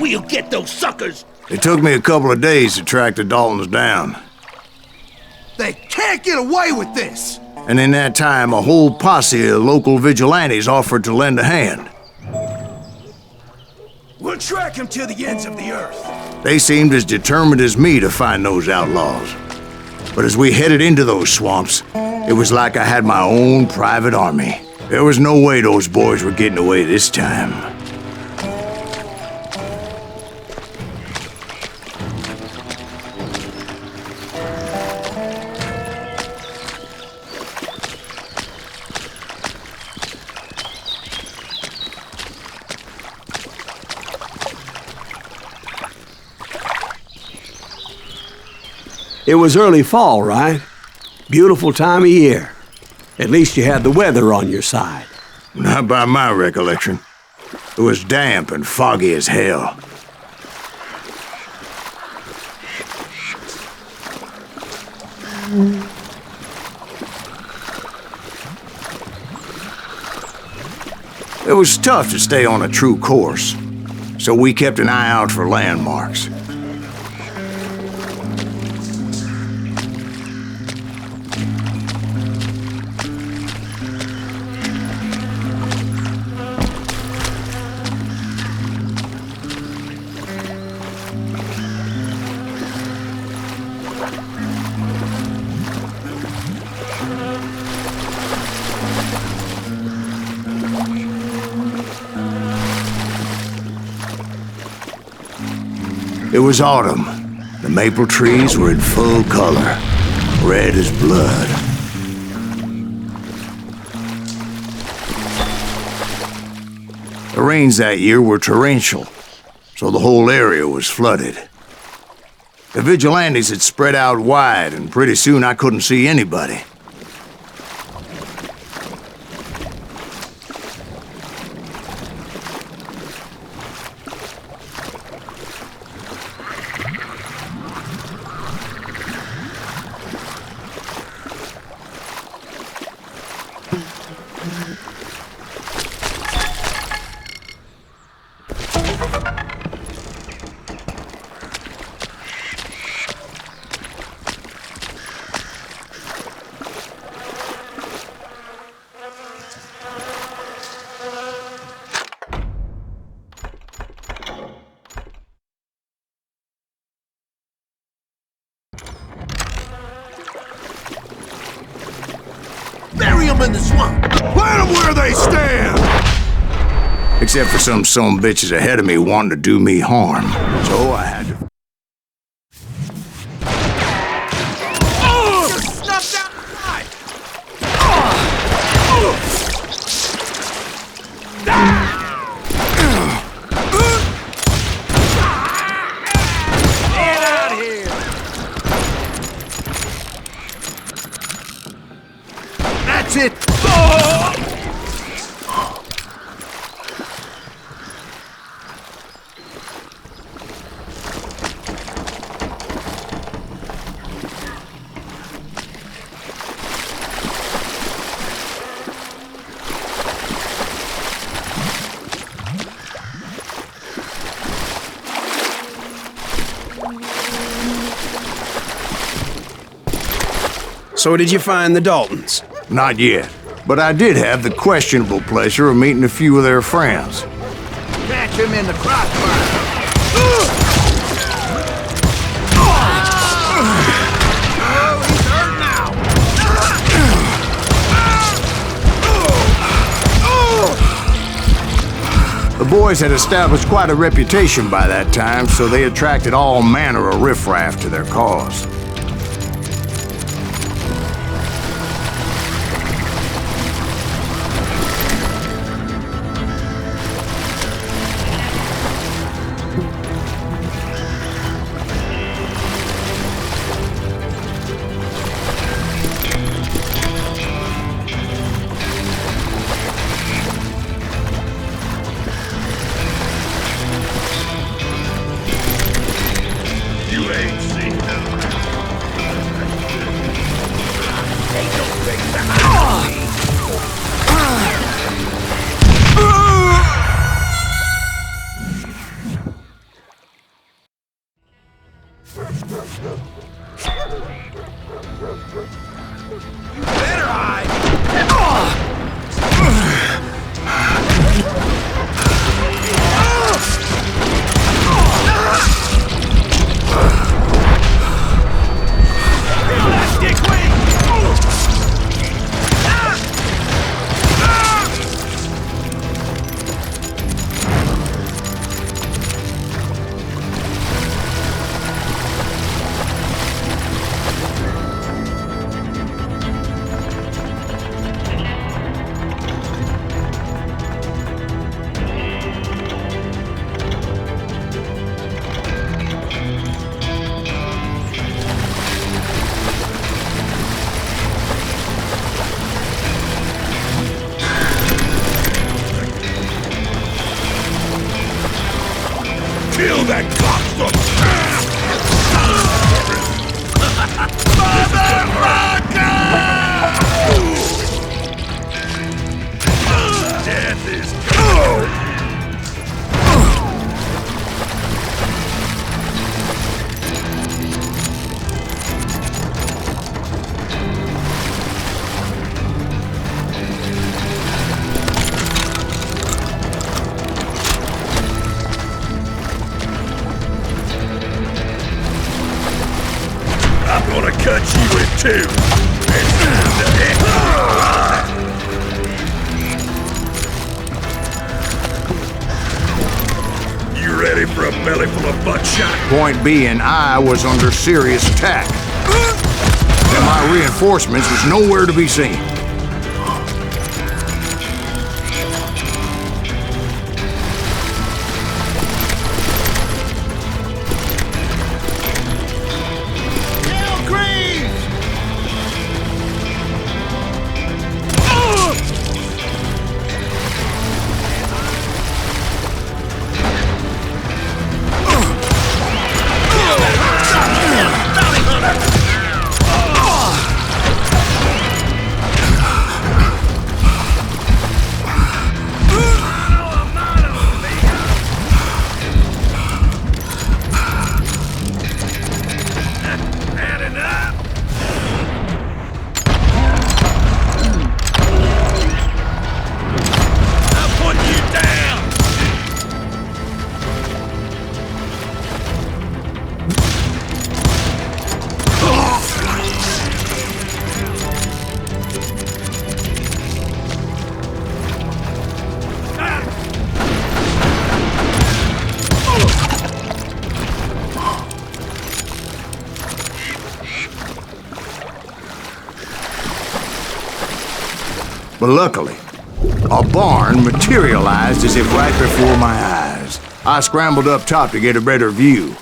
S10: We'll get those suckers!
S2: It took me a couple of days to track the Daltons down.
S10: They can't get away with this!
S2: And in that time, a whole posse of local vigilantes offered to lend a hand.
S10: We'll track him to the ends of the earth.
S2: They seemed as determined as me to find those outlaws. But as we headed into those swamps, it was like I had my own private army. There was no way those boys were getting away this time.
S1: It was early fall, right? Beautiful time of year. At least you had the weather on your side.
S2: Not by my recollection. It was damp and foggy as hell. It was tough to stay on a true course, so we kept an eye out for landmarks. It was autumn. The maple trees were in full color, red as blood. The rains that year were torrential, so the whole area was flooded. The vigilantes had spread out wide, and pretty soon I couldn't see anybody.
S10: Bury them in the swamp! Plant them where they stand!
S2: Except for some bitches ahead of me wanting to do me harm. So I had to...
S10: Just snuffed out the fight! Get out here! That's it!
S8: So did you find the Daltons?
S2: Not yet, but I did have the questionable pleasure of meeting a few of their friends.
S10: Catch him in the crossfire.
S2: The boys had established quite a reputation by that time, so they attracted all manner of riffraff to their cause.
S13: Kill that cocksucker! Death is good! I'm gonna cut you in two. You ready for a belly full of buckshot?
S2: Point being, I was under serious attack. And my reinforcements was nowhere to be seen. But luckily, a barn materialized as if right before my eyes. I scrambled up top to get a better view.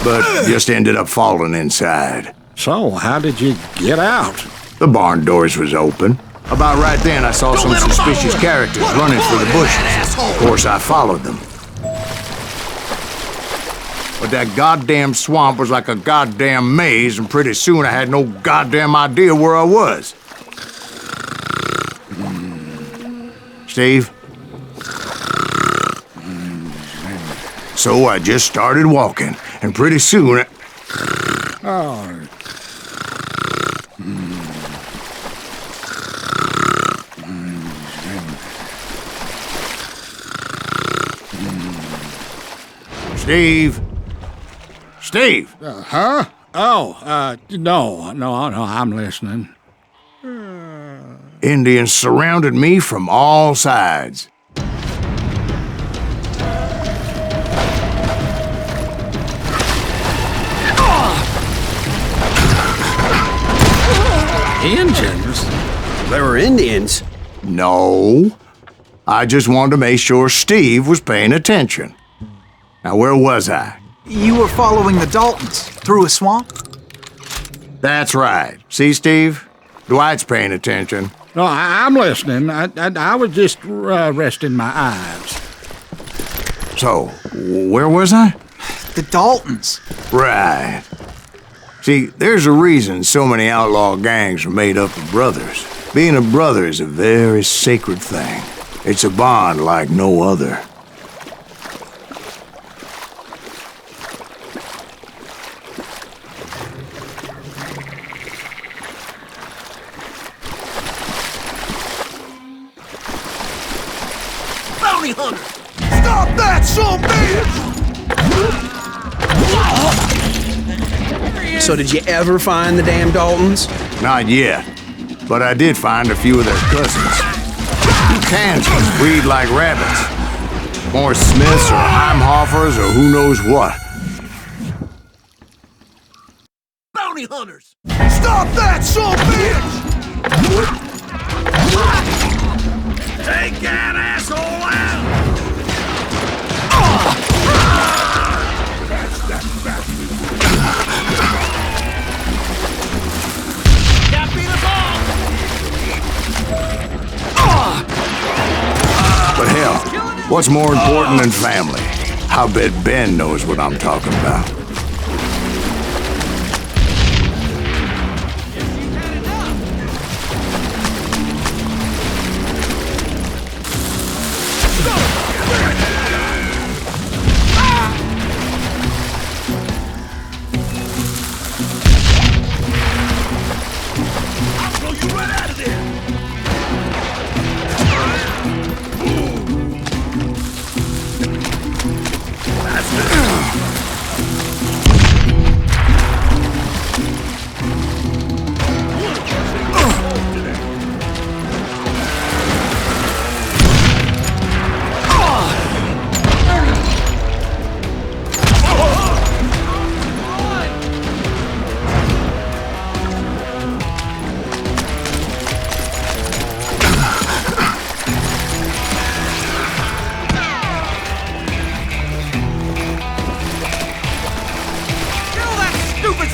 S2: But just ended up falling inside.
S5: So, how did you get out?
S2: The barn doors was open. About right then, I saw some suspicious characters running through the bushes. Of course, I followed them. But that goddamn swamp was like a goddamn maze, and pretty soon I had no goddamn idea where I was. Steve? So I just started walking, and pretty soon Steve? Steve!
S5: Huh? Oh, no, I'm listening.
S2: Indians surrounded me from all sides.
S5: Indians?
S8: There were Indians?
S2: No. I just wanted to make sure Steve was paying attention. Now, where was I?
S3: You were following the Daltons through a swamp?
S2: That's right. See, Steve? Dwight's paying attention.
S5: No, I'm listening. I was just resting my eyes.
S2: So, where was I?
S3: The Daltons.
S2: Right. See, there's a reason so many outlaw gangs are made up of brothers. Being a brother is a very sacred thing. It's a bond like no other.
S10: Bounty hunter! Stop that, son bitch!
S8: So did you ever find the damn Daltons?
S2: Not yet, but I did find a few of their cousins. Kansans breed like rabbits. More Smiths or Heimhoffers or who knows what.
S10: Bounty hunters! Stop that, son bitch! Take that asshole out! Can't beat us all!
S2: But hell, what's more important than family? I'll bet Ben knows what I'm talking about.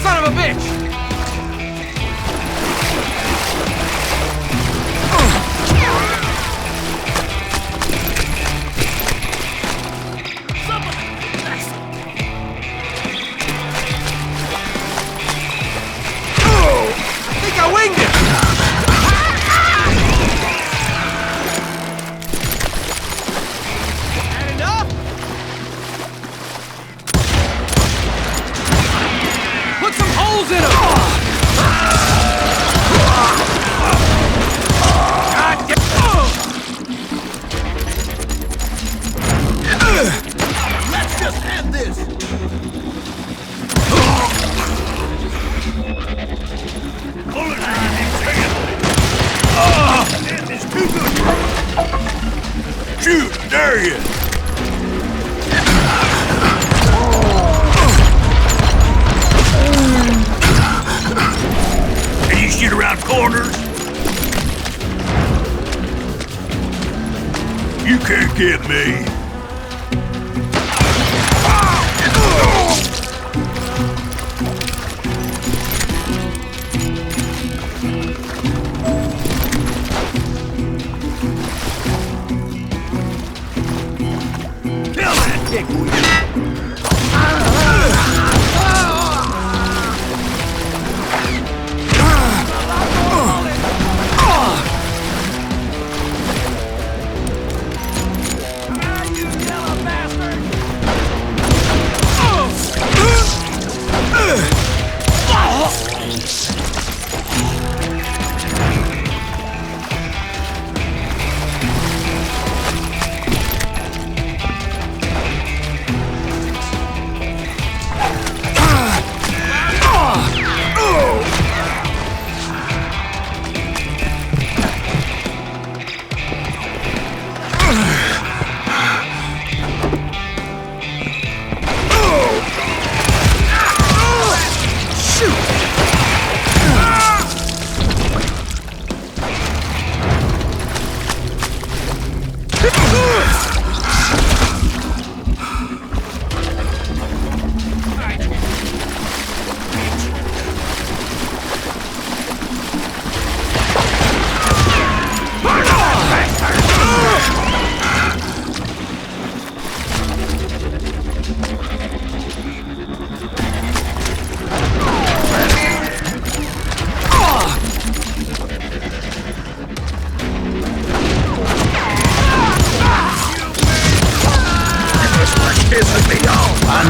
S10: Son of a bitch! I think I winged it! Had enough? Put some holes in him! God damn. Let's just have this! Pull it out and take it! This is too good! Shoot! There he is! Can you shoot around corners? You can't get me.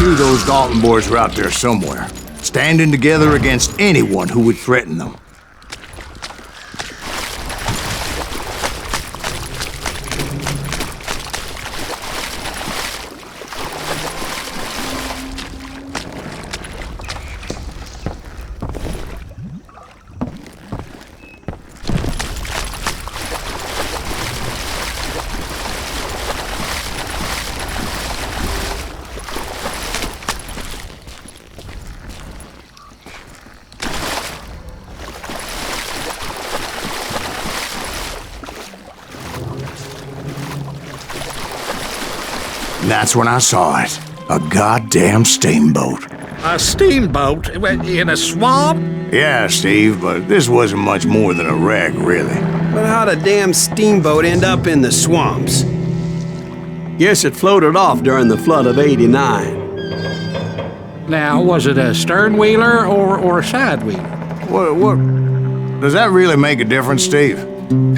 S2: knew those Dalton boys were out there somewhere, standing together against anyone who would threaten them. That's when I saw it. A goddamn steamboat.
S5: A steamboat? In a swamp?
S2: Yeah, Steve, but this wasn't much more than a wreck, really.
S8: But how'd a damn steamboat end up in the swamps?
S1: Guess it floated off during the flood of '89.
S5: Now, was it a stern wheeler or a side wheeler?
S2: What? Does that really make a difference, Steve?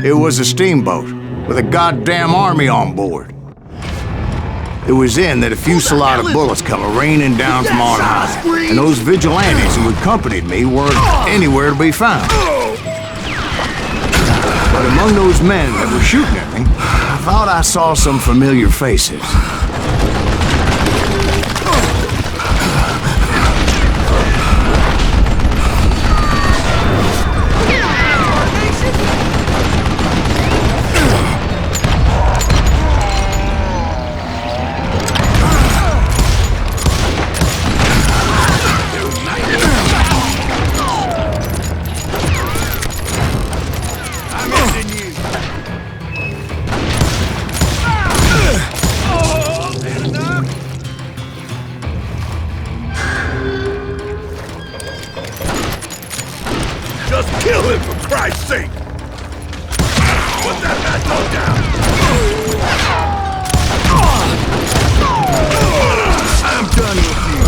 S2: It was a steamboat with a goddamn army on board. It was then that a fusillade of bullets come raining down from on high, and those vigilantes who accompanied me weren't anywhere to be found. But among those men that were shooting at me, I thought I saw some familiar faces.
S13: Just kill him, for Christ's sake! Put that asshole down! I'm done with you!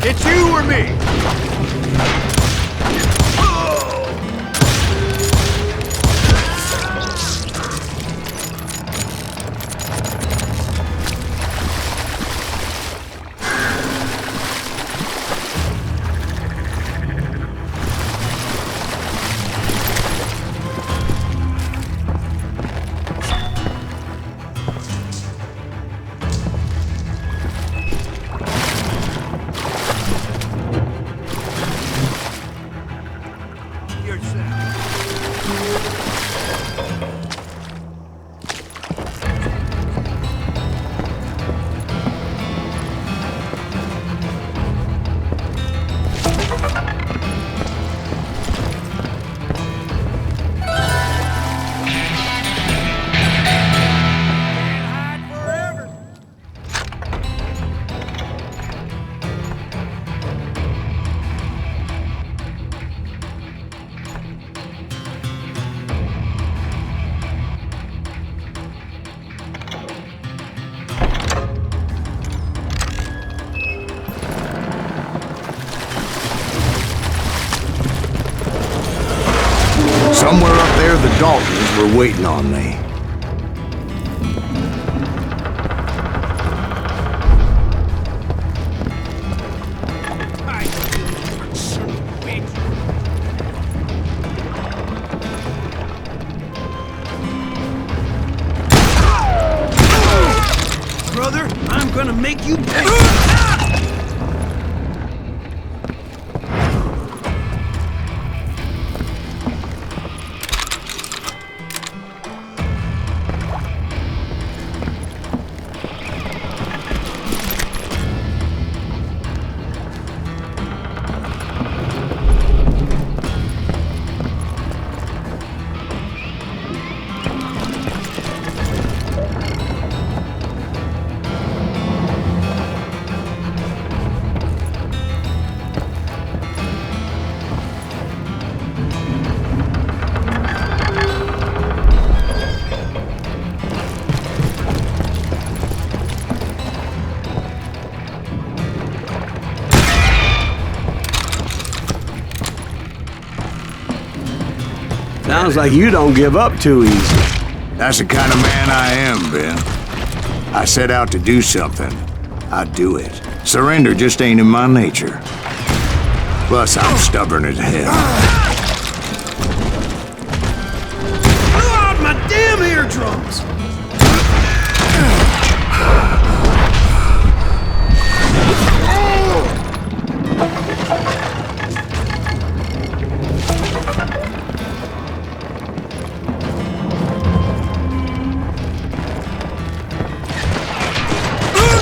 S13: It's you or me!
S2: Somewhere up there, the Daltons were waiting on me.
S8: Brother, I'm gonna make you pay!
S1: Sounds like you don't give up too easy.
S2: That's the kind of man I am, Ben. I set out to do something. I do it. Surrender just ain't in my nature. Plus, I'm stubborn as hell.
S10: Blew out my damn eardrums!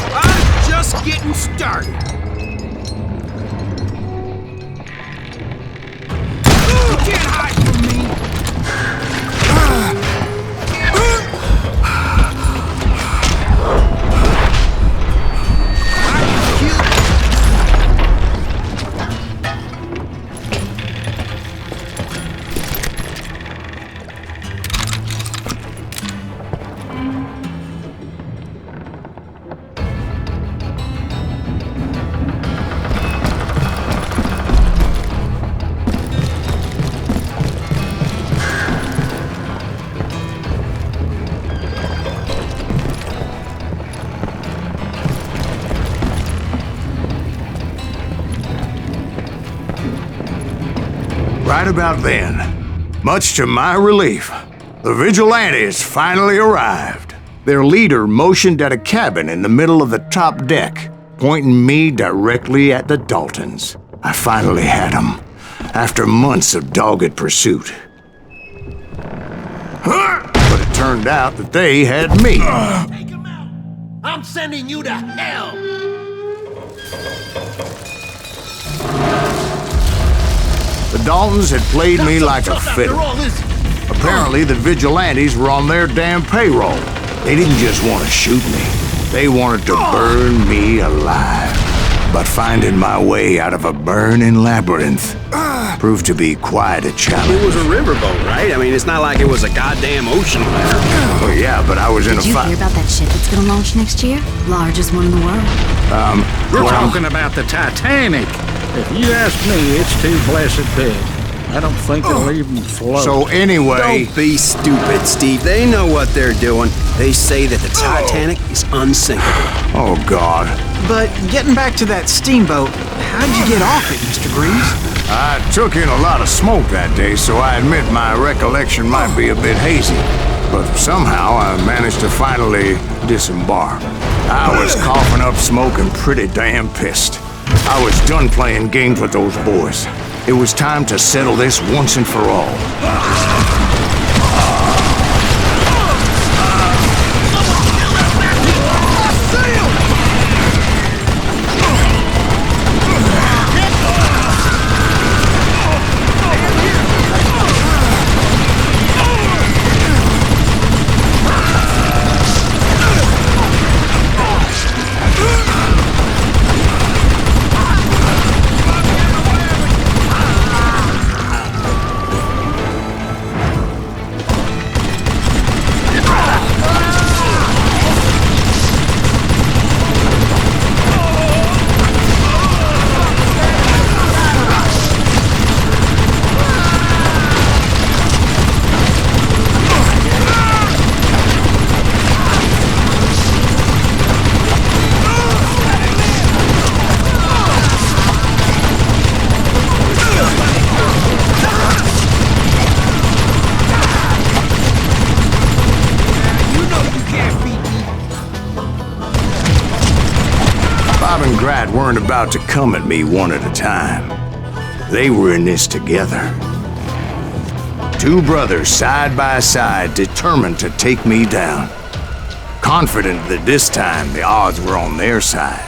S10: I'm just getting started. You can't hide from me.
S2: Right about then, much to my relief, the vigilantes finally arrived. Their leader motioned at a cabin in the middle of the top deck, pointing me directly at the Daltons. I finally had them, after months of dogged pursuit. But it turned out that they had me.
S10: Take him out! I'm sending you to hell!
S2: The Daltons had played me like a fiddle. Apparently, the vigilantes were on their damn payroll. They didn't just want to shoot me. They wanted to burn me alive. But finding my way out of a burning labyrinth proved to be quite a challenge.
S8: It was a riverboat, right? I mean, it's not like it was a goddamn ocean liner.
S2: Well, yeah, but I was in a
S4: Did you hear about that ship that's gonna launch next year? Largest one in the world.
S5: We're talking about the Titanic. If you ask me, it's too blessed big. I don't think it'll even float.
S2: So anyway...
S8: Don't be stupid, Steve. They know what they're doing. They say that the Titanic is unsinkable.
S2: Oh, God.
S3: But getting back to that steamboat, how'd you get off it, Mr. Greaves?
S2: I took in a lot of smoke that day, so I admit my recollection might be a bit hazy. But somehow I managed to finally disembark. I was coughing up smoke and pretty damn pissed. I was done playing games with those boys. It was time to settle this once and for all. Weren't about to come at me one at a time. They were in this together. Two brothers side by side, determined to take me down. Confident that this time the odds were on their side.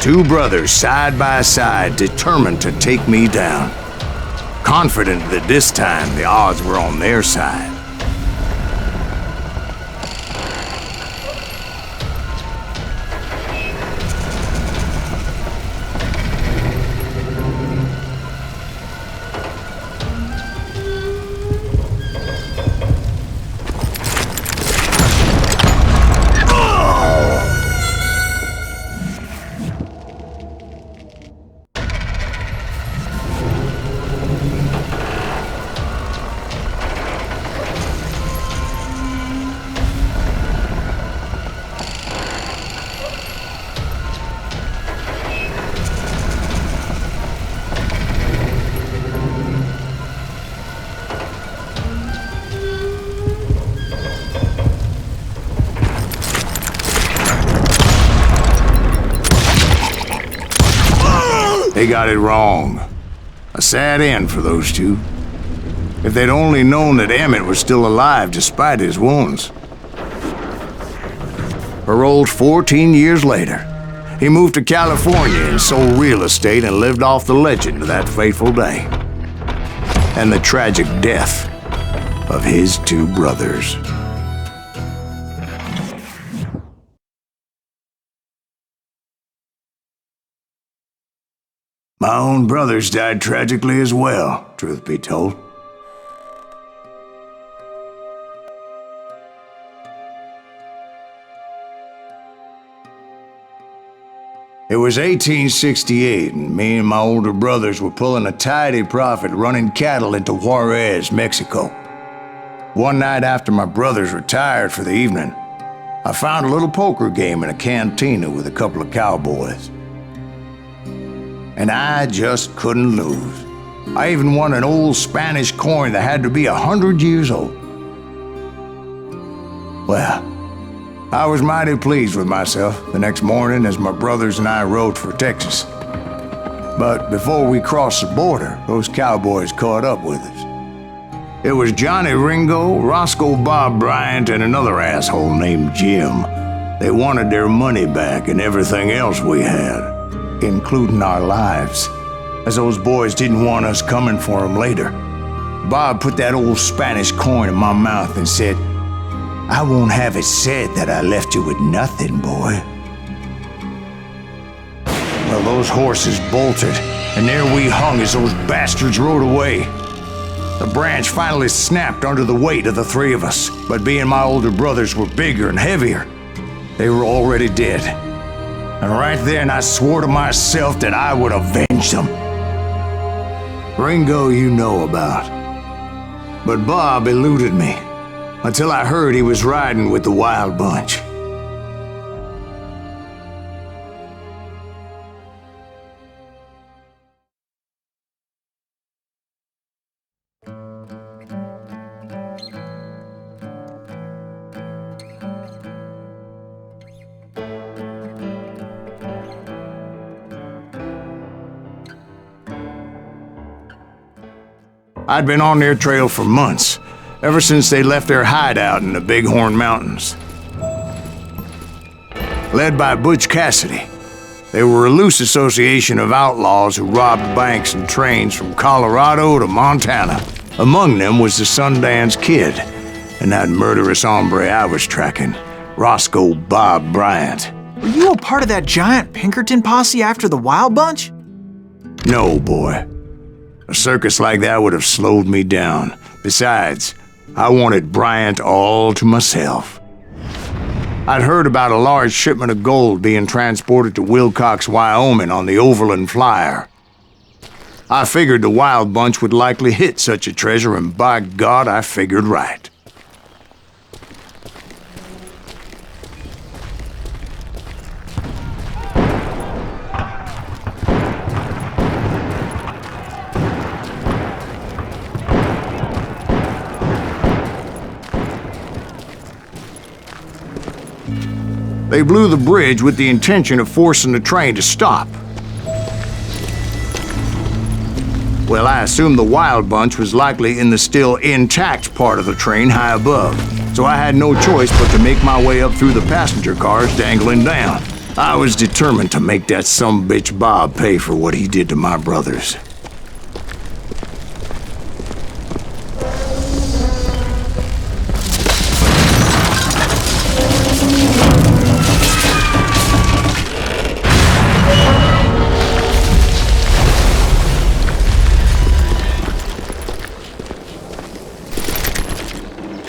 S2: Two brothers side by side, determined to take me down. Confident that this time the odds were on their side. They got it wrong. A sad end for those two. If they'd only known that Emmett was still alive despite his wounds. Paroled 14 years later, he moved to California and sold real estate and lived off the legend of that fateful day. And the tragic death of his two brothers. My own brothers died tragically as well, truth be told. It was 1868, and me and my older brothers were pulling a tidy profit running cattle into Juarez, Mexico. One night after my brothers retired for the evening, I found a little poker game in a cantina with a couple of cowboys. And I just couldn't lose. I even won an old Spanish coin that had to be 100 years old. Well, I was mighty pleased with myself the next morning as my brothers and I rode for Texas. But before we crossed the border, those cowboys caught up with us. It was Johnny Ringo, Roscoe Bob Bryant, and another asshole named Jim. They wanted their money back and everything else we had, including our lives, as those boys didn't want us coming for them later. Bob put that old Spanish coin in my mouth and said, "I won't have it said that I left you with nothing, boy." Well, those horses bolted, and there we hung as those bastards rode away. The branch finally snapped under the weight of the three of us, but being my older brothers were bigger and heavier, they were already dead. And right then I swore to myself that I would avenge them. Ringo you know about. But Bob eluded me, until I heard he was riding with the Wild Bunch. I'd been on their trail for months, ever since they left their hideout in the Bighorn Mountains. Led by Butch Cassidy, they were a loose association of outlaws who robbed banks and trains from Colorado to Montana. Among them was the Sundance Kid, and that murderous hombre I was tracking, Roscoe Bob Bryant.
S3: Were you a part of that giant Pinkerton posse after the Wild Bunch?
S2: No, boy. A circus like that would have slowed me down. Besides, I wanted Bryant all to myself. I'd heard about a large shipment of gold being transported to Wilcox, Wyoming on the Overland Flyer. I figured the Wild Bunch would likely hit such a treasure, and by God, I figured right. They blew the bridge with the intention of forcing the train to stop. Well, I assumed the Wild Bunch was likely in the still intact part of the train high above, so I had no choice but to make my way up through the passenger cars dangling down. I was determined to make that sumbitch Bob pay for what he did to my brothers.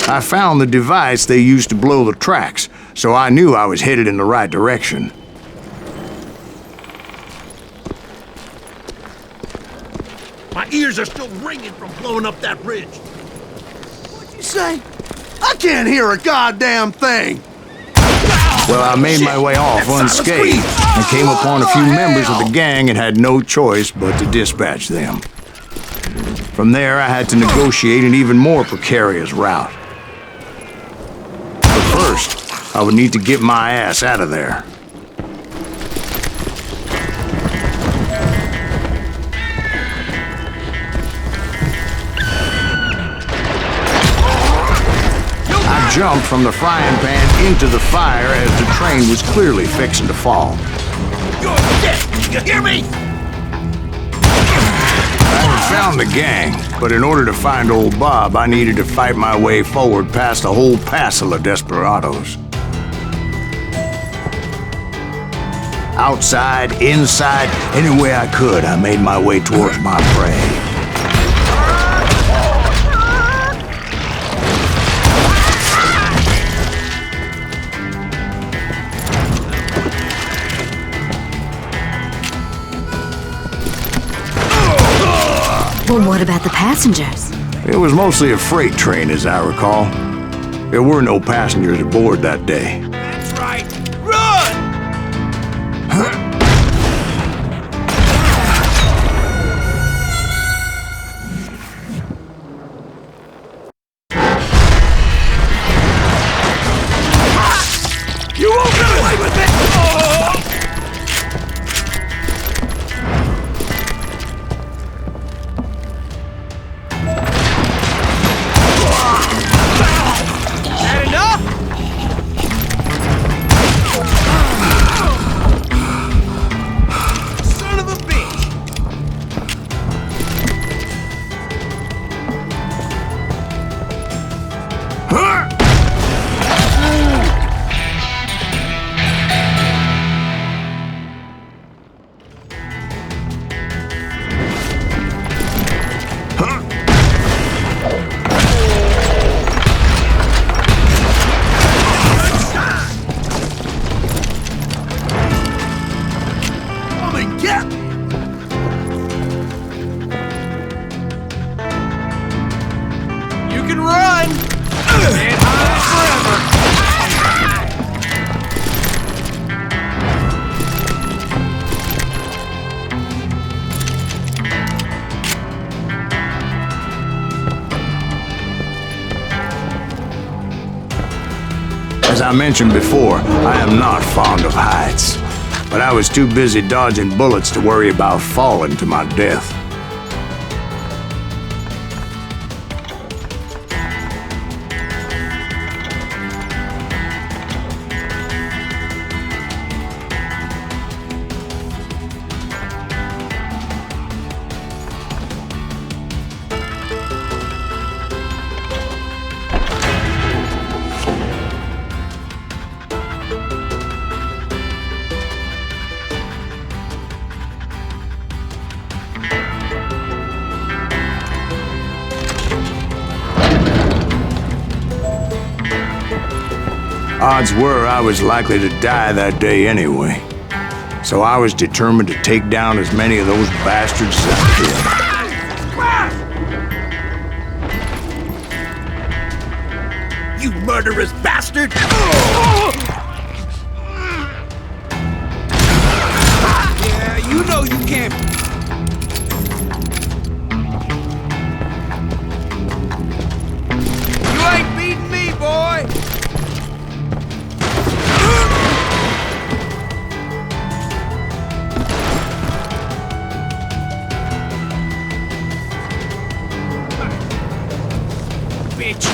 S2: I found the device they used to blow the tracks, so I knew I was headed in the right direction.
S13: My ears are still ringing from blowing up that ridge.
S10: What'd you say? I can't hear a goddamn thing!
S2: Well, I made my way off unscathed and came upon a few members of the gang and had no choice but to dispatch them. From there, I had to negotiate an even more precarious route. But first, I would need to get my ass out of there. I jumped from the frying pan into the fire as the train was clearly fixing to fall.
S13: You're dead! You hear me?
S2: I had found the gang, but in order to find old Bob, I needed to fight my way forward past a whole passel of desperados. Outside, inside, any way I could, I made my way towards my prey.
S4: Well, what about the passengers?
S2: It was mostly a freight train, as I recall. There were no passengers aboard that day.
S13: That's right. Run! You won't get away with it!
S2: As I mentioned before, I am not fond of heights, but I was too busy dodging bullets to worry about falling to my death. Odds were I was likely to die that day anyway, so I was determined to take down as many of those bastards as I
S13: You murderous bastard! Yeah, you know you can't... You ain't beating me, boy! Bitch!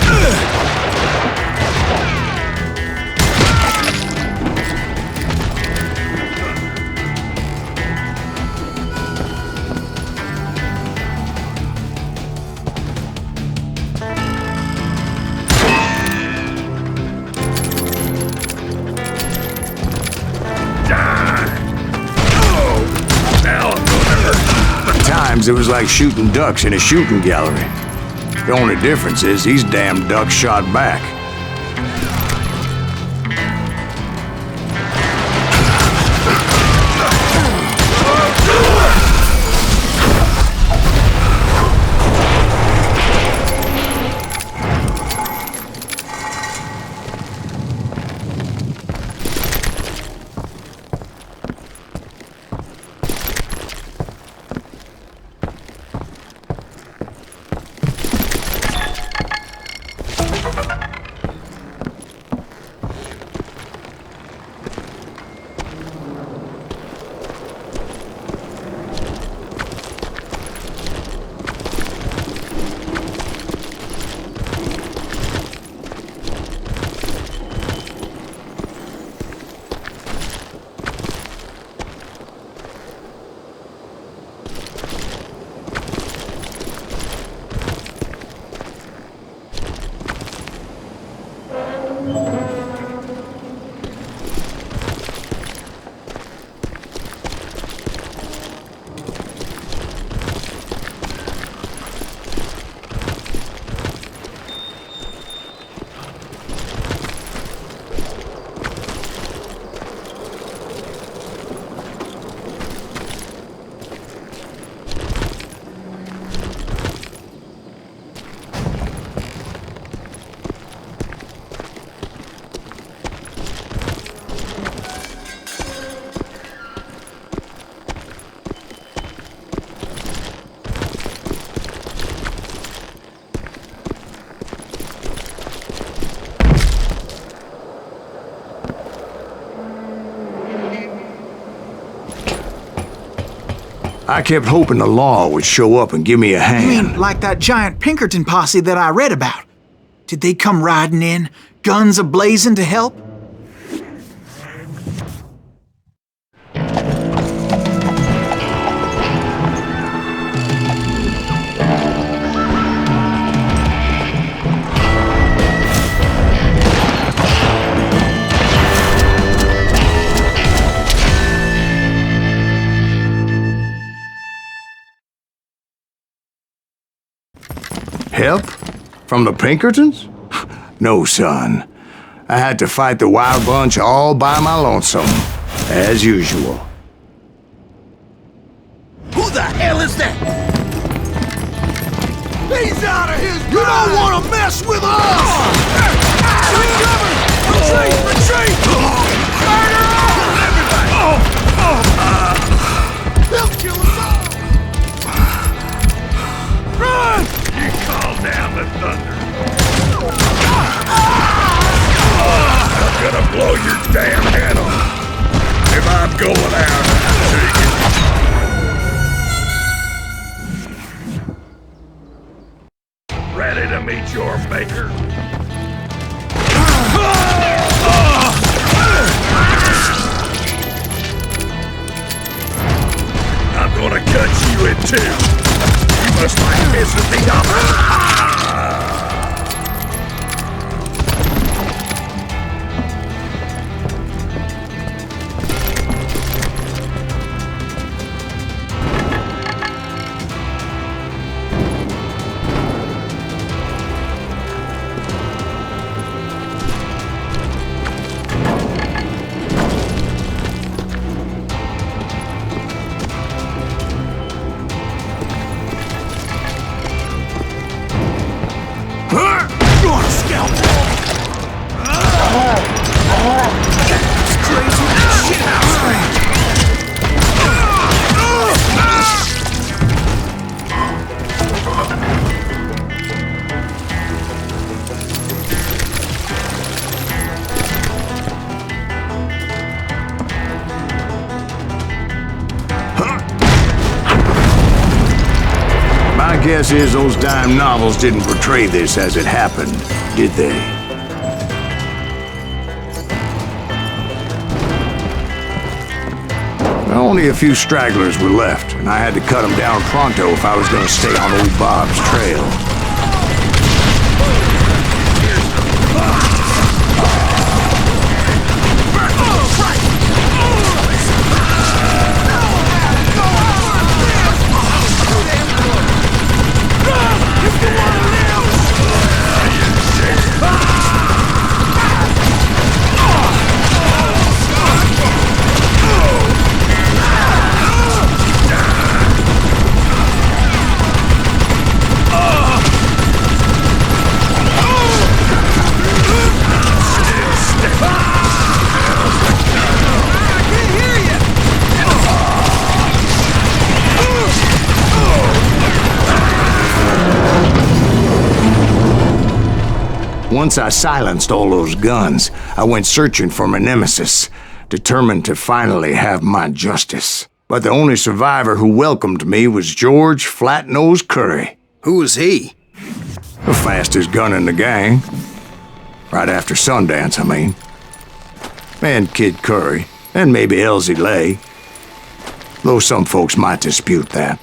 S2: times it was like shooting ducks in a shooting gallery. The only difference is these damn ducks shot back. I kept hoping the law would show up and give me a hand.
S3: You mean like that giant Pinkerton posse that I read about? Did they come riding in, guns a-blazing to help?
S2: Help? From the Pinkertons? No, son. I had to fight the wild bunch all by my lonesome, as usual.
S10: Who the hell is that? He's out of his mind! You don't want to mess with us! Retreat! Retreat! Murder! Everybody! He'll kill us all! Run!
S13: You call down the thunder. I'm gonna blow your damn head off. If I'm going out, take it. Ready to meet your maker? I'm gonna cut you in two. You must like pissing me off.
S2: My guess is those dime novels didn't portray this as it happened, did they? Only a few stragglers were left, and I had to cut them down pronto if I was going to stay on old Bob's trail. Once I silenced all those guns, I went searching for my nemesis, determined to finally have my justice. But the only survivor who welcomed me was George Flat-Nosed Curry.
S8: Who was he?
S2: The fastest gun in the gang. Right after Sundance, I mean. And Kid Curry, and maybe Elsie Lay. Though some folks might dispute that.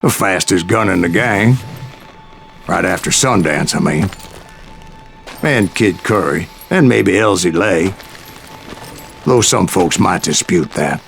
S2: The fastest gun in the gang. Right after Sundance, I mean. And Kid Curry, and maybe Elsie Lay. Though some folks might dispute that.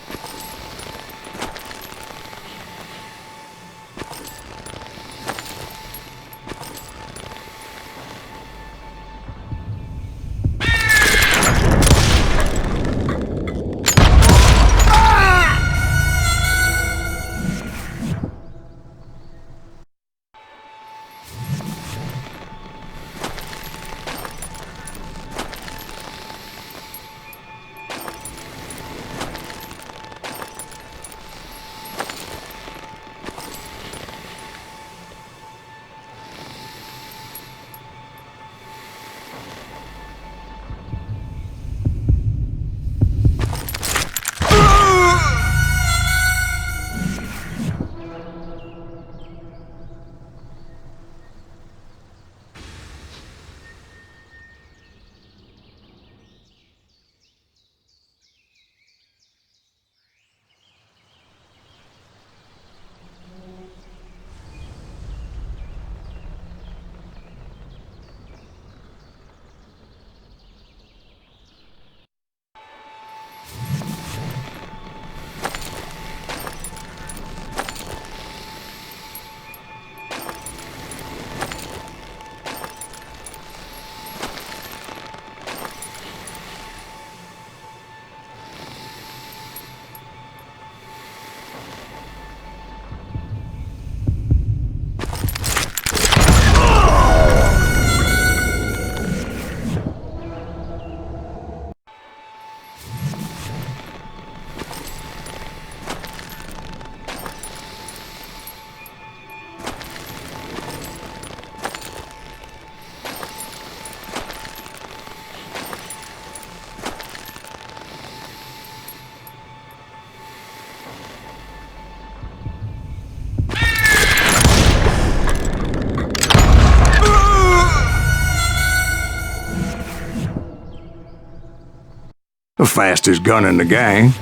S2: The fastest gun in the gang.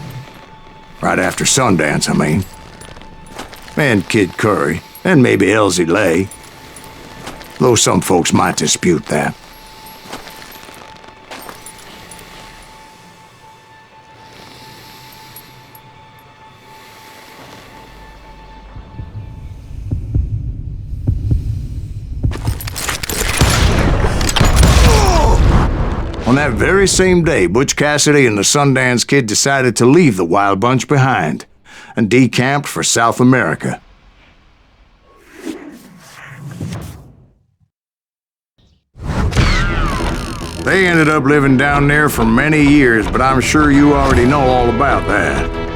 S2: Right after Sundance, I mean. And Kid Curry, and maybe Elsie Lay. Though some folks might dispute that. On that very same day, Butch Cassidy and the Sundance Kid decided to leave the Wild Bunch behind and decamped for South America. They ended up living down there for many years, but I'm sure you already know all about that.